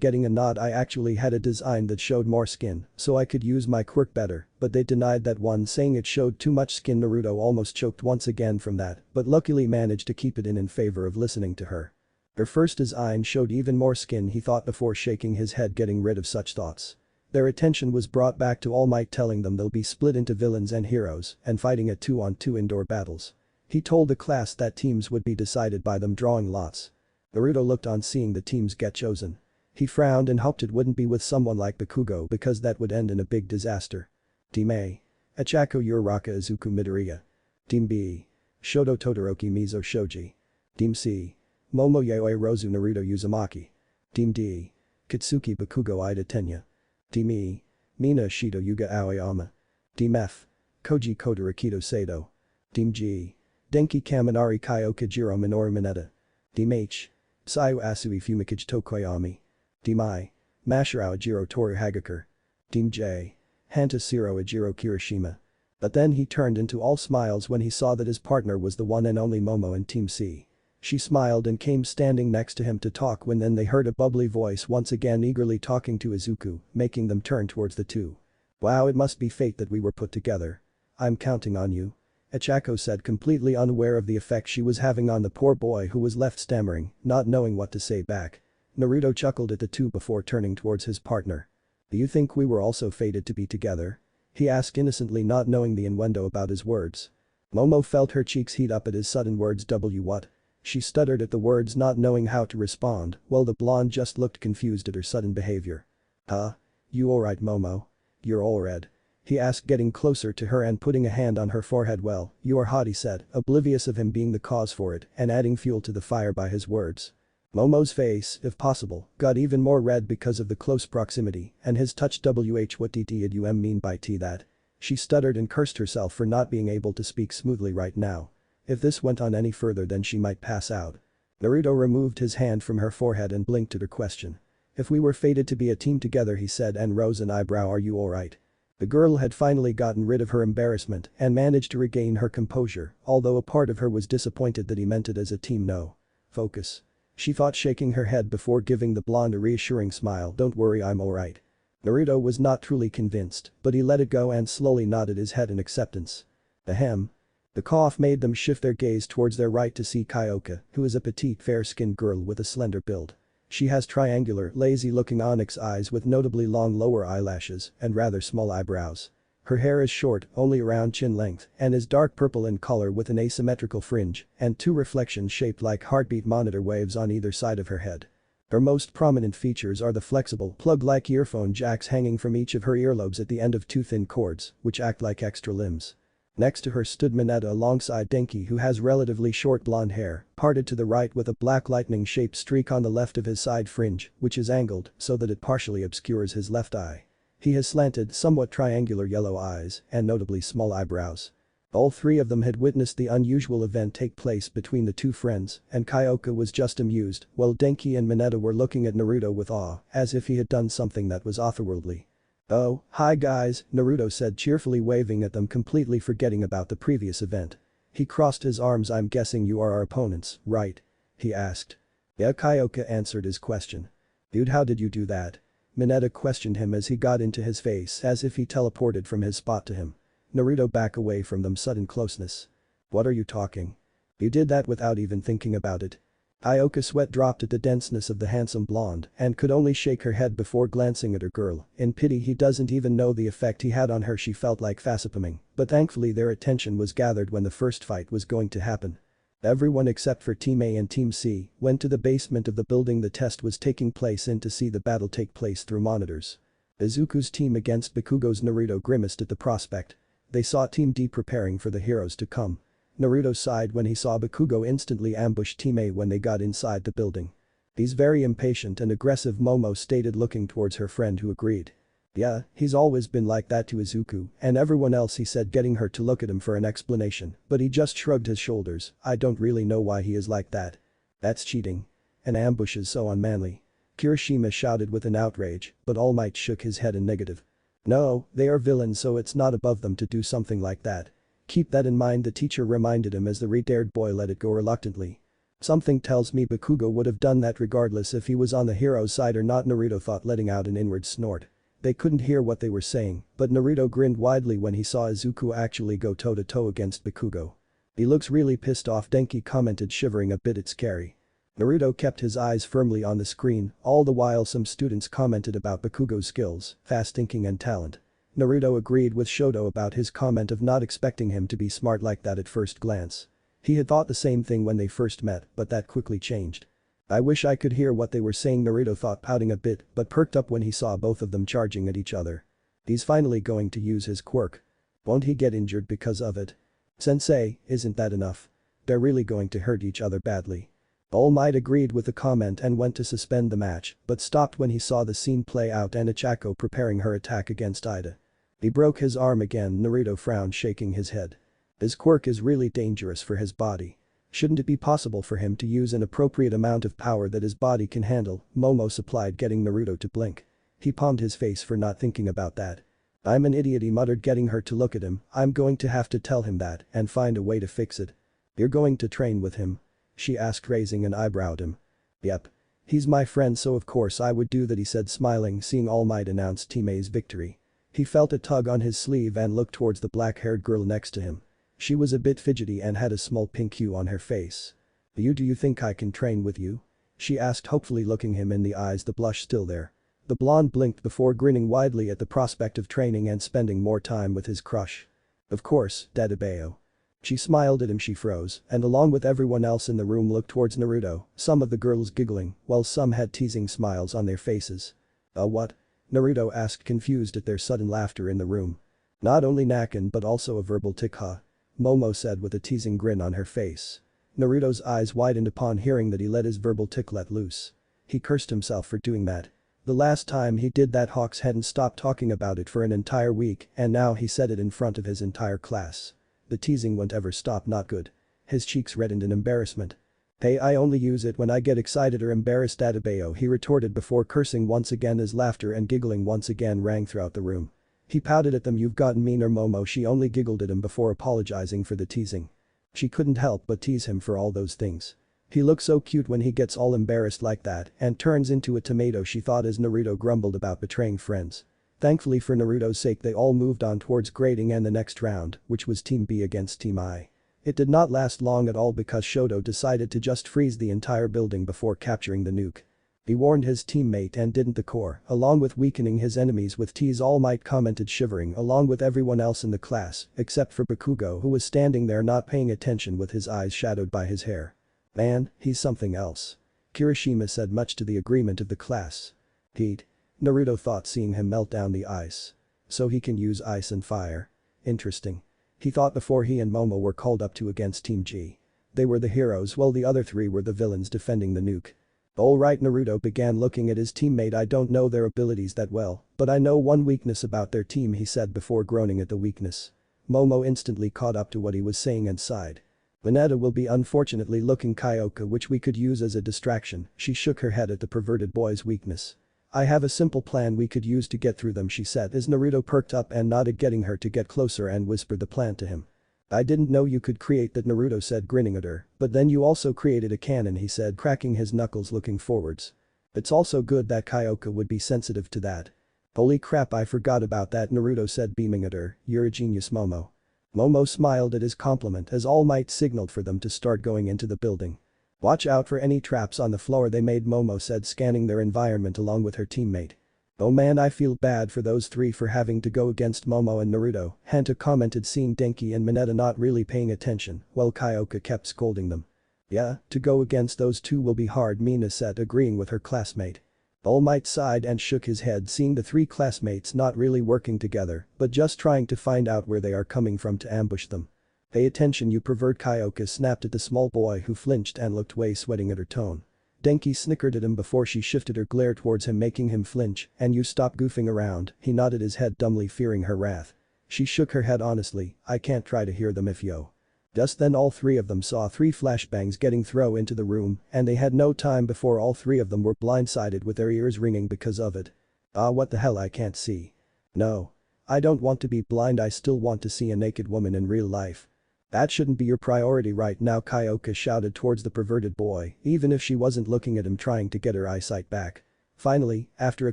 getting a nod. I actually had a design that showed more skin, so I could use my quirk better, but they denied that one saying it showed too much skin. Naruto almost choked once again from that, but luckily managed to keep it in favor of listening to her. Her first design showed even more skin he thought before shaking his head getting rid of such thoughts. Their attention was brought back to All Might telling them they'll be split into villains and heroes and fighting at 2-on-2 indoor battles. He told the class that teams would be decided by them drawing lots. Naruto looked on seeing the teams get chosen. He frowned and hoped it wouldn't be with someone like Bakugo because that would end in a big disaster. Team A. Achako Uraraka Izuku Midoriya. Team B. Shoto Todoroki Mizo Shoji. Team C. Momo Yaoyorozu Naruto Uzumaki. Team D. Katsuki Bakugo Ida Tenya. Team E. Mina Shido Yuga Aoyama. Team F. Koji Kodarakido Sato. Team G. Denki Kaminari Kyoka Jiro Minoru Mineta. Team H. Sayu Asui Fumikage Tokoyami. Team I. Mashirao Ajiro Toru Hagakure. Team J. Hanta Siro Ajiro Kirishima. But then he turned into all smiles when he saw that his partner was the one and only Momo in Team C. She smiled and came standing next to him to talk when then they heard a bubbly voice once again eagerly talking to Izuku, making them turn towards the two. Wow, it must be fate that we were put together. I'm counting on you. Achako said, completely unaware of the effect she was having on the poor boy who was left stammering, not knowing what to say back. Naruto chuckled at the two before turning towards his partner. Do you think we were also fated to be together? He asked innocently, not knowing the innuendo about his words. Momo felt her cheeks heat up at his sudden words. What? She stuttered at the words, not knowing how to respond, while the blonde just looked confused at her sudden behavior. Huh? You alright, Momo? You're all red. He asked, getting closer to her and putting a hand on her forehead. Well, you are hot, he said, oblivious of him being the cause for it and adding fuel to the fire by his words. Momo's face, if possible, got even more red because of the close proximity and his touch. What did you mean by that? She stuttered and cursed herself for not being able to speak smoothly right now. If this went on any further then she might pass out. Naruto removed his hand from her forehead and blinked at her question. If we were fated to be a team together, he said, and rose an eyebrow. Are you alright? The girl had finally gotten rid of her embarrassment and managed to regain her composure, although a part of her was disappointed that he meant it as a team. No. Focus. She thought, shaking her head before giving the blonde a reassuring smile. Don't worry, I'm alright. Naruto was not truly convinced, but he let it go and slowly nodded his head in acceptance. Ahem. The cough made them shift their gaze towards their right to see Kyoka, who is a petite fair-skinned girl with a slender build. She has triangular, lazy-looking onyx eyes with notably long lower eyelashes and rather small eyebrows. Her hair is short, only around chin length, and is dark purple in color with an asymmetrical fringe and two reflections shaped like heartbeat monitor waves on either side of her head. Her most prominent features are the flexible, plug-like earphone jacks hanging from each of her earlobes at the end of two thin cords, which act like extra limbs. Next to her stood Mineta alongside Denki, who has relatively short blonde hair, parted to the right with a black lightning-shaped streak on the left of his side fringe, which is angled so that it partially obscures his left eye. He has slanted, somewhat triangular yellow eyes and notably small eyebrows. All three of them had witnessed the unusual event take place between the two friends, and Kyoka was just amused, while Denki and Mineta were looking at Naruto with awe, as if he had done something that was otherworldly. Oh, hi guys, Naruto said, cheerfully waving at them, completely forgetting about the previous event. He crossed his arms. I'm guessing you are our opponents, right? He asked. Yeah, Kyoka answered his question. Dude, how did you do that? Mineta questioned him as he got into his face as if he teleported from his spot to him. Naruto back away from them, sudden closeness. What are you talking? You did that without even thinking about it. Kyoka sweat dropped at the denseness of the handsome blonde and could only shake her head before glancing at her girl. In pity, he doesn't even know the effect he had on her. She felt like facepalming, but thankfully their attention was gathered when the first fight was going to happen. Everyone except for Team A and Team C went to the basement of the building the test was taking place in to see the battle take place through monitors. Izuku's team against Bakugo's. Naruto grimaced at the prospect. They saw Team D preparing for the heroes to come. Naruto sighed when he saw Bakugo instantly ambush Team A when they got inside the building. He's very impatient and aggressive, Momo stated, looking towards her friend, who agreed. Yeah, he's always been like that to Izuku and everyone else, he said, getting her to look at him for an explanation, but he just shrugged his shoulders. I don't really know why he is like that. That's cheating. An ambush is so unmanly. Kirishima shouted with an outrage, but All Might shook his head in negative. No, they are villains, so it's not above them to do something like that. Keep that in mind, the teacher reminded him as the red-haired boy let it go reluctantly. Something tells me Bakugo would have done that regardless if he was on the hero's side or not, Naruto thought, letting out an inward snort. They couldn't hear what they were saying, but Naruto grinned widely when he saw Izuku actually go toe-to-toe against Bakugo. He looks really pissed off, Denki commented, shivering a bit. It's scary. Naruto kept his eyes firmly on the screen, all the while some students commented about Bakugo's skills, fast thinking and talent. Naruto agreed with Shoto about his comment of not expecting him to be smart like that at first glance. He had thought the same thing when they first met, but that quickly changed. I wish I could hear what they were saying, Naruto thought, pouting a bit, but perked up when he saw both of them charging at each other. He's finally going to use his quirk. Won't he get injured because of it? Sensei, isn't that enough? They're really going to hurt each other badly. All Might agreed with the comment and went to suspend the match, but stopped when he saw the scene play out and Ichako preparing her attack against Ida. He broke his arm again, Naruto frowned, shaking his head. His quirk is really dangerous for his body. Shouldn't it be possible for him to use an appropriate amount of power that his body can handle? Momo supplied, getting Naruto to blink. He palmed his face for not thinking about that. I'm an idiot, he muttered, getting her to look at him. I'm going to have to tell him that and find a way to fix it. You're going to train with him? She asked, raising an eyebrow at him. Yep. He's my friend, so of course I would do that, he said, smiling, seeing All Might announce Team A's victory. He felt a tug on his sleeve and looked towards the black-haired girl next to him. She was a bit fidgety and had a small pink hue on her face. Do you think I can train with you? She asked, hopefully looking him in the eyes, the blush still there. The blonde blinked before grinning widely at the prospect of training and spending more time with his crush. Of course, Dadabeo. She smiled at him. She froze and along with everyone else in the room looked towards Naruto, some of the girls giggling, while some had teasing smiles on their faces. What? Naruto asked, confused at their sudden laughter in the room. Not only Nakan but also a verbal tick, huh? Momo said with a teasing grin on her face. Naruto's eyes widened upon hearing that he let his verbal tick let loose. He cursed himself for doing that. The last time he did that, Hawks hadn't stopped talking about it for an entire week, and now he said it in front of his entire class. The teasing won't ever stop, not good. His cheeks reddened in embarrassment. Hey, I only use it when I get excited or embarrassed, Adebayo, he retorted before cursing once again as laughter and giggling once again rang throughout the room. He pouted at them. You've gotten meaner, Momo. She only giggled at him before apologizing for the teasing. She couldn't help but tease him for all those things. He looks so cute when he gets all embarrassed like that and turns into a tomato, she thought as Naruto grumbled about betraying friends. Thankfully for Naruto's sake, they all moved on towards grading and the next round, which was Team B against Team I. It did not last long at all because Shoto decided to just freeze the entire building before capturing the nuke. He warned his teammate and didn't the core, along with weakening his enemies with tease, All Might commented, shivering along with everyone else in the class, except for Bakugo, who was standing there not paying attention with his eyes shadowed by his hair. Man, he's something else. Kirishima said, much to the agreement of the class. Heat. Naruto thought, seeing him melt down the ice. So he can use ice and fire. Interesting. He thought before he and Momo were called up to against Team G. They were the heroes while the other three were the villains defending the nuke. Alright, Naruto began looking at his teammate. I don't know their abilities that well, but I know one weakness about their team, he said before groaning at the weakness. Momo instantly caught up to what he was saying and sighed. Vineta will be unfortunately looking Kyoka, which we could use as a distraction. She shook her head at the perverted boy's weakness. I have a simple plan we could use to get through them, she said as Naruto perked up and nodded, getting her to get closer and whispered the plan to him. I didn't know you could create that, Naruto said, grinning at her, but then you also created a cannon, he said, cracking his knuckles looking forwards. It's also good that Kyoka would be sensitive to that. Holy crap, I forgot about that, Naruto said, beaming at her. You're a genius, Momo. Momo smiled at his compliment as All Might signaled for them to start going into the building. Watch out for any traps on the floor they made, Momo said, scanning their environment along with her teammate. Oh man, I feel bad for those three for having to go against Momo and Naruto, Hanta commented, seeing Denki and Mineta not really paying attention while Kyoka kept scolding them. Yeah, to go against those two will be hard, Mina said, agreeing with her classmate. All Might sighed and shook his head, seeing the three classmates not really working together but just trying to find out where they are coming from to ambush them. Pay attention, you pervert, Kyoka snapped at the small boy who flinched and looked away, sweating at her tone. Denki snickered at him before she shifted her glare towards him, making him flinch. And you stop goofing around, he nodded his head dumbly, fearing her wrath. She shook her head honestly. I can't try to hear them if yo. Just then all three of them saw three flashbangs getting thrown into the room and they had no time before all three of them were blindsided with their ears ringing because of it. Ah, what the hell, I can't see. No. I don't want to be blind, I still want to see a naked woman in real life. That shouldn't be your priority right now, Kyoka shouted towards the perverted boy, even if she wasn't looking at him, trying to get her eyesight back. Finally, after a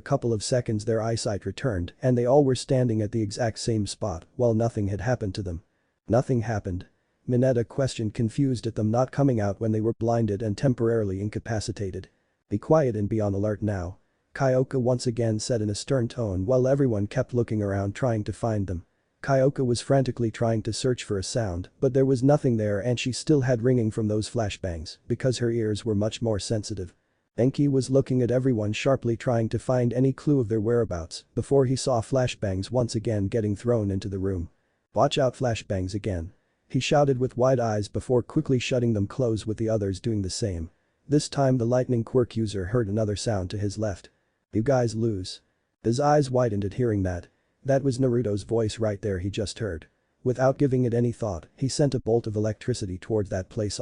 couple of seconds their eyesight returned and they all were standing at the exact same spot while nothing had happened to them. Nothing happened? Mineta questioned, confused at them not coming out when they were blinded and temporarily incapacitated. Be quiet and be on alert now. Kyoka once again said in a stern tone while everyone kept looking around trying to find them. Kyoka was frantically trying to search for a sound, but there was nothing there and she still had ringing from those flashbangs because her ears were much more sensitive. Enki was looking at everyone sharply trying to find any clue of their whereabouts before he saw flashbangs once again getting thrown into the room. Watch out, flashbangs again. He shouted with wide eyes before quickly shutting them close with the others doing the same. This time the lightning quirk user heard another sound to his left. You guys lose. His eyes widened at hearing that. That was Naruto's voice right there he just heard. Without giving it any thought, he sent a bolt of electricity towards that place.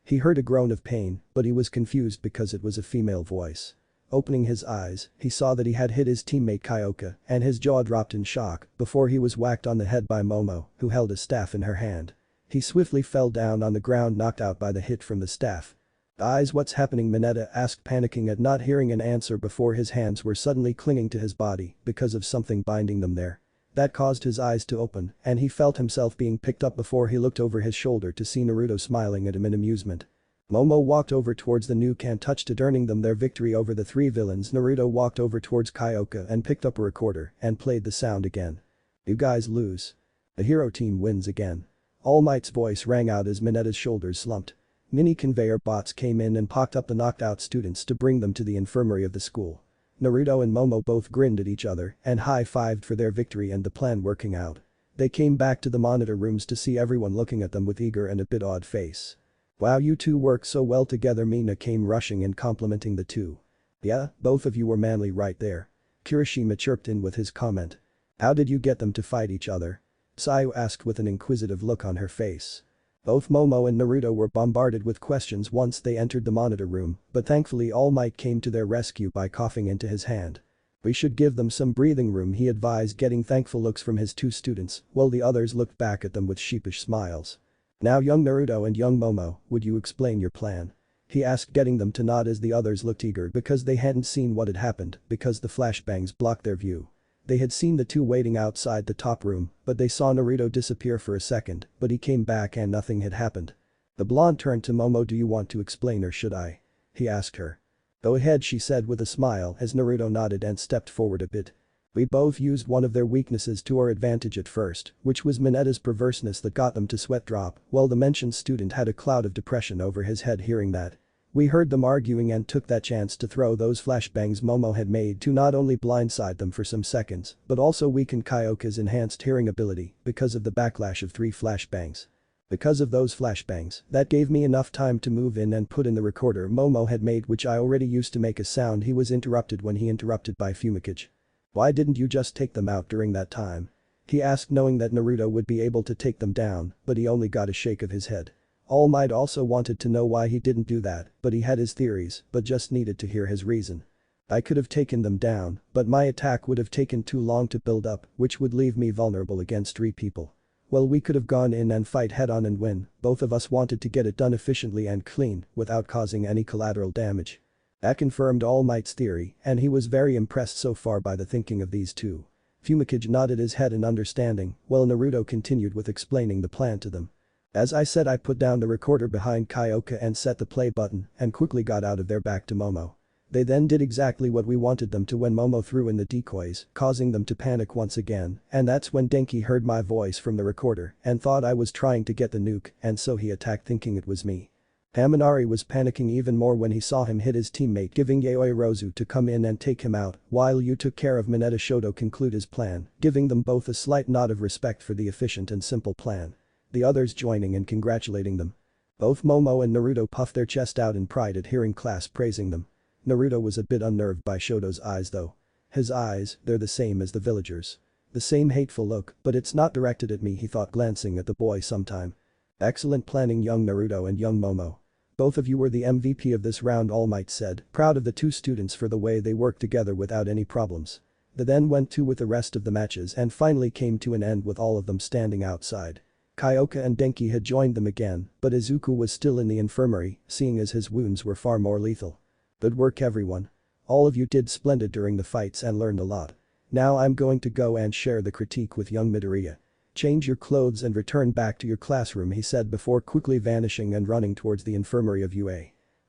He heard a groan of pain, but he was confused because it was a female voice. Opening his eyes, he saw that he had hit his teammate Kyoka and his jaw dropped in shock before he was whacked on the head by Momo, who held a staff in her hand. He swiftly fell down on the ground, knocked out by the hit from the staff. Eyes, what's happening? Mineta asked, panicking at not hearing an answer before his hands were suddenly clinging to his body because of something binding them there. That caused his eyes to open and he felt himself being picked up before he looked over his shoulder to see Naruto smiling at him in amusement. Momo walked over towards the nuke and touched it, earning them their victory over the three villains. Naruto walked over towards Kyoka and picked up a recorder and played the sound again. You guys lose. The hero team wins again. All Might's voice rang out as Mineta's shoulders slumped. Mini conveyor bots came in and picked up the knocked out students to bring them to the infirmary of the school. Naruto and Momo both grinned at each other and high-fived for their victory and the plan working out. They came back to the monitor rooms to see everyone looking at them with eager and a bit odd face. Wow, you two work so well together. Mina came rushing in complimenting the two. Yeah, both of you were manly right there. Kirishima chirped in with his comment. How did you get them to fight each other? Sayu asked with an inquisitive look on her face. Both Momo and Naruto were bombarded with questions once they entered the monitor room, but thankfully All Might came to their rescue by coughing into his hand. We should give them some breathing room, he advised, getting thankful looks from his two students, while the others looked back at them with sheepish smiles. Now young Naruto and young Momo, would you explain your plan? He asked, getting them to nod as the others looked eager because they hadn't seen what had happened because the flashbangs blocked their view. They had seen the two waiting outside the top room, but they saw Naruto disappear for a second, but he came back and nothing had happened. The blonde turned to Momo. Do you want to explain or should I? He asked her. Go ahead, she said with a smile as Naruto nodded and stepped forward a bit. We both used one of their weaknesses to our advantage at first, which was Mineta's perverseness that got them to sweat drop, while the mentioned student had a cloud of depression over his head hearing that. We heard them arguing and took that chance to throw those flashbangs Momo had made to not only blindside them for some seconds, but also weaken Kyoka's enhanced hearing ability because of the backlash of 3 flashbangs. Because of those flashbangs, that gave me enough time to move in and put in the recorder Momo had made, which I already used to make a sound. He was interrupted when he interrupted by Fumikage. Why didn't you just take them out during that time? He asked, knowing that Naruto would be able to take them down, but he only got a shake of his head. All Might also wanted to know why he didn't do that, but he had his theories, but just needed to hear his reason. I could have taken them down, but my attack would have taken too long to build up, which would leave me vulnerable against 3 people. Well, we could have gone in and fight head on and win. Both of us wanted to get it done efficiently and clean, without causing any collateral damage. That confirmed All Might's theory, and he was very impressed so far by the thinking of these two. Fumikage nodded his head in understanding, while Naruto continued with explaining the plan to them. As I said, I put down the recorder behind Kyoka and set the play button and quickly got out of there back to Momo. They then did exactly what we wanted them to when Momo threw in the decoys, causing them to panic once again, and that's when Denki heard my voice from the recorder and thought I was trying to get the nuke, and so he attacked thinking it was me. Haminari was panicking even more when he saw him hit his teammate, giving Yaoyorozu to come in and take him out, while you took care of Mineta. Shoto conclude his plan, giving them both a slight nod of respect for the efficient and simple plan. The others joining and congratulating them. Both Momo and Naruto puffed their chest out in pride at hearing class praising them. Naruto was a bit unnerved by Shoto's eyes though. His eyes, they're the same as the villagers. The same hateful look, but it's not directed at me, he thought, glancing at the boy sometime. Excellent planning, young Naruto and young Momo. Both of you were the MVP of this round, All Might said, proud of the two students for the way they worked together without any problems. They then went to with the rest of the matches and finally came to an end with all of them standing outside. Kyoka and Denki had joined them again, but Izuku was still in the infirmary, seeing as his wounds were far more lethal. Good work everyone. All of you did splendid during the fights and learned a lot. Now I'm going to go and share the critique with young Midoriya. Change your clothes and return back to your classroom, he said before quickly vanishing and running towards the infirmary of UA.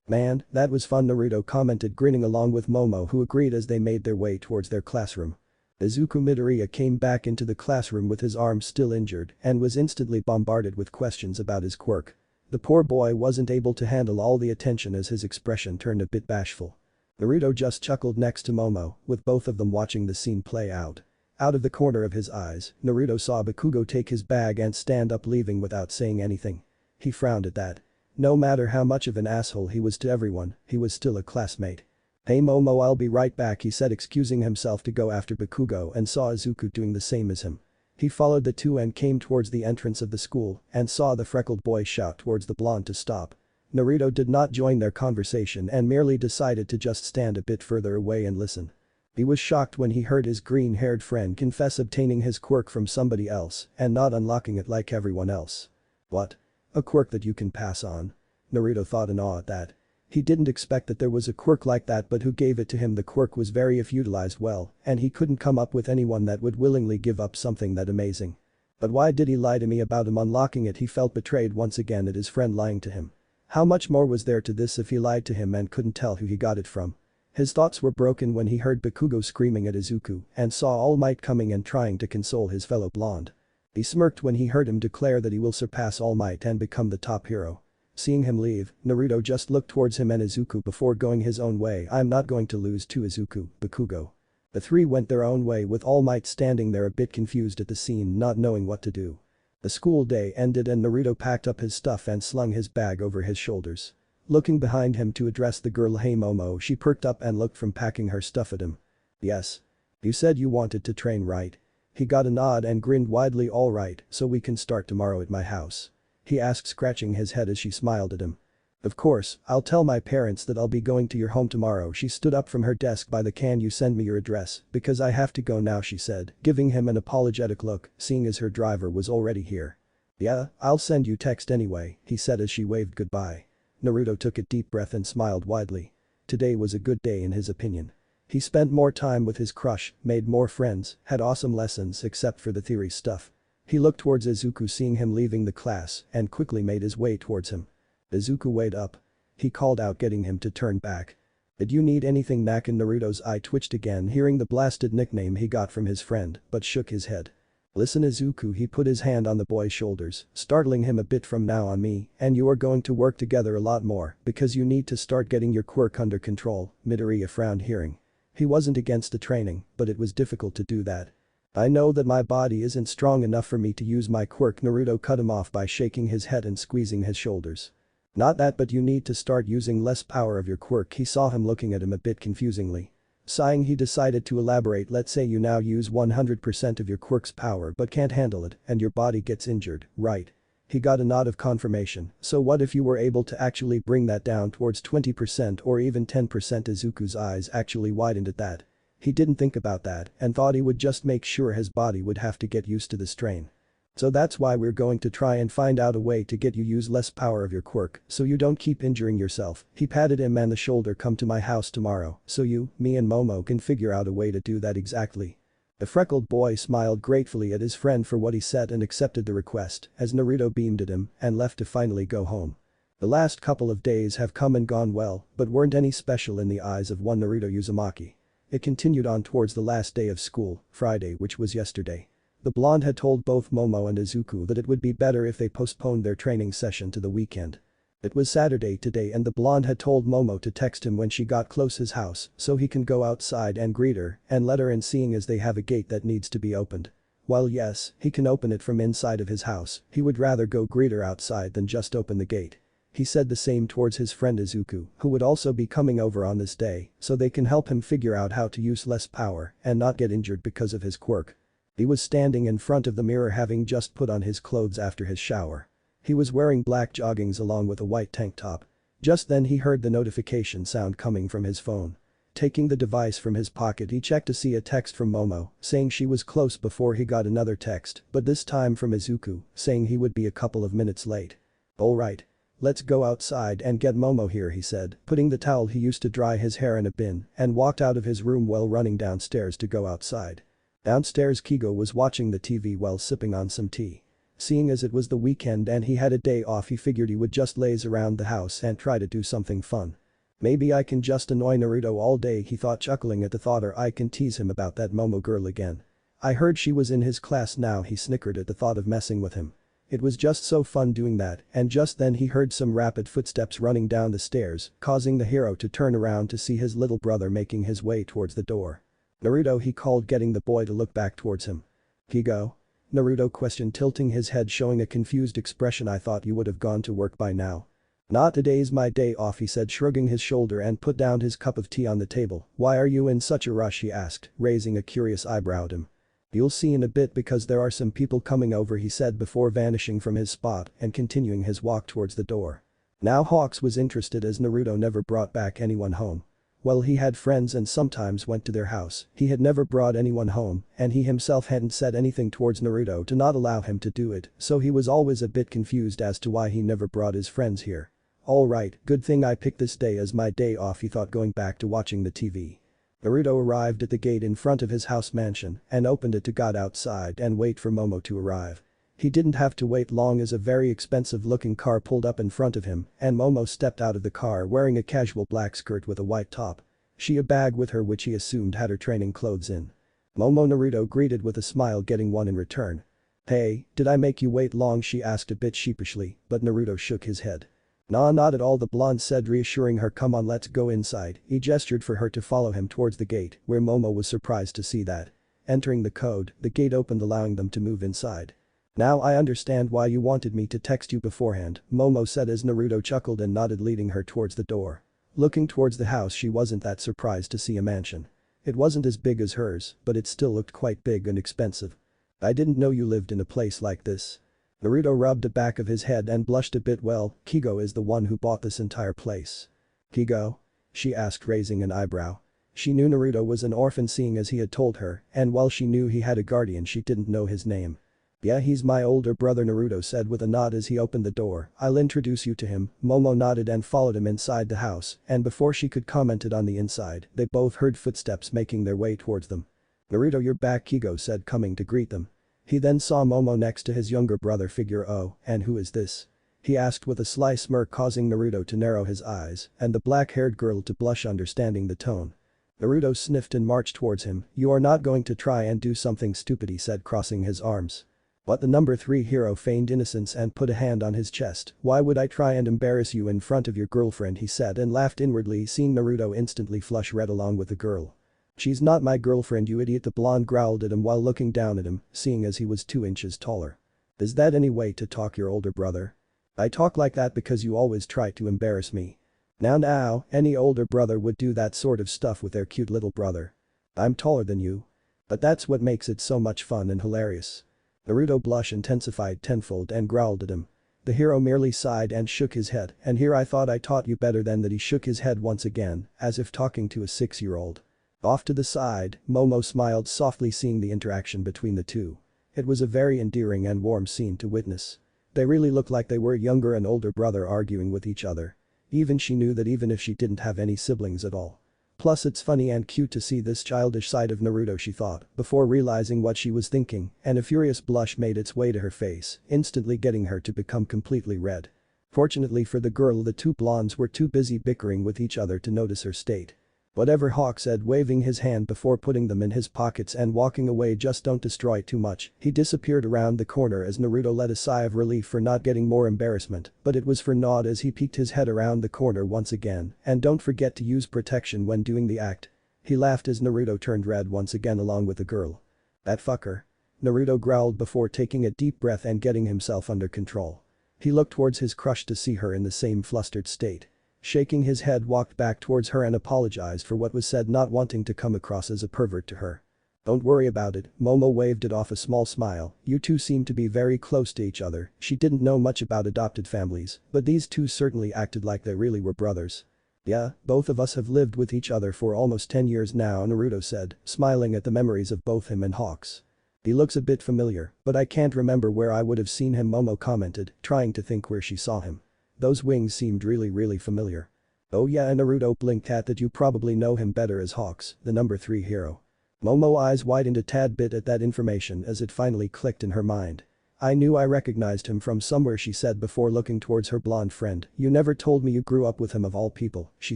Man, that was fun, Naruto commented, grinning along with Momo, who agreed as they made their way towards their classroom. Izuku Midoriya came back into the classroom with his arm still injured and was instantly bombarded with questions about his quirk. The poor boy wasn't able to handle all the attention as his expression turned a bit bashful. Naruto just chuckled next to Momo, with both of them watching the scene play out. Out of the corner of his eyes, Naruto saw Bakugo take his bag and stand up, leaving without saying anything. He frowned at that. No matter how much of an asshole he was to everyone, he was still a classmate. Hey Momo, I'll be right back, he said, excusing himself to go after Bakugo, and saw Izuku doing the same as him. He followed the two and came towards the entrance of the school and saw the freckled boy shout towards the blonde to stop. Naruto did not join their conversation and merely decided to just stand a bit further away and listen. He was shocked when he heard his green-haired friend confess obtaining his quirk from somebody else and not unlocking it like everyone else. What? A quirk that you can pass on? Naruto thought in awe at that. He didn't expect that there was a quirk like that, but who gave it to him? The quirk was very if utilized well, and he couldn't come up with anyone that would willingly give up something that amazing. But why did he lie to me about him unlocking it? He felt betrayed once again at his friend lying to him. How much more was there to this if he lied to him and couldn't tell who he got it from? His thoughts were broken when he heard Bakugo screaming at Izuku and saw All Might coming and trying to console his fellow blonde. He smirked when he heard him declare that he will surpass All Might and become the top hero. Seeing him leave, Naruto just looked towards him and Izuku before going his own way. I'm not going to lose to Izuku, Bakugo. The three went their own way with All Might standing there a bit confused at the scene, not knowing what to do. The school day ended and Naruto packed up his stuff and slung his bag over his shoulders. Looking behind him to address the girl. Hey Momo, she perked up and looked from packing her stuff at him. Yes. You said you wanted to train, right? He got a nod and grinned widely. All right, so we can start tomorrow at my house? He asked, scratching his head as she smiled at him. Of course, I'll tell my parents that I'll be going to your home tomorrow. She stood up from her desk. By the can you send me your address, because I have to go now, she said, giving him an apologetic look, seeing as her driver was already here. Yeah, I'll send you text anyway, he said as she waved goodbye. Naruto took a deep breath and smiled widely. Today was a good day in his opinion. He spent more time with his crush, made more friends, had awesome lessons except for the theory stuff. He looked towards Izuku, seeing him leaving the class, and quickly made his way towards him. Izuku weighed up. He called out, getting him to turn back. Did you need anything, Nak? And Naruto's eye twitched again hearing the blasted nickname he got from his friend, but shook his head. Listen Izuku, he put his hand on the boy's shoulders, startling him a bit. From now on me and you are going to work together a lot more because you need to start getting your quirk under control. Midoriya frowned hearing. He wasn't against the training, but it was difficult to do that. I know that my body isn't strong enough for me to use my quirk. Naruto cut him off by shaking his head and squeezing his shoulders. Not that, but you need to start using less power of your quirk. He saw him looking at him a bit confusingly. Sighing, he decided to elaborate. Let's say you now use 100% of your quirk's power but can't handle it and your body gets injured, right? He got a nod of confirmation. So what if you were able to actually bring that down towards 20% or even 10%? Izuku's eyes actually widened at that. He didn't think about that and thought he would just make sure his body would have to get used to the strain. So that's why we're going to try and find out a way to get you use less power of your quirk so you don't keep injuring yourself. He patted him on the shoulder. Come to my house tomorrow so you, me and Momo can figure out a way to do that exactly. The freckled boy smiled gratefully at his friend for what he said and accepted the request as Naruto beamed at him and left to finally go home. The last couple of days have come and gone well but weren't any special in the eyes of one Naruto Uzumaki. It continued on towards the last day of school, Friday, which was yesterday. The blonde had told both Momo and Izuku that it would be better if they postponed their training session to the weekend. It was Saturday today and the blonde had told Momo to text him when she got close his house so he can go outside and greet her and let her in, seeing as they have a gate that needs to be opened. While yes, he can open it from inside of his house, he would rather go greet her outside than just open the gate. He said the same towards his friend Izuku, who would also be coming over on this day so they can help him figure out how to use less power and not get injured because of his quirk. He was standing in front of the mirror having just put on his clothes after his shower. He was wearing black joggings along with a white tank top. Just then he heard the notification sound coming from his phone. Taking the device from his pocket he checked to see a text from Momo, saying she was close before he got another text, but this time from Izuku, saying he would be a couple of minutes late. Alright. Let's go outside and get Momo here, he said, putting the towel he used to dry his hair in a bin and walked out of his room while running downstairs to go outside. Downstairs Kigo was watching the TV while sipping on some tea. Seeing as it was the weekend and he had a day off, he figured he would just laze around the house and try to do something fun. Maybe I can just annoy Naruto all day, he thought, chuckling at the thought, or I can tease him about that Momo girl again. I heard she was in his class now, he snickered at the thought of messing with him. It was just so fun doing that, and just then he heard some rapid footsteps running down the stairs, causing the hero to turn around to see his little brother making his way towards the door. Naruto, he called, getting the boy to look back towards him. Kigo? Naruto questioned, tilting his head, showing a confused expression. I thought you would have gone to work by now. Not today's my day off, he said, shrugging his shoulder, and put down his cup of tea on the table. Why are you in such a rush, he asked, raising a curious eyebrow at him. You'll see in a bit, because there are some people coming over, he said before vanishing from his spot and continuing his walk towards the door. Now Hawks was interested as Naruto never brought back anyone home. Well, he had friends and sometimes went to their house, he had never brought anyone home, and he himself hadn't said anything towards Naruto to not allow him to do it, so he was always a bit confused as to why he never brought his friends here. Alright, good thing I picked this day as my day off, he thought, going back to watching the TV. Naruto arrived at the gate in front of his house mansion and opened it to get outside and wait for Momo to arrive. He didn't have to wait long as a very expensive looking car pulled up in front of him and Momo stepped out of the car wearing a casual black skirt with a white top. She a bag with her which he assumed had her training clothes in. Momo Naruto greeted with a smile, getting one in return. Hey, did I make you wait long, she asked a bit sheepishly, but Naruto shook his head. Nah, not at all, the blonde said, reassuring her. Come on, let's go inside. He gestured for her to follow him towards the gate, where Momo was surprised to see that. Entering the code, the gate opened, allowing them to move inside. Now I understand why you wanted me to text you beforehand, Momo said as Naruto chuckled and nodded, leading her towards the door. Looking towards the house, she wasn't that surprised to see a mansion. It wasn't as big as hers, but it still looked quite big and expensive. I didn't know you lived in a place like this. Naruto rubbed the back of his head and blushed a bit. Well, Kigo is the one who bought this entire place. Kigo? She asked, raising an eyebrow. She knew Naruto was an orphan, seeing as he had told her, and while she knew he had a guardian, she didn't know his name. Yeah, he's my older brother, Naruto said with a nod as he opened the door. I'll introduce you to him. Momo nodded and followed him inside the house, and before she could comment on the inside, they both heard footsteps making their way towards them. Naruto, you're back, Kigo said, coming to greet them. He then saw Momo next to his younger brother figure. Oh, and who is this? He asked with a sly smirk, causing Naruto to narrow his eyes and the black-haired girl to blush, understanding the tone. Naruto sniffed and marched towards him. You are not going to try and do something stupid, he said, crossing his arms. But the number 3 hero feigned innocence and put a hand on his chest. Why would I try and embarrass you in front of your girlfriend, he said, and laughed inwardly, seeing Naruto instantly flush red along with the girl. She's not my girlfriend, you idiot, the blonde growled at him while looking down at him, seeing as he was 2 inches taller. Is that any way to talk, your older brother? I talk like that because you always try to embarrass me. Now, any older brother would do that sort of stuff with their cute little brother. I'm taller than you. But that's what makes it so much fun and hilarious. Naruto blush intensified tenfold and growled at him. The hero merely sighed and shook his head, and here I thought I taught you better than that. He shook his head once again, as if talking to a 6-year-old. Off to the side, Momo smiled softly, seeing the interaction between the two. It was a very endearing and warm scene to witness. They really looked like they were a younger and older brother arguing with each other. Even she knew that, even if she didn't have any siblings at all. Plus it's funny and cute to see this childish side of Naruto, she thought, before realizing what she was thinking, and a furious blush made its way to her face, instantly getting her to become completely red. Fortunately for the girl, the two blondes were too busy bickering with each other to notice her state. Whatever, Hawk said, waving his hand before putting them in his pockets and walking away. Just don't destroy too much. He disappeared around the corner as Naruto let a sigh of relief for not getting more embarrassment, but it was for naught as he peeked his head around the corner once again. And don't forget to use protection when doing the act. He laughed as Naruto turned red once again along with the girl. That fucker. Naruto growled before taking a deep breath and getting himself under control. He looked towards his crush to see her in the same flustered state. Shaking his head, walked back towards her and apologized for what was said, not wanting to come across as a pervert to her. Don't worry about it, Momo waved it off, a small smile. You two seem to be very close to each other. She didn't know much about adopted families, but these two certainly acted like they really were brothers. Yeah, both of us have lived with each other for almost 10 years now, Naruto said, smiling at the memories of both him and Hawks. He looks a bit familiar, but I can't remember where I would have seen him, Momo commented, trying to think where she saw him. Those wings seemed really familiar. Oh yeah, and Naruto blinked at that. You probably know him better as Hawks, the number 3 hero. Momo eyes widened a tad bit at that information as it finally clicked in her mind. I knew I recognized him from somewhere, she said before looking towards her blonde friend. You never told me you grew up with him of all people, she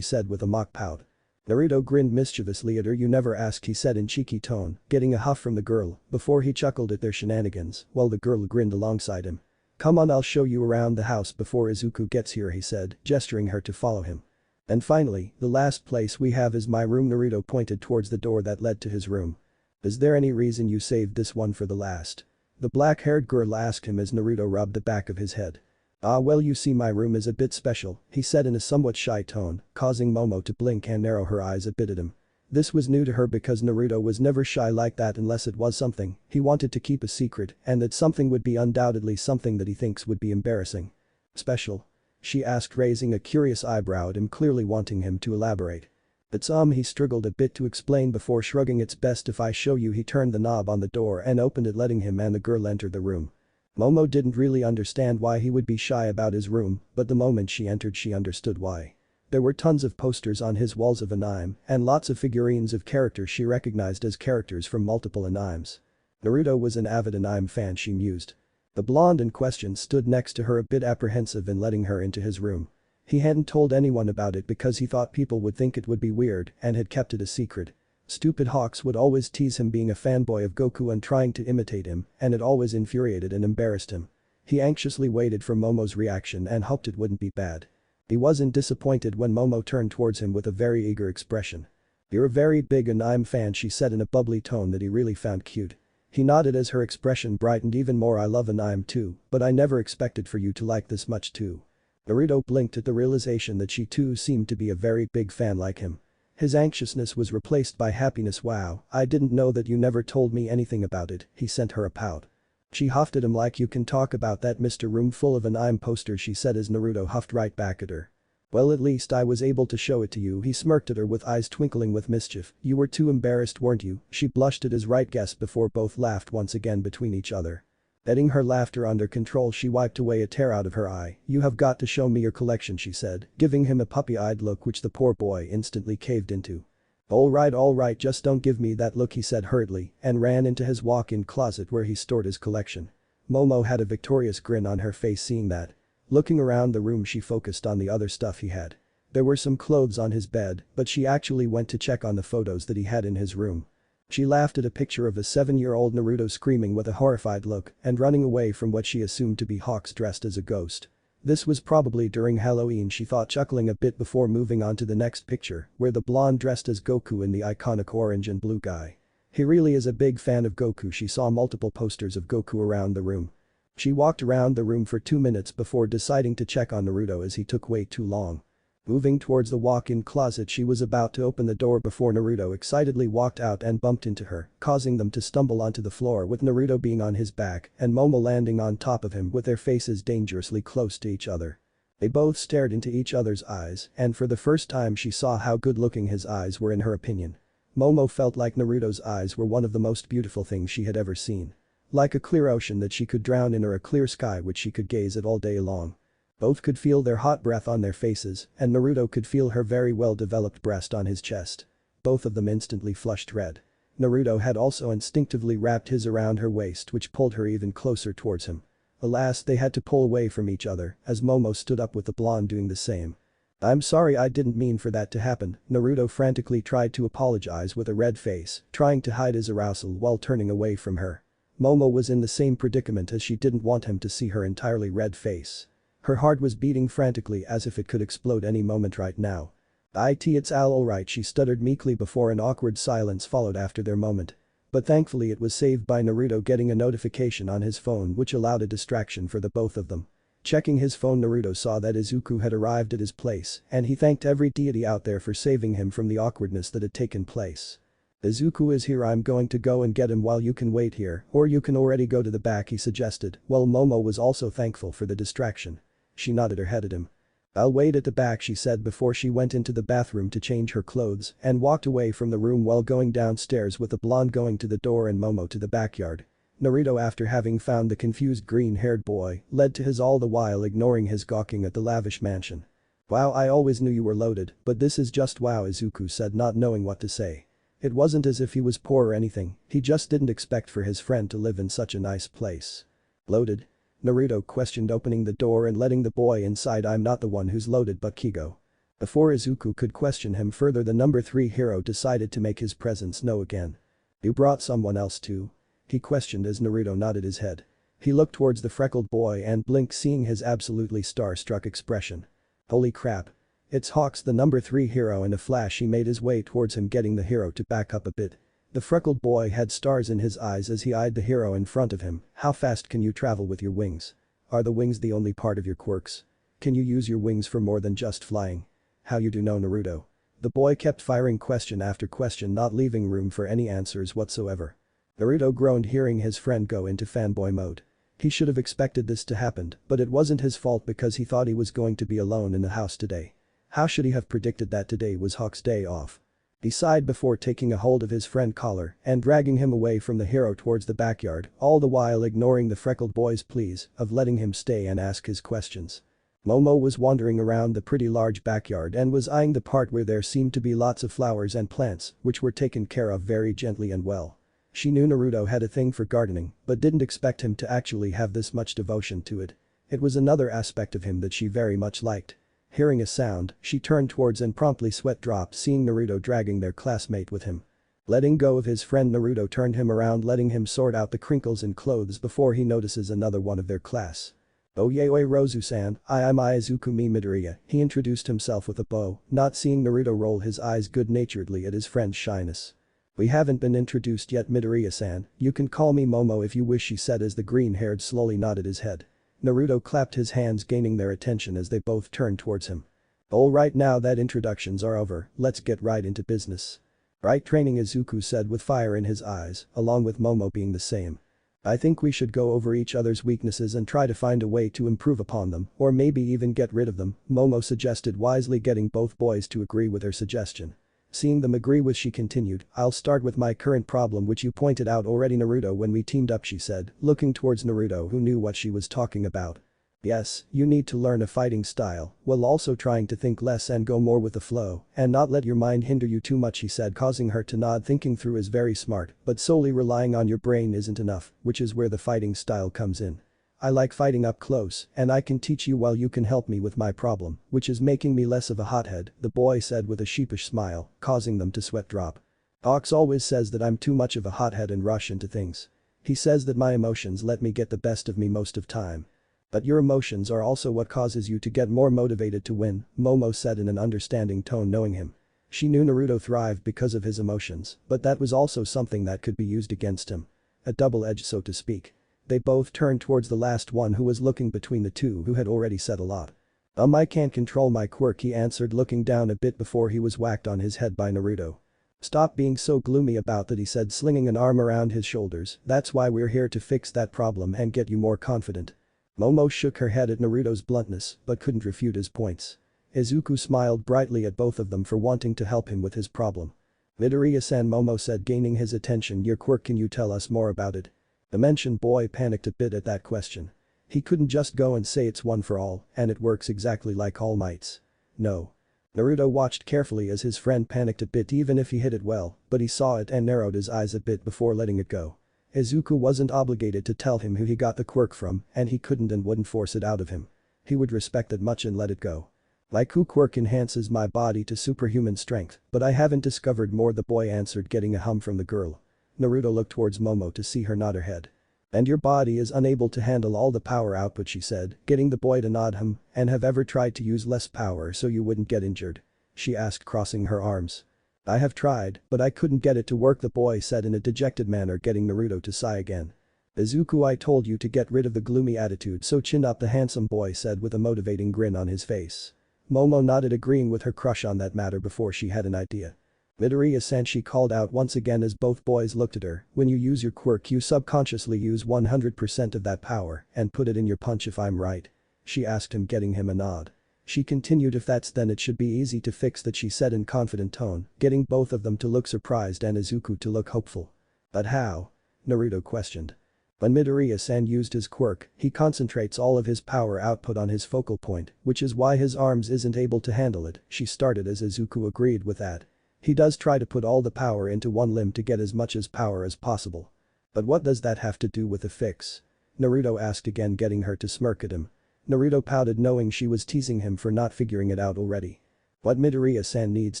said with a mock pout. Naruto grinned mischievously at her. You never asked, he said in cheeky tone, getting a huff from the girl before he chuckled at their shenanigans while the girl grinned alongside him. Come on, I'll show you around the house before Izuku gets here, he said, gesturing her to follow him. And finally, the last place we have is my room. Naruto pointed towards the door that led to his room. Is there any reason you saved this one for the last? The black-haired girl asked him as Naruto rubbed the back of his head. Ah well, you see, my room is a bit special, he said in a somewhat shy tone, causing Momo to blink and narrow her eyes a bit at him. This was new to her because Naruto was never shy like that unless it was something he wanted to keep a secret, and that something would be undoubtedly something that he thinks would be embarrassing. Special? She asked, raising a curious eyebrow at him, clearly wanting him to elaborate. It's he struggled a bit to explain before shrugging. It's best if I show you. He turned the knob on the door and opened it, letting him and the girl enter the room. Momo didn't really understand why he would be shy about his room, but the moment she entered she understood why. There were tons of posters on his walls of anime and lots of figurines of characters she recognized as characters from multiple animes. Naruto was an avid anime fan, she mused. The blonde in question stood next to her, a bit apprehensive in letting her into his room. He hadn't told anyone about it because he thought people would think it would be weird and had kept it a secret. Stupid Hawks would always tease him being a fanboy of Goku and trying to imitate him, and it always infuriated and embarrassed him. He anxiously waited for Momo's reaction and hoped it wouldn't be bad. He wasn't disappointed when Momo turned towards him with a very eager expression. You're a very big anime fan, she said in a bubbly tone that he really found cute. He nodded as her expression brightened even more. I love anime too, but I never expected for you to like this much too. Naruto blinked at the realization that she too seemed to be a very big fan like him. His anxiousness was replaced by happiness. Wow, I didn't know that. You never told me anything about it, he sent her a pout. She huffed at him like, you can talk about that, Mr. Room full of anime posters, she said as Naruto huffed right back at her. Well, at least I was able to show it to you, he smirked at her with eyes twinkling with mischief. You were too embarrassed, weren't you? She blushed at his right guess before both laughed once again between each other. Getting her laughter under control, she wiped away a tear out of her eye. You have got to show me your collection, she said, giving him a puppy-eyed look which the poor boy instantly caved into. All right, just don't give me that look, he said hurriedly and ran into his walk-in closet where he stored his collection. Momo had a victorious grin on her face seeing that. Looking around the room, she focused on the other stuff he had. There were some clothes on his bed, but she actually went to check on the photos that he had in his room. She laughed at a picture of a 7-year-old Naruto screaming with a horrified look and running away from what she assumed to be Hawks dressed as a ghost. This was probably during Halloween, she thought, chuckling a bit before moving on to the next picture where the blonde dressed as Goku in the iconic orange and blue guy. He really is a big fan of Goku. She saw multiple posters of Goku around the room. She walked around the room for 2 minutes before deciding to check on Naruto as he took way too long. Moving towards the walk-in closet, she was about to open the door before Naruto excitedly walked out and bumped into her, causing them to stumble onto the floor with Naruto being on his back and Momo landing on top of him with their faces dangerously close to each other. They both stared into each other's eyes, and for the first time she saw how good-looking his eyes were in her opinion. Momo felt like Naruto's eyes were one of the most beautiful things she had ever seen. Like a clear ocean that she could drown in, or a clear sky which she could gaze at all day long. Both could feel their hot breath on their faces, and Naruto could feel her very well-developed breast on his chest. Both of them instantly flushed red. Naruto had also instinctively wrapped his around her waist, which pulled her even closer towards him. Alas, they had to pull away from each other as Momo stood up with the blonde doing the same. I'm sorry, I didn't mean for that to happen. Naruto frantically tried to apologize with a red face, trying to hide his arousal while turning away from her. Momo was in the same predicament as she didn't want him to see her entirely red face. Her heart was beating frantically as if it could explode any moment right now. It's alright, she stuttered meekly before an awkward silence followed after their moment. But thankfully it was saved by Naruto getting a notification on his phone which allowed a distraction for the both of them. Checking his phone, Naruto saw that Izuku had arrived at his place and he thanked every deity out there for saving him from the awkwardness that had taken place. Izuku is here, I'm going to go and get him while you can wait here, or you can already go to the back, he suggested, while Momo was also thankful for the distraction. She nodded her head at him. "I'll wait at the back," she said before she went into the bathroom to change her clothes and walked away from the room while going downstairs with the blonde going to the door and Momo to the backyard. Naruto, after having found the confused green-haired boy, led to his all the while ignoring his gawking at the lavish mansion. "Wow, I always knew you were loaded, but this is just wow," Izuku said, not knowing what to say. It wasn't as if he was poor or anything, he just didn't expect for his friend to live in such a nice place. "Loaded?" Naruto questioned, opening the door and letting the boy inside. "I'm not the one who's loaded but Kigo." Before Izuku could question him further, the number 3 hero decided to make his presence known again. "You brought someone else too?" he questioned as Naruto nodded his head. He looked towards the freckled boy and blinked, seeing his absolutely star-struck expression. "Holy crap. It's Hawks, the number 3 hero." In a flash he made his way towards him, getting the hero to back up a bit. The freckled boy had stars in his eyes as he eyed the hero in front of him. "How fast can you travel with your wings? Are the wings the only part of your quirks? Can you use your wings for more than just flying? How you do know, Naruto?" The boy kept firing question after question, not leaving room for any answers whatsoever. Naruto groaned, hearing his friend go into fanboy mode. He should have expected this to happen, but it wasn't his fault because he thought he was going to be alone in the house today. How should he have predicted that today was Hawk's day off? He sighed before taking a hold of his friend collar and dragging him away from the hero towards the backyard, all the while ignoring the freckled boy's pleas of letting him stay and ask his questions. Momo was wandering around the pretty large backyard and was eyeing the part where there seemed to be lots of flowers and plants, which were taken care of very gently and well. She knew Naruto had a thing for gardening, but didn't expect him to actually have this much devotion to it. It was another aspect of him that she very much liked. Hearing a sound, she turned towards and promptly sweat dropped, seeing Naruto dragging their classmate with him. Letting go of his friend, Naruto turned him around, letting him sort out the crinkles in clothes before he notices another one of their class. "Oh, Yaoyorozu-san, I'm Izuku Midoriya," he introduced himself with a bow, not seeing Naruto roll his eyes good-naturedly at his friend's shyness. "We haven't been introduced yet, Midoriya-san. You can call me Momo if you wish," she said as the green-haired slowly nodded his head. Naruto clapped his hands, gaining their attention as they both turned towards him. "Alright, now that introductions are over, let's get right into business." "Right training," Izuku said with fire in his eyes, along with Momo being the same. "I think we should go over each other's weaknesses and try to find a way to improve upon them, or maybe even get rid of them," Momo suggested, wisely getting both boys to agree with her suggestion. Seeing them agree with, she continued, "I'll start with my current problem, which you pointed out already, Naruto, when we teamed up," she said, looking towards Naruto, who knew what she was talking about. "Yes, you need to learn a fighting style, while also trying to think less and go more with the flow, and not let your mind hinder you too much," he said, causing her to nod. "Thinking through is very smart, but solely relying on your brain isn't enough, which is where the fighting style comes in. I like fighting up close, and I can teach you while you can help me with my problem, which is making me less of a hothead," the boy said with a sheepish smile, causing them to sweat drop. "Ox always says that I'm too much of a hothead and rush into things. He says that my emotions let me get the best of me most of time. But your emotions are also what causes you to get more motivated to win," Momo said in an understanding tone, knowing him. She knew Naruto thrived because of his emotions, but that was also something that could be used against him. A double-edged, so to speak. They both turned towards the last one, who was looking between the two who had already said a lot. I can't control my quirk," he answered, looking down a bit before he was whacked on his head by Naruto. "Stop being so gloomy about that," he said, slinging an arm around his shoulders. "That's why we're here, to fix that problem and get you more confident." Momo shook her head at Naruto's bluntness but couldn't refute his points. Izuku smiled brightly at both of them for wanting to help him with his problem. "Midoriya-san," Momo said, gaining his attention, "your quirk, can you tell us more about it?" The mentioned boy panicked a bit at that question. He couldn't just go and say it's one for all, and it works exactly like All Might's. No. Naruto watched carefully as his friend panicked a bit, even if he hid it well, but he saw it and narrowed his eyes a bit before letting it go. Izuku wasn't obligated to tell him who he got the quirk from, and he couldn't and wouldn't force it out of him. He would respect that much and let it go. "Like who quirk enhances my body to superhuman strength, but I haven't discovered more," the boy answered, getting a hum from the girl. Naruto looked towards Momo to see her nod her head. "And your body is unable to handle all the power output," she said, getting the boy to nod him. "And have ever tried to use less power so you wouldn't get injured?" she asked, crossing her arms. "I have tried, but I couldn't get it to work," the boy said in a dejected manner, getting Naruto to sigh again. "Izuku, I told you to get rid of the gloomy attitude, so chin up," the handsome boy said with a motivating grin on his face. Momo nodded, agreeing with her crush on that matter before she had an idea. "Midoriya-san," she called out once again as both boys looked at her, "when you use your quirk you subconsciously use 100% of that power and put it in your punch, if I'm right?" she asked him, getting him a nod. She continued, if that's then it should be easy to fix that, she said in confident tone, getting both of them to look surprised and Izuku to look hopeful. But how? Naruto questioned. When Midoriya-san used his quirk, he concentrates all of his power output on his focal point, which is why his arms isn't able to handle it, she started as Izuku agreed with that. He does try to put all the power into one limb to get as much as power as possible. But what does that have to do with the fix? Naruto asked again, getting her to smirk at him. Naruto pouted, knowing she was teasing him for not figuring it out already. What Midoriya-san needs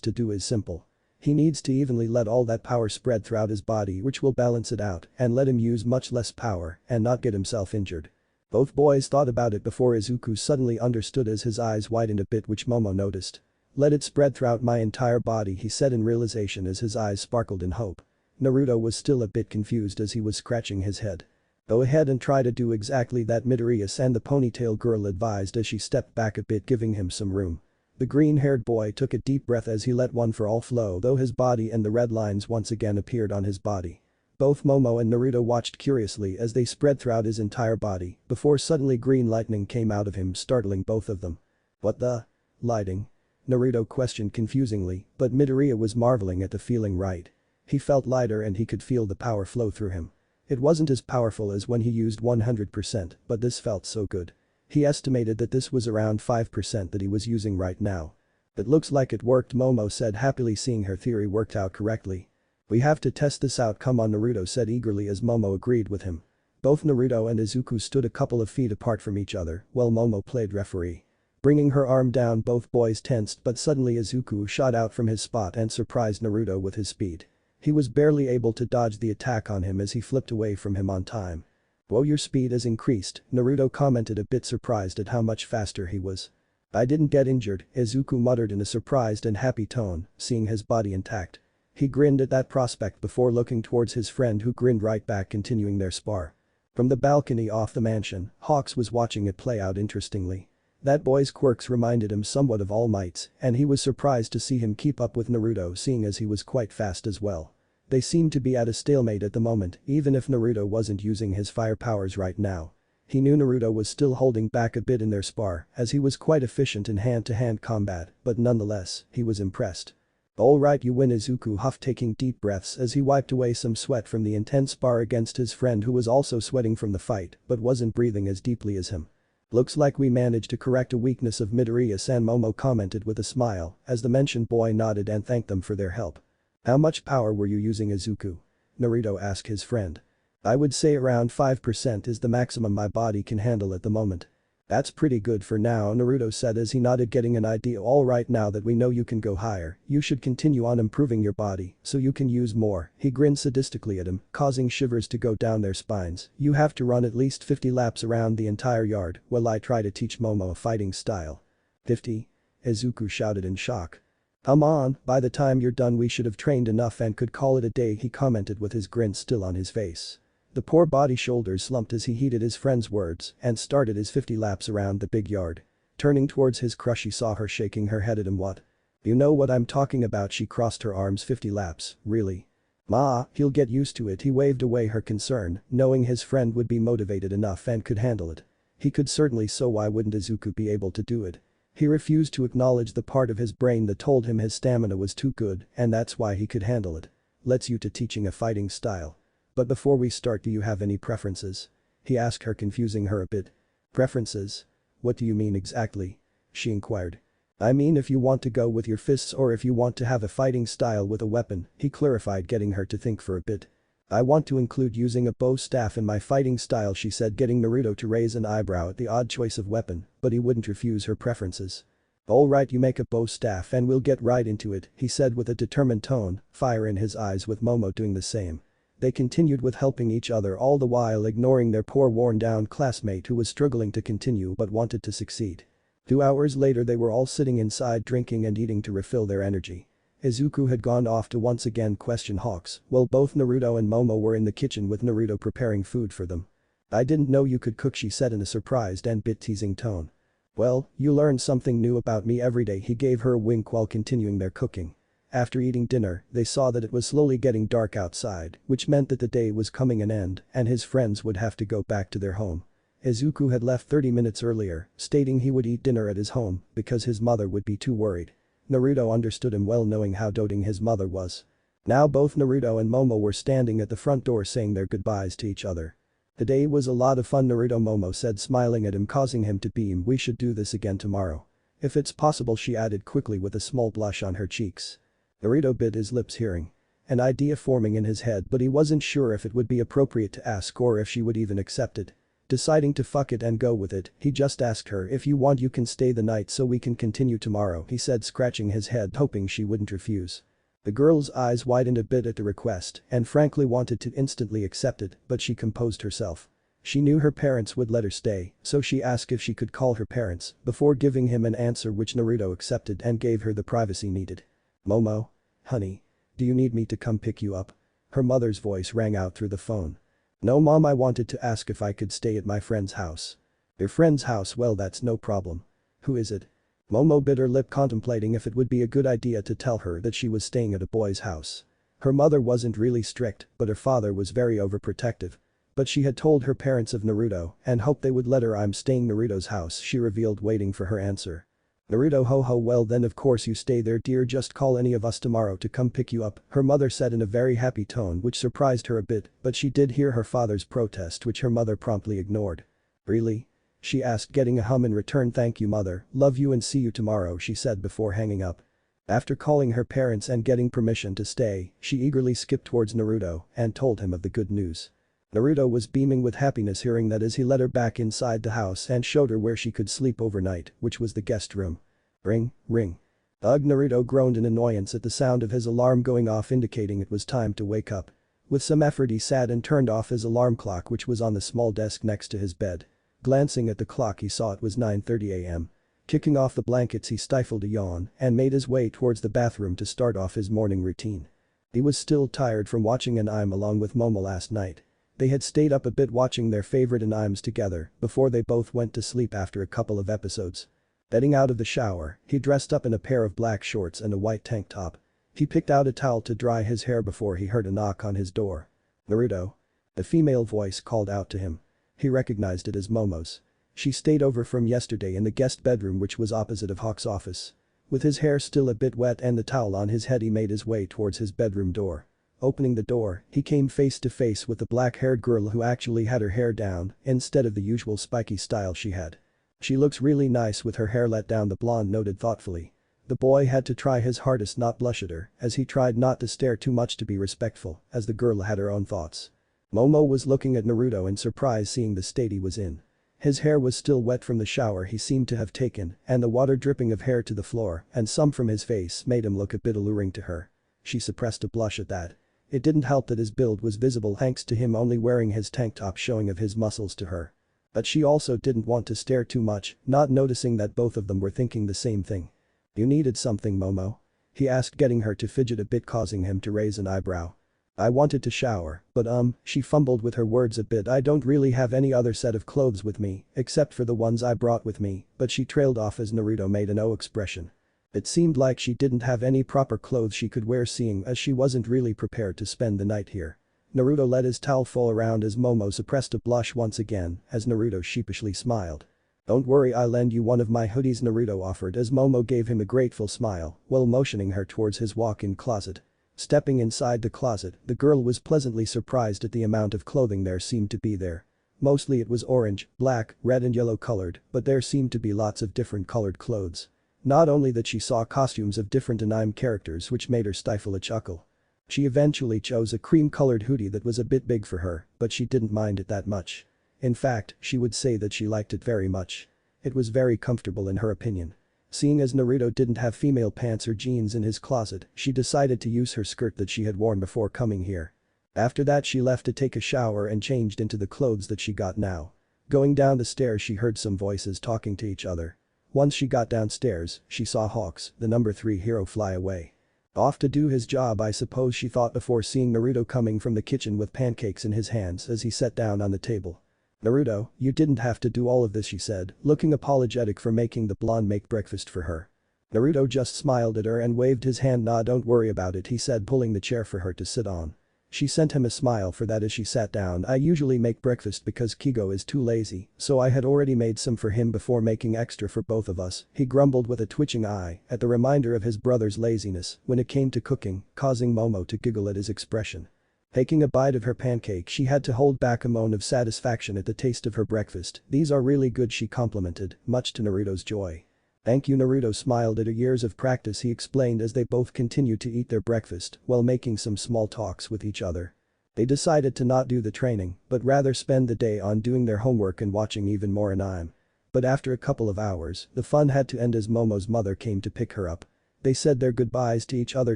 to do is simple. He needs to evenly let all that power spread throughout his body, which will balance it out and let him use much less power and not get himself injured. Both boys thought about it before Izuku suddenly understood as his eyes widened a bit, which Momo noticed. Let it spread throughout my entire body, he said in realization as his eyes sparkled in hope. Naruto was still a bit confused as he was scratching his head. Go ahead and try to do exactly that, Midoriya-san, the ponytail girl advised as she stepped back a bit, giving him some room. The green-haired boy took a deep breath as he let one for all flow, though his body and the red lines once again appeared on his body. Both Momo and Naruto watched curiously as they spread throughout his entire body before suddenly green lightning came out of him, startling both of them. What the? Lighting? Naruto questioned confusingly, but Midoriya was marveling at the feeling. Right. He felt lighter and he could feel the power flow through him. It wasn't as powerful as when he used 100%, but this felt so good. He estimated that this was around 5% that he was using right now. It looks like it worked, Momo said, happily seeing her theory worked out correctly. We have to test this out, come on, Naruto said eagerly as Momo agreed with him. Both Naruto and Izuku stood a couple of feet apart from each other while Momo played referee. Bringing her arm down, both boys tensed, but suddenly Izuku shot out from his spot and surprised Naruto with his speed. He was barely able to dodge the attack on him as he flipped away from him on time. Whoa, your speed has increased, Naruto commented, a bit surprised at how much faster he was. I didn't get injured, Izuku muttered in a surprised and happy tone, seeing his body intact. He grinned at that prospect before looking towards his friend, who grinned right back, continuing their spar. From the balcony off the mansion, Hawks was watching it play out interestingly. That boy's quirks reminded him somewhat of All Might's, and he was surprised to see him keep up with Naruto, seeing as he was quite fast as well. They seemed to be at a stalemate at the moment, even if Naruto wasn't using his fire powers right now. He knew Naruto was still holding back a bit in their spar as he was quite efficient in hand-to-hand combat, but nonetheless, he was impressed. Alright, you win, Izuku huffed, taking deep breaths as he wiped away some sweat from the intense spar against his friend, who was also sweating from the fight but wasn't breathing as deeply as him. Looks like we managed to correct a weakness of Midoriya-san, Momo commented with a smile as the mentioned boy nodded and thanked them for their help. How much power were you using, Izuku? Naruto asked his friend. I would say around 5% is the maximum my body can handle at the moment. That's pretty good for now, Naruto said as he nodded, getting an idea. Alright, now that we know you can go higher, you should continue on improving your body so you can use more. He grinned sadistically at him, causing shivers to go down their spines. You have to run at least 50 laps around the entire yard while I try to teach Momo a fighting style. 50? Izuku shouted in shock. Come on, by the time you're done we should have trained enough and could call it a day, he commented with his grin still on his face. The poor body shoulders slumped as he heeded his friend's words and started his 50 laps around the big yard. Turning towards his crush, he saw her shaking her head at him. What? You know what I'm talking about, she crossed her arms. 50 laps, really? Ma, he'll get used to it, he waved away her concern, knowing his friend would be motivated enough and could handle it. He could certainly, so why wouldn't Izuku be able to do it? He refused to acknowledge the part of his brain that told him his stamina was too good and that's why he could handle it. Let's you to teaching a fighting style. But before we start, do you have any preferences? He asked her, confusing her a bit. Preferences? What do you mean exactly? She inquired. I mean if you want to go with your fists or if you want to have a fighting style with a weapon, he clarified, getting her to think for a bit. I want to include using a bow staff in my fighting style, she said, getting Naruto to raise an eyebrow at the odd choice of weapon, but he wouldn't refuse her preferences. Alright, you make a bow staff and we'll get right into it, he said with a determined tone, fire in his eyes, with Momo doing the same. They continued with helping each other, all the while ignoring their poor worn-down classmate who was struggling to continue but wanted to succeed. 2 hours later they were all sitting inside drinking and eating to refill their energy. Izuku had gone off to once again question Hawks, while both Naruto and Momo were in the kitchen with Naruto preparing food for them. I didn't know you could cook, she said in a surprised and bit teasing tone. Well, you learn something new about me every day, he gave her a wink while continuing their cooking. After eating dinner, they saw that it was slowly getting dark outside, which meant that the day was coming an end and his friends would have to go back to their home. Izuku had left 30 minutes earlier, stating he would eat dinner at his home because his mother would be too worried. Naruto understood him well, knowing how doting his mother was. Now both Naruto and Momo were standing at the front door saying their goodbyes to each other. "The day was a lot of fun," Naruto, Momo said, smiling at him, causing him to beam. "We should do this again tomorrow. If it's possible," she added quickly with a small blush on her cheeks. Naruto bit his lips, hearing an idea forming in his head, but he wasn't sure if it would be appropriate to ask or if she would even accept it. Deciding to fuck it and go with it, he just asked her, "If you want you can stay the night so we can continue tomorrow," he said, scratching his head, hoping she wouldn't refuse. The girl's eyes widened a bit at the request and frankly wanted to instantly accept it, but she composed herself. She knew her parents would let her stay, so she asked if she could call her parents before giving him an answer, which Naruto accepted and gave her the privacy needed. "Momo? Honey? Do you need me to come pick you up?" Her mother's voice rang out through the phone. "No, Mom, I wanted to ask if I could stay at my friend's house." "Your friend's house? Well, that's no problem. Who is it?" Momo bit her lip, contemplating if it would be a good idea to tell her that she was staying at a boy's house. Her mother wasn't really strict, but her father was very overprotective. But she had told her parents of Naruto and hoped they would let her. "I'm staying Naruto's house," she revealed, waiting for her answer. Naruto: "Ho ho, well then of course you stay there, dear, just call any of us tomorrow to come pick you up," her mother said in a very happy tone, which surprised her a bit, but she did hear her father's protest, which her mother promptly ignored. "Really?" she asked, getting a hum in return. "Thank you, mother, love you and see you tomorrow," she said before hanging up. After calling her parents and getting permission to stay, she eagerly skipped towards Naruto and told him of the good news. Naruto was beaming with happiness hearing that as he led her back inside the house and showed her where she could sleep overnight, which was the guest room. Ring, ring. Ugh, Naruto groaned in annoyance at the sound of his alarm going off, indicating it was time to wake up. With some effort he sat and turned off his alarm clock, which was on the small desk next to his bed. Glancing at the clock he saw it was 9:30 a.m. Kicking off the blankets he stifled a yawn and made his way towards the bathroom to start off his morning routine. He was still tired from watching anime along with Momo last night. They had stayed up a bit watching their favorite animes together before they both went to sleep after a couple of episodes. Getting out of the shower, he dressed up in a pair of black shorts and a white tank top. He picked out a towel to dry his hair before he heard a knock on his door. "Naruto?" A female voice called out to him. He recognized it as Momo's. She stayed over from yesterday in the guest bedroom, which was opposite of Hawk's office. With his hair still a bit wet and the towel on his head, he made his way towards his bedroom door. Opening the door, he came face to face with the black-haired girl who actually had her hair down instead of the usual spiky style she had. "She looks really nice with her hair let down," the blonde noted thoughtfully. The boy had to try his hardest not blush at her as he tried not to stare too much to be respectful, as the girl had her own thoughts. Momo was looking at Naruto in surprise, seeing the state he was in. His hair was still wet from the shower he seemed to have taken, and the water dripping of hair to the floor and some from his face made him look a bit alluring to her. She suppressed a blush at that. It didn't help that his build was visible thanks to him only wearing his tank top, showing of his muscles to her. But she also didn't want to stare too much, not noticing that both of them were thinking the same thing. "You needed something, Momo?" he asked, getting her to fidget a bit, causing him to raise an eyebrow. "I wanted to shower, but she fumbled with her words a bit. "I don't really have any other set of clothes with me, except for the ones I brought with me," but she trailed off as Naruto made an O expression. It seemed like she didn't have any proper clothes she could wear, seeing as she wasn't really prepared to spend the night here. Naruto let his towel fall around as Momo suppressed a blush once again as Naruto sheepishly smiled. "Don't worry, I'll lend you one of my hoodies," Naruto offered as Momo gave him a grateful smile while motioning her towards his walk-in closet. Stepping inside the closet, the girl was pleasantly surprised at the amount of clothing there seemed to be there. Mostly it was orange, black, red and yellow colored, but there seemed to be lots of different colored clothes. Not only that, she saw costumes of different anime characters, which made her stifle a chuckle. She eventually chose a cream-colored hoodie that was a bit big for her, but she didn't mind it that much. In fact, she would say that she liked it very much. It was very comfortable in her opinion. Seeing as Naruto didn't have female pants or jeans in his closet, she decided to use her skirt that she had worn before coming here. After that she left to take a shower and changed into the clothes that she got now. Going down the stairs she heard some voices talking to each other. Once she got downstairs, she saw Hawks, the number 3 hero, fly away. "Off to do his job, I suppose," she thought before seeing Naruto coming from the kitchen with pancakes in his hands as he sat down on the table. "Naruto, you didn't have to do all of this," she said, looking apologetic for making the blonde make breakfast for her. Naruto just smiled at her and waved his hand. "Nah, don't worry about it," he said, pulling the chair for her to sit on. She sent him a smile for that as she sat down. I usually make breakfast because Kigo is too lazy, so I had already made some for him before making extra for both of us, he grumbled with a twitching eye at the reminder of his brother's laziness when it came to cooking, causing Momo to giggle at his expression. Taking a bite of her pancake, she had to hold back a moan of satisfaction at the taste of her breakfast. These are really good, she complimented, much to Naruto's joy. Thank you. Naruto smiled at her years of practice, he explained as they both continued to eat their breakfast while making some small talks with each other. They decided to not do the training, but rather spend the day on doing their homework and watching even more anime. But after a couple of hours, the fun had to end as Momo's mother came to pick her up. They said their goodbyes to each other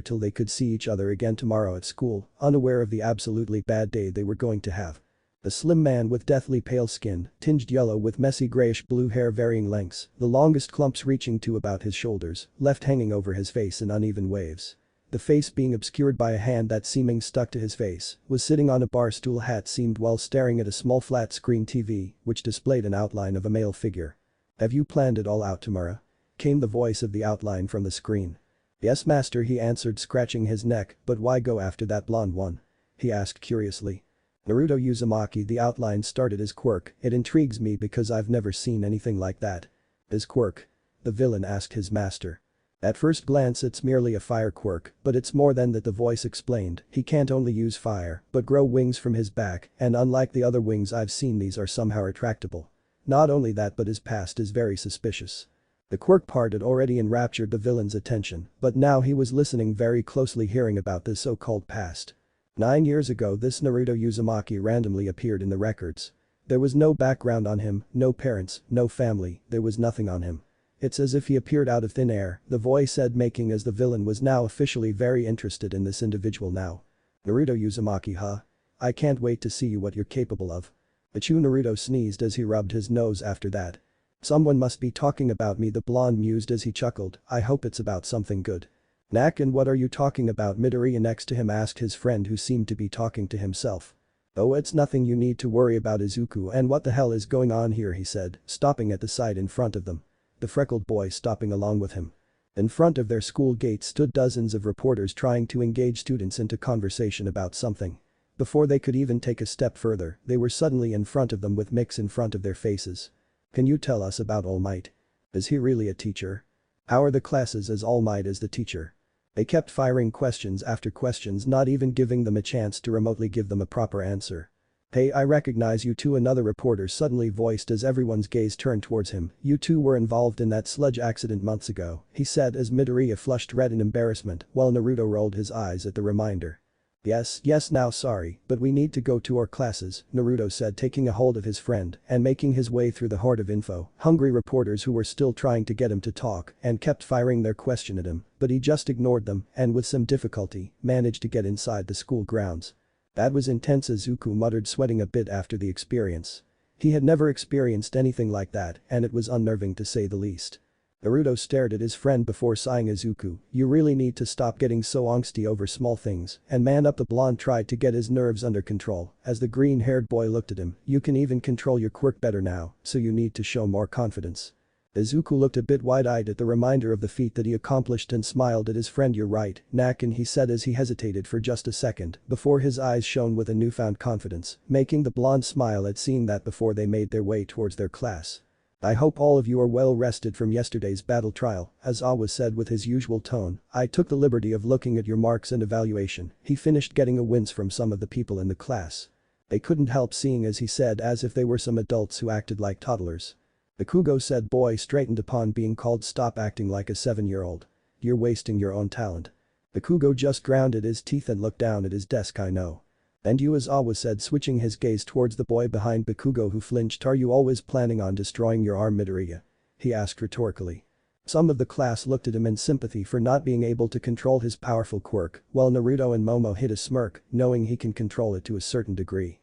till they could see each other again tomorrow at school, unaware of the absolutely bad day they were going to have. A slim man with deathly pale skin, tinged yellow with messy grayish-blue hair varying lengths, the longest clumps reaching to about his shoulders, left hanging over his face in uneven waves. The face being obscured by a hand that seeming stuck to his face, was sitting on a bar stool hat seemed while staring at a small flat-screen TV, which displayed an outline of a male figure. Have you planned it all out, Tamura? Came the voice of the outline from the screen. Yes, master, he answered, scratching his neck, but why go after that blonde one? He asked curiously. Naruto Uzumaki, the outline started as Quirk, it intrigues me because I've never seen anything like that. Is Quirk? The villain asked his master. At first glance it's merely a fire quirk, but it's more than that, the voice explained. He can't only use fire, but grow wings from his back, and unlike the other wings I've seen, these are somehow retractable. Not only that, but his past is very suspicious. The quirk part had already enraptured the villain's attention, but now he was listening very closely, hearing about this so-called past. 9 years ago this Naruto Uzumaki randomly appeared in the records. There was no background on him, no parents, no family, there was nothing on him. It's as if he appeared out of thin air, the voice said, making as the villain was now officially very interested in this individual now. Naruto Uzumaki, huh? I can't wait to see what you're capable of. Achoo, Naruto sneezed as he rubbed his nose after that. Someone must be talking about me, the blonde mused as he chuckled, I hope it's about something good. Nak, and what are you talking about? Midoriya next to him asked his friend, who seemed to be talking to himself. Oh, it's nothing you need to worry about, Izuku, and what the hell is going on here, he said, stopping at the side in front of them. The freckled boy stopping along with him. In front of their school gate stood dozens of reporters trying to engage students into conversation about something. Before they could even take a step further, they were suddenly in front of them with mics in front of their faces. Can you tell us about All Might? Is he really a teacher? How are the classes as All Might is the teacher? They kept firing questions after questions, not even giving them a chance to remotely give them a proper answer. Hey, I recognize you two, another reporter suddenly voiced as everyone's gaze turned towards him. You two were involved in that sludge accident months ago, he said as Midoriya flushed red in embarrassment while Naruto rolled his eyes at the reminder. Yes, now sorry, but we need to go to our classes, Naruto said, taking a hold of his friend and making his way through the horde of hungry reporters who were still trying to get him to talk and kept firing their question at him, but he just ignored them and with some difficulty managed to get inside the school grounds. That was intense, Izuku muttered, sweating a bit after the experience. He had never experienced anything like that and it was unnerving to say the least. Naruto stared at his friend before sighing. Izuku, you really need to stop getting so angsty over small things and man up. The blonde tried to get his nerves under control as the green-haired boy looked at him. You can even control your quirk better now, so you need to show more confidence. Izuku looked a bit wide-eyed at the reminder of the feat that he accomplished and smiled at his friend. You're right, Nakin, he said as he hesitated for just a second before his eyes shone with a newfound confidence, making the blonde smile at seeing that before they made their way towards their class. I hope all of you are well rested from yesterday's battle trial, as Awa said with his usual tone. I took the liberty of looking at your marks and evaluation. He finished getting a wince from some of the people in the class. They couldn't help seeing, as he said, as if they were some adults who acted like toddlers. Bakugo said. Boy straightened upon being called. Stop acting like a 7-year-old. You're wasting your own talent. Bakugo just grounded his teeth and looked down at his desk. I know. And you, as Awa said, switching his gaze towards the boy behind Bakugo who flinched. Are you always planning on destroying your arm, Midoriya? He asked rhetorically. Some of the class looked at him in sympathy for not being able to control his powerful quirk, while Naruto and Momo hid a smirk, knowing he can control it to a certain degree.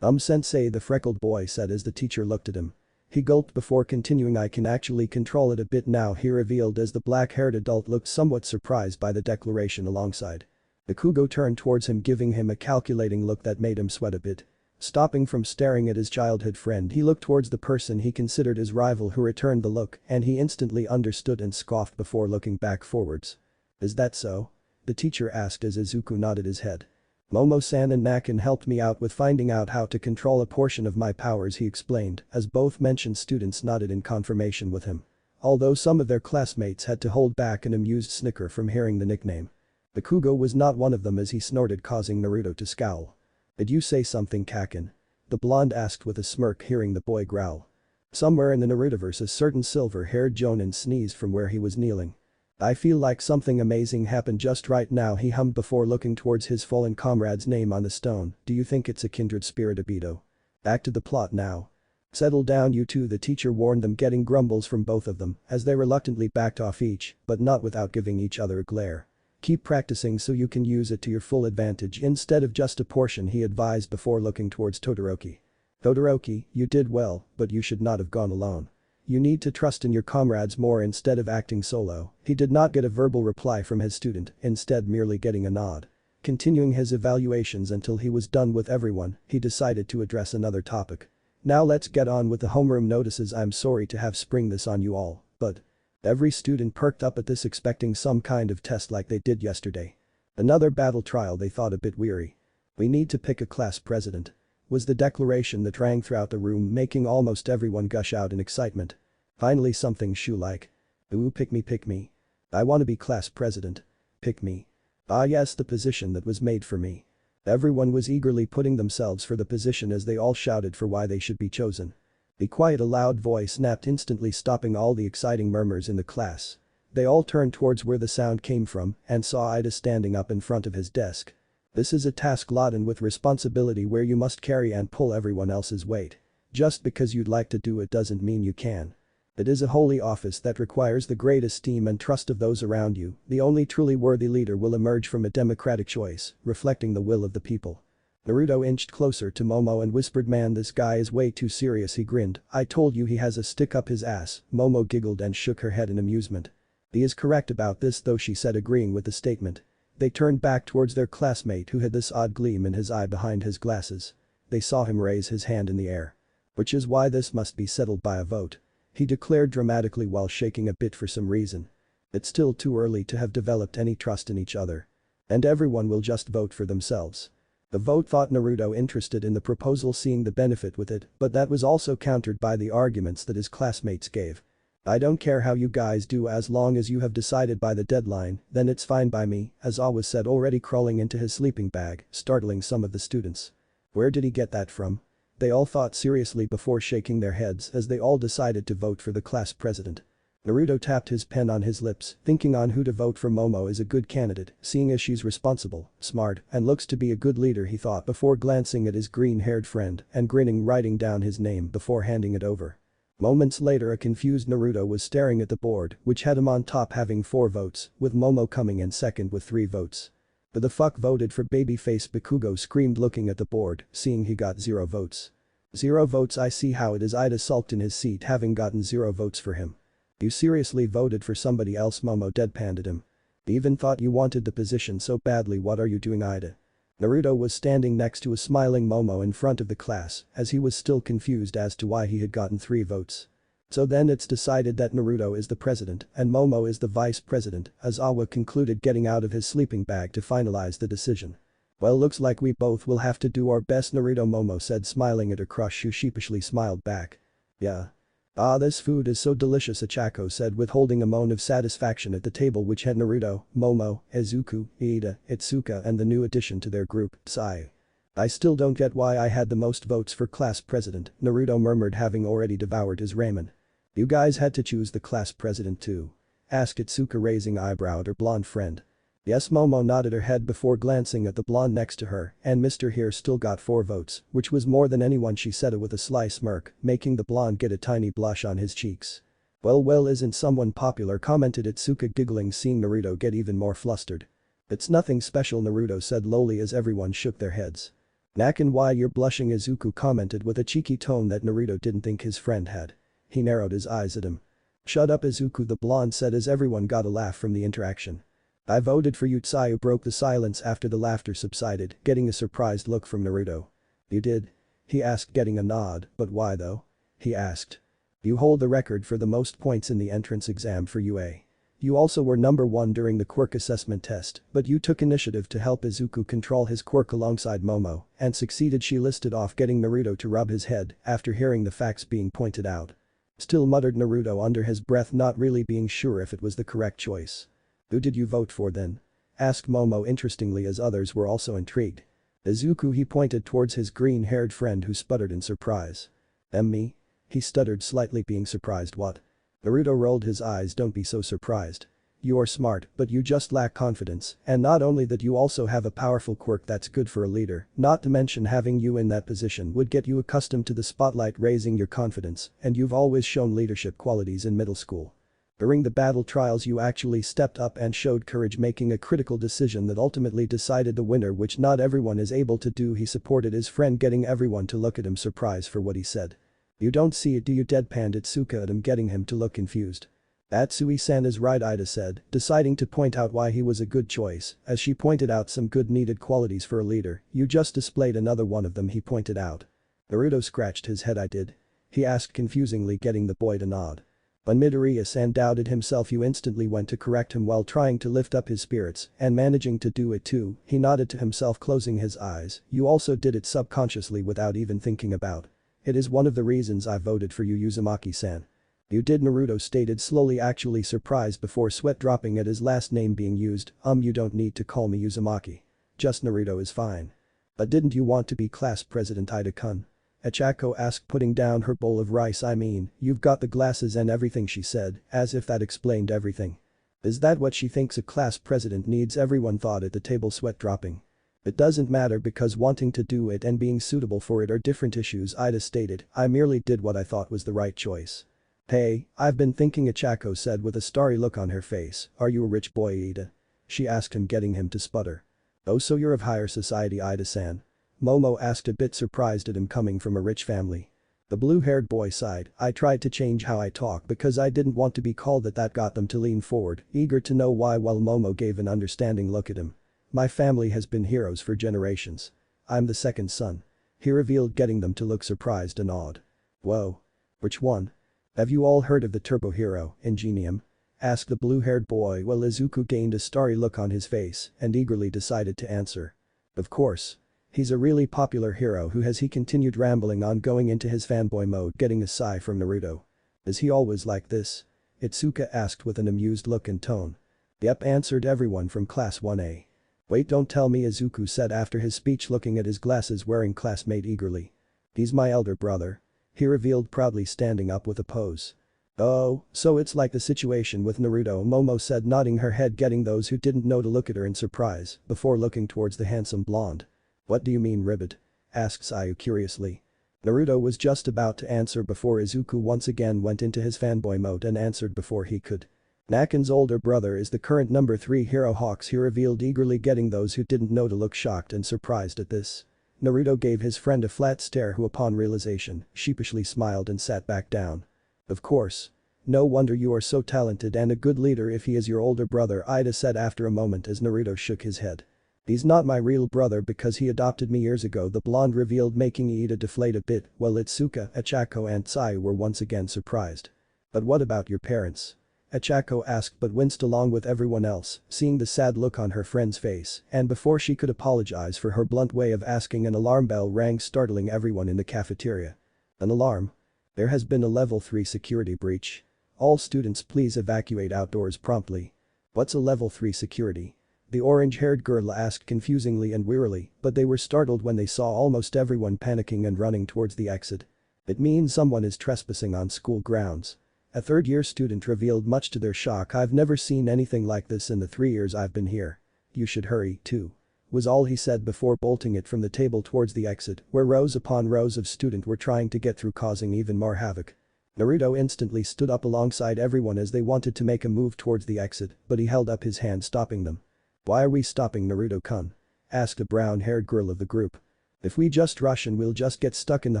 Sensei, the freckled boy said as the teacher looked at him. He gulped before continuing. I can actually control it a bit now, he revealed as the black-haired adult looked somewhat surprised by the declaration alongside. Bakugo turned towards him, giving him a calculating look that made him sweat a bit. Stopping from staring at his childhood friend, he looked towards the person he considered his rival, who returned the look and he instantly understood and scoffed before looking back forwards. Is that so? The teacher asked as Izuku nodded his head. Momo-san and Nakin helped me out with finding out how to control a portion of my powers, he explained, as both mentioned students nodded in confirmation with him. Although some of their classmates had to hold back an amused snicker from hearing the nickname. Bakugo was not one of them as he snorted, causing Naruto to scowl. "Did you say something, Kakin?" the blonde asked with a smirk, hearing the boy growl. Somewhere in the Narutoverse, a certain silver-haired Jonin sneezed from where he was kneeling. "I feel like something amazing happened just right now," he hummed before looking towards his fallen comrade's name on the stone. "Do you think it's a kindred spirit, Obito? Back to the plot now. Settle down, you two," the teacher warned them, getting grumbles from both of them as they reluctantly backed off each, but not without giving each other a glare. "Keep practicing so you can use it to your full advantage instead of just a portion," he advised before looking towards Todoroki. "Todoroki, you did well, but you should not have gone alone. You need to trust in your comrades more instead of acting solo." He did not get a verbal reply from his student, instead merely getting a nod. Continuing his evaluations until he was done with everyone, he decided to address another topic. "Now let's get on with the homeroom notices. I'm sorry to have spring this on you all, but..." Every student perked up at this, expecting some kind of test like they did yesterday. Another battle trial, they thought, a bit weary. "We need to pick a class president," was the declaration that rang throughout the room, making almost everyone gush out in excitement. Finally something Shu-like. "Ooh, pick me. I wanna be class president. Pick me. Ah yes, the position that was made for me." Everyone was eagerly putting themselves for the position as they all shouted for why they should be chosen. "Be quiet," a loud voice snapped, instantly stopping all the exciting murmurs in the class. They all turned towards where the sound came from and saw Ida standing up in front of his desk. "This is a task laden with responsibility where you must carry and pull everyone else's weight. Just because you'd like to do it doesn't mean you can. It is a holy office that requires the great esteem and trust of those around you. The only truly worthy leader will emerge from a democratic choice, reflecting the will of the people." Naruto inched closer to Momo and whispered, "Man, this guy is way too serious," he grinned. "I told you he has a stick up his ass." Momo giggled and shook her head in amusement. "He is correct about this though," she said, agreeing with the statement. They turned back towards their classmate who had this odd gleam in his eye behind his glasses. They saw him raise his hand in the air. "Which is why this must be settled by a vote," he declared dramatically while shaking a bit for some reason. "It's still too early to have developed any trust in each other. And everyone will just vote for themselves." The vote, thought Naruto, interested in the proposal, seeing the benefit with it, but that was also countered by the arguments that his classmates gave. "I don't care how you guys do as long as you have decided by the deadline, then it's fine by me," Aizawa said, already crawling into his sleeping bag, startling some of the students. Where did he get that from? They all thought seriously before shaking their heads as they all decided to vote for the class president. Naruto tapped his pen on his lips, thinking on who to vote for. Momo is a good candidate, seeing as she's responsible, smart, and looks to be a good leader, he thought before glancing at his green-haired friend and grinning, writing down his name before handing it over. Moments later, a confused Naruto was staring at the board, which had him on top having 4 votes, with Momo coming in second with 3 votes. "Who the fuck voted for babyface?" Bakugo screamed, looking at the board, seeing he got 0 votes. 0 votes, I see how it is. Ida sulked in his seat, having gotten 0 votes for him. "You seriously voted for somebody else?" Momo deadpanned at him. "Even thought you wanted the position so badly. What are you doing, Ida?" Naruto was standing next to a smiling Momo in front of the class as he was still confused as to why he had gotten 3 votes. "So then it's decided that Naruto is the president and Momo is the vice president," Aizawa concluded, getting out of his sleeping bag to finalize the decision. "Well, looks like we both will have to do our best, Naruto," Momo said, smiling at her crush, who sheepishly smiled back. "Yeah. Ah, this food is so delicious," Ichako said, withholding a moan of satisfaction at the table which had Naruto, Momo, Izuku, Ida, Itsuka and the new addition to their group, Sai. "I still don't get why I had the most votes for class president," Naruto murmured, having already devoured his ramen. "You guys had to choose the class president too?" asked Itsuka, raising eyebrow at her blonde friend. "Yes," Momo nodded her head before glancing at the blonde next to her, "and Mr. Here still got 4 votes, which was more than anyone," she said it with a sly smirk, making the blonde get a tiny blush on his cheeks. Well, isn't someone popular?" commented Itsuka, giggling, seeing Naruto get even more flustered. "It's nothing special," Naruto said lowly as everyone shook their heads. "Nakin, why you're blushing?" Izuku commented with a cheeky tone that Naruto didn't think his friend had. He narrowed his eyes at him. "Shut up, Izuku," the blonde said as everyone got a laugh from the interaction. "I voted for you." Tsuyu broke the silence after the laughter subsided, getting a surprised look from Naruto. "You did?" he asked, getting a nod. "But why though?" he asked. "You hold the record for the most points in the entrance exam for UA. You also were number 1 during the quirk assessment test, but you took initiative to help Izuku control his quirk alongside Momo, and succeeded. She listed off getting Naruto to rub his head after hearing the facts being pointed out. Still, muttered Naruto under his breath, not really being sure if it was the correct choice. Who did you vote for then? Asked Momo interestingly, as others were also intrigued. Izuku, he pointed towards his green-haired friend, who sputtered in surprise. Me? He stuttered, slightly being surprised. What? Naruto rolled his eyes. Don't be so surprised. You are smart, but you just lack confidence, and not only that, you also have a powerful quirk that's good for a leader, not to mention having you in that position would get you accustomed to the spotlight, raising your confidence, and you've always shown leadership qualities in middle school. During the battle trials you actually stepped up and showed courage, making a critical decision that ultimately decided the winner, which not everyone is able to do. He supported his friend, getting everyone to look at him surprised for what he said. You don't see it, do you? Deadpanned Itsuka at him, getting him to look confused. Atsui-san is right, Ida said, deciding to point out why he was a good choice, as she pointed out some good needed qualities for a leader. You just displayed another one of them, he pointed out. Naruto scratched his head. I did? He asked confusingly, getting the boy to nod. When Midoriya-san doubted himself, you instantly went to correct him while trying to lift up his spirits, and managing to do it too. He nodded to himself, closing his eyes. You also did it subconsciously without even thinking about. It is one of the reasons I voted for you, Uzumaki-san. You did, Naruto stated slowly, actually surprised before sweat dropping at his last name being used. You don't need to call me Uzumaki. Just Naruto is fine. But didn't you want to be class president, Ida-kun? Achako asked, putting down her bowl of rice. I mean, you've got the glasses and everything, she said, as if that explained everything. Is that what she thinks a class president needs? Everyone thought at the table, sweat dropping. It doesn't matter, because wanting to do it and being suitable for it are different issues, Ida stated. I merely did what I thought was the right choice. Hey, I've been thinking, Achako said with a starry look on her face. Are you a rich boy, Ida? She asked him, getting him to sputter. Oh, so you're of higher society, Ida-san? Momo asked, a bit surprised at him coming from a rich family. The blue-haired boy sighed. I tried to change how I talk because I didn't want to be called that got them to lean forward, eager to know why, while Momo gave an understanding look at him. My family has been heroes for generations. I'm the second son. He revealed, getting them to look surprised and awed. Whoa. Which one? Have you all heard of the turbo hero, Ingenium? Asked the blue-haired boy while Izuku gained a starry look on his face and eagerly decided to answer. Of course. He's a really popular hero who has, he continued rambling on, going into his fanboy mode, getting a sigh from Naruto. Is he always like this? Itsuka asked with an amused look and tone. Yep, answered everyone from class 1A. Wait, don't tell me, Izuku said after his speech, looking at his glasses wearing classmate eagerly. He's my elder brother. He revealed, proudly standing up with a pose. Oh, so it's like the situation with Naruto, Momo said, nodding her head, getting those who didn't know to look at her in surprise, before looking towards the handsome blonde. What do you mean, Ribbit? Asked Sayu curiously. Naruto was just about to answer before Izuku once again went into his fanboy mode and answered before he could. Nakin's older brother is the current number 3 hero, Hawks, he revealed eagerly, getting those who didn't know to look shocked and surprised at this. Naruto gave his friend a flat stare, who upon realization, sheepishly smiled and sat back down. Of course. No wonder you are so talented and a good leader if he is your older brother, Ida said after a moment as Naruto shook his head. He's not my real brother because he adopted me years ago, the blonde revealed, making Ida deflate a bit, while Itsuka, Achako and Sayu were once again surprised. But what about your parents? Achako asked, but winced along with everyone else, seeing the sad look on her friend's face, and before she could apologize for her blunt way of asking, an alarm bell rang, startling everyone in the cafeteria. An alarm? There has been a level 3 security breach. All students please evacuate outdoors promptly. What's a level 3 security? The orange-haired girl asked confusingly and wearily, but they were startled when they saw almost everyone panicking and running towards the exit. It means someone is trespassing on school grounds. A third-year student revealed, much to their shock. I've never seen anything like this in the 3 years I've been here. You should hurry, too. Was all he said before bolting it from the table towards the exit, where rows upon rows of students were trying to get through, causing even more havoc. Naruto instantly stood up alongside everyone as they wanted to make a move towards the exit, but he held up his hand, stopping them. Why are we stopping, Naruto-kun? Asked a brown-haired girl of the group. If we just rush and we'll just get stuck in the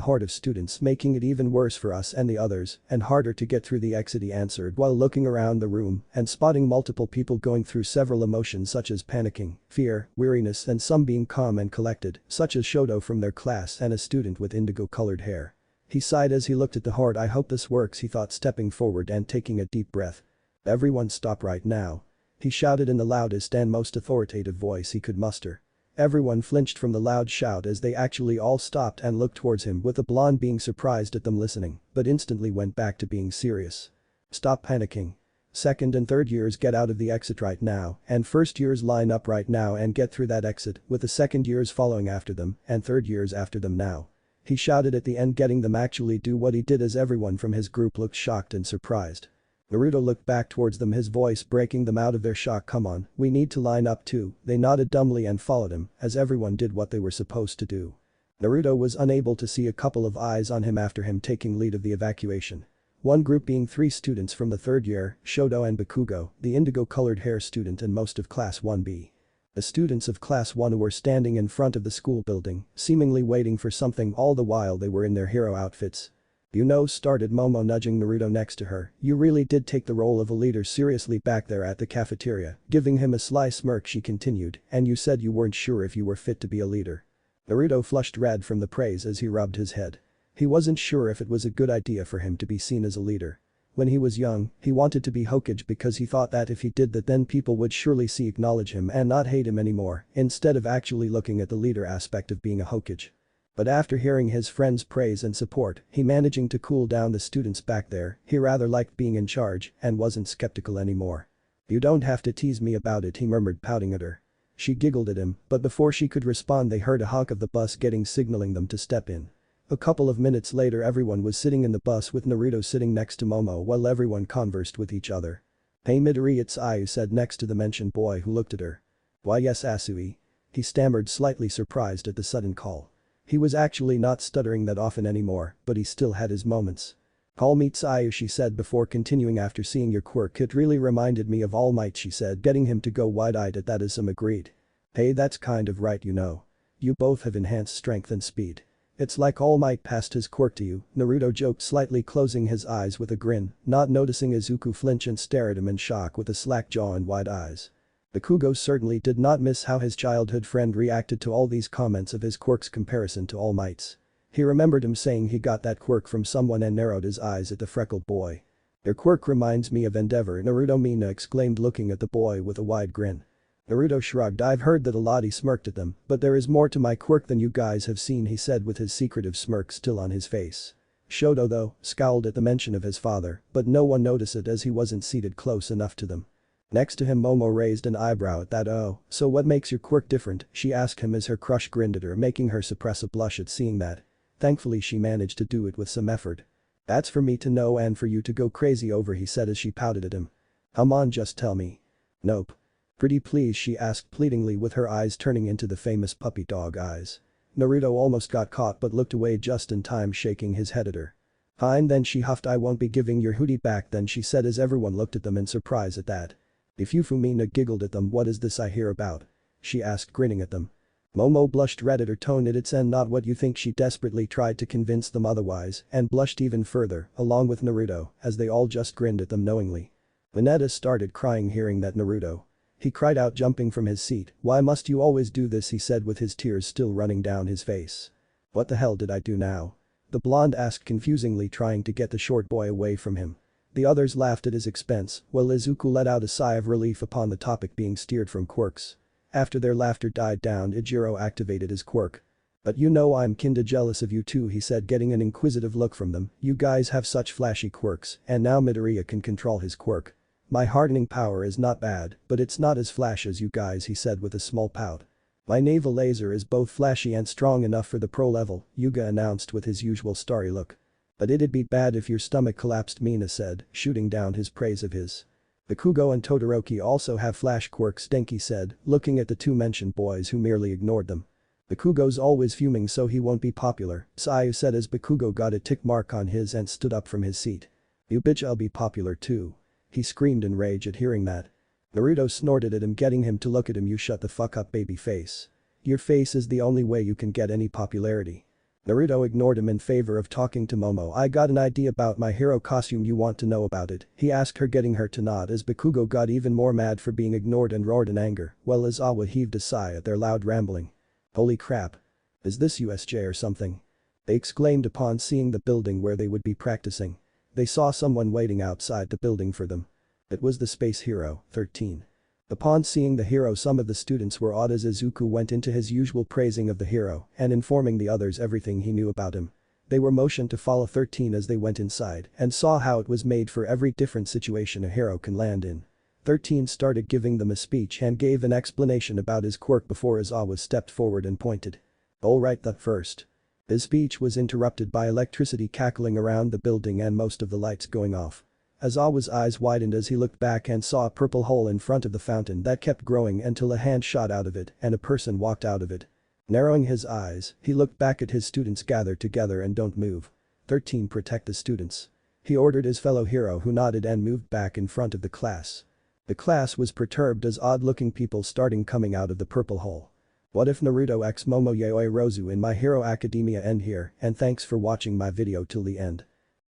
horde of students, making it even worse for us and the others, and harder to get through the exit, he answered while looking around the room and spotting multiple people going through several emotions such as panicking, fear, weariness, and some being calm and collected, such as Shoto from their class and a student with indigo-colored hair. He sighed as he looked at the horde. I hope this works, he thought, stepping forward and taking a deep breath. Everyone stop right now. He shouted in the loudest and most authoritative voice he could muster. Everyone flinched from the loud shout as they actually all stopped and looked towards him, with the blonde being surprised at them listening, but instantly went back to being serious. Stop panicking. Second and third years get out of the exit right now, and first years line up right now and get through that exit, with the second years following after them and third years after them now. He shouted at the end, getting them actually do what he did as everyone from his group looked shocked and surprised. Naruto looked back towards them, his voice breaking them out of their shock. Come on, we need to line up too. They nodded dumbly and followed him, as everyone did what they were supposed to do. Naruto was unable to see a couple of eyes on him after him taking lead of the evacuation. One group being 3 students from the third year, Shoto and Bakugo, the indigo-colored hair student and most of Class 1B. The students of Class 1 were standing in front of the school building, seemingly waiting for something all the while they were in their hero outfits. You know, started Momo, nudging Naruto next to her, you really did take the role of a leader seriously back there at the cafeteria. Giving him a sly smirk, she continued, and you said you weren't sure if you were fit to be a leader. Naruto flushed red from the praise as he rubbed his head. He wasn't sure if it was a good idea for him to be seen as a leader. When he was young, he wanted to be Hokage because he thought that if he did that then people would surely acknowledge him and not hate him anymore, instead of actually looking at the leader aspect of being a Hokage. But after hearing his friends' praise and support, he managing to cool down the students back there, he rather liked being in charge and wasn't skeptical anymore. You don't have to tease me about it, he murmured, pouting at her. She giggled at him, but before she could respond they heard a honk of the bus getting, signaling them to step in. A couple of minutes later everyone was sitting in the bus with Naruto sitting next to Momo while everyone conversed with each other. Hey Midoriya, it's Ayu, said next to the mentioned boy, who looked at her. Why yes Asui. He stammered, slightly surprised at the sudden call. He was actually not stuttering that often anymore, but he still had his moments. Call me Tsuyu, she said before continuing, after seeing your quirk it really reminded me of All Might, she said, getting him to go wide-eyed at that as some agreed. Hey, that's kind of right, you know. You both have enhanced strength and speed. It's like All Might passed his quirk to you, Naruto joked, slightly closing his eyes with a grin, not noticing Izuku flinch and stare at him in shock with a slack jaw and wide eyes. Bakugo certainly did not miss how his childhood friend reacted to all these comments of his quirk's comparison to All Might's. He remembered him saying he got that quirk from someone and narrowed his eyes at the freckled boy. Your quirk reminds me of Endeavor, Naruto Mina exclaimed, looking at the boy with a wide grin. Naruto shrugged. I've heard that a lot, he smirked at them, but there is more to my quirk than you guys have seen, he said with his secretive smirk still on his face. Shoto, though, scowled at the mention of his father, but no one noticed it as he wasn't seated close enough to them. Next to him Momo raised an eyebrow at that. Oh, so what makes your quirk different, she asked him as her crush grinned at her, making her suppress a blush at seeing that. Thankfully she managed to do it with some effort. That's for me to know and for you to go crazy over, he said as she pouted at him. Come on, just tell me. Nope. Pretty please, she asked pleadingly with her eyes turning into the famous puppy dog eyes. Naruto almost got caught but looked away just in time, shaking his head at her. Fine then, she huffed. I won't be giving your hoodie back then, she said as everyone looked at them in surprise at that. Ifufumina giggled at them. What is this I hear about? She asked, grinning at them. Momo blushed red at her tone. It's and not what you think, she desperately tried to convince them otherwise and blushed even further, along with Naruto, as they all just grinned at them knowingly. Mineta started crying hearing that. Naruto. He cried out, jumping from his seat. Why must you always do this, he said with his tears still running down his face. What the hell did I do now? The blonde asked confusingly, trying to get the short boy away from him. The others laughed at his expense, while Izuku let out a sigh of relief upon the topic being steered from quirks. After their laughter died down, Ijiro activated his quirk. But you know I'm kinda jealous of you too, he said, getting an inquisitive look from them. You guys have such flashy quirks, and now Midoriya can control his quirk. My hardening power is not bad, but it's not as flash as you guys, he said with a small pout. My naval laser is both flashy and strong enough for the pro level, Yuga announced with his usual starry look. But it'd be bad if your stomach collapsed, Mina said, shooting down his praise of his. Bakugo and Todoroki also have flash quirks, Denki said, looking at the two mentioned boys who merely ignored them. Bakugo's always fuming so he won't be popular, Tsuyu said as Bakugo got a tick mark on his and stood up from his seat. You bitch, I'll be popular too. He screamed in rage at hearing that. Naruto snorted at him, getting him to look at him. You shut the fuck up, baby face. Your face is the only way you can get any popularity. Naruto ignored him in favor of talking to Momo. I got an idea about my hero costume, you want to know about it? He asked her, getting her to nod as Bakugo got even more mad for being ignored and roared in anger, while Izawa heaved a sigh at their loud rambling. Holy crap. Is this USJ or something? They exclaimed upon seeing the building where they would be practicing. They saw someone waiting outside the building for them. It was the space hero, 13. Upon seeing the hero, some of the students were awed as Izuku went into his usual praising of the hero and informing the others everything he knew about him. They were motioned to follow 13 as they went inside and saw how it was made for every different situation a hero can land in. 13 started giving them a speech and gave an explanation about his quirk before Izawa stepped forward and pointed. "Alright, the first." His speech was interrupted by electricity cackling around the building and most of the lights going off. Izawa's eyes widened as he looked back and saw a purple hole in front of the fountain that kept growing until a hand shot out of it and a person walked out of it. Narrowing his eyes, he looked back at his students. "Gather together and don't move. 13 Protect the students." He ordered his fellow hero, who nodded and moved back in front of the class. The class was perturbed as odd-looking people started coming out of the purple hole. What if Naruto x Momo Yaoyorozu in My Hero Academia end here, and thanks for watching my video till the end.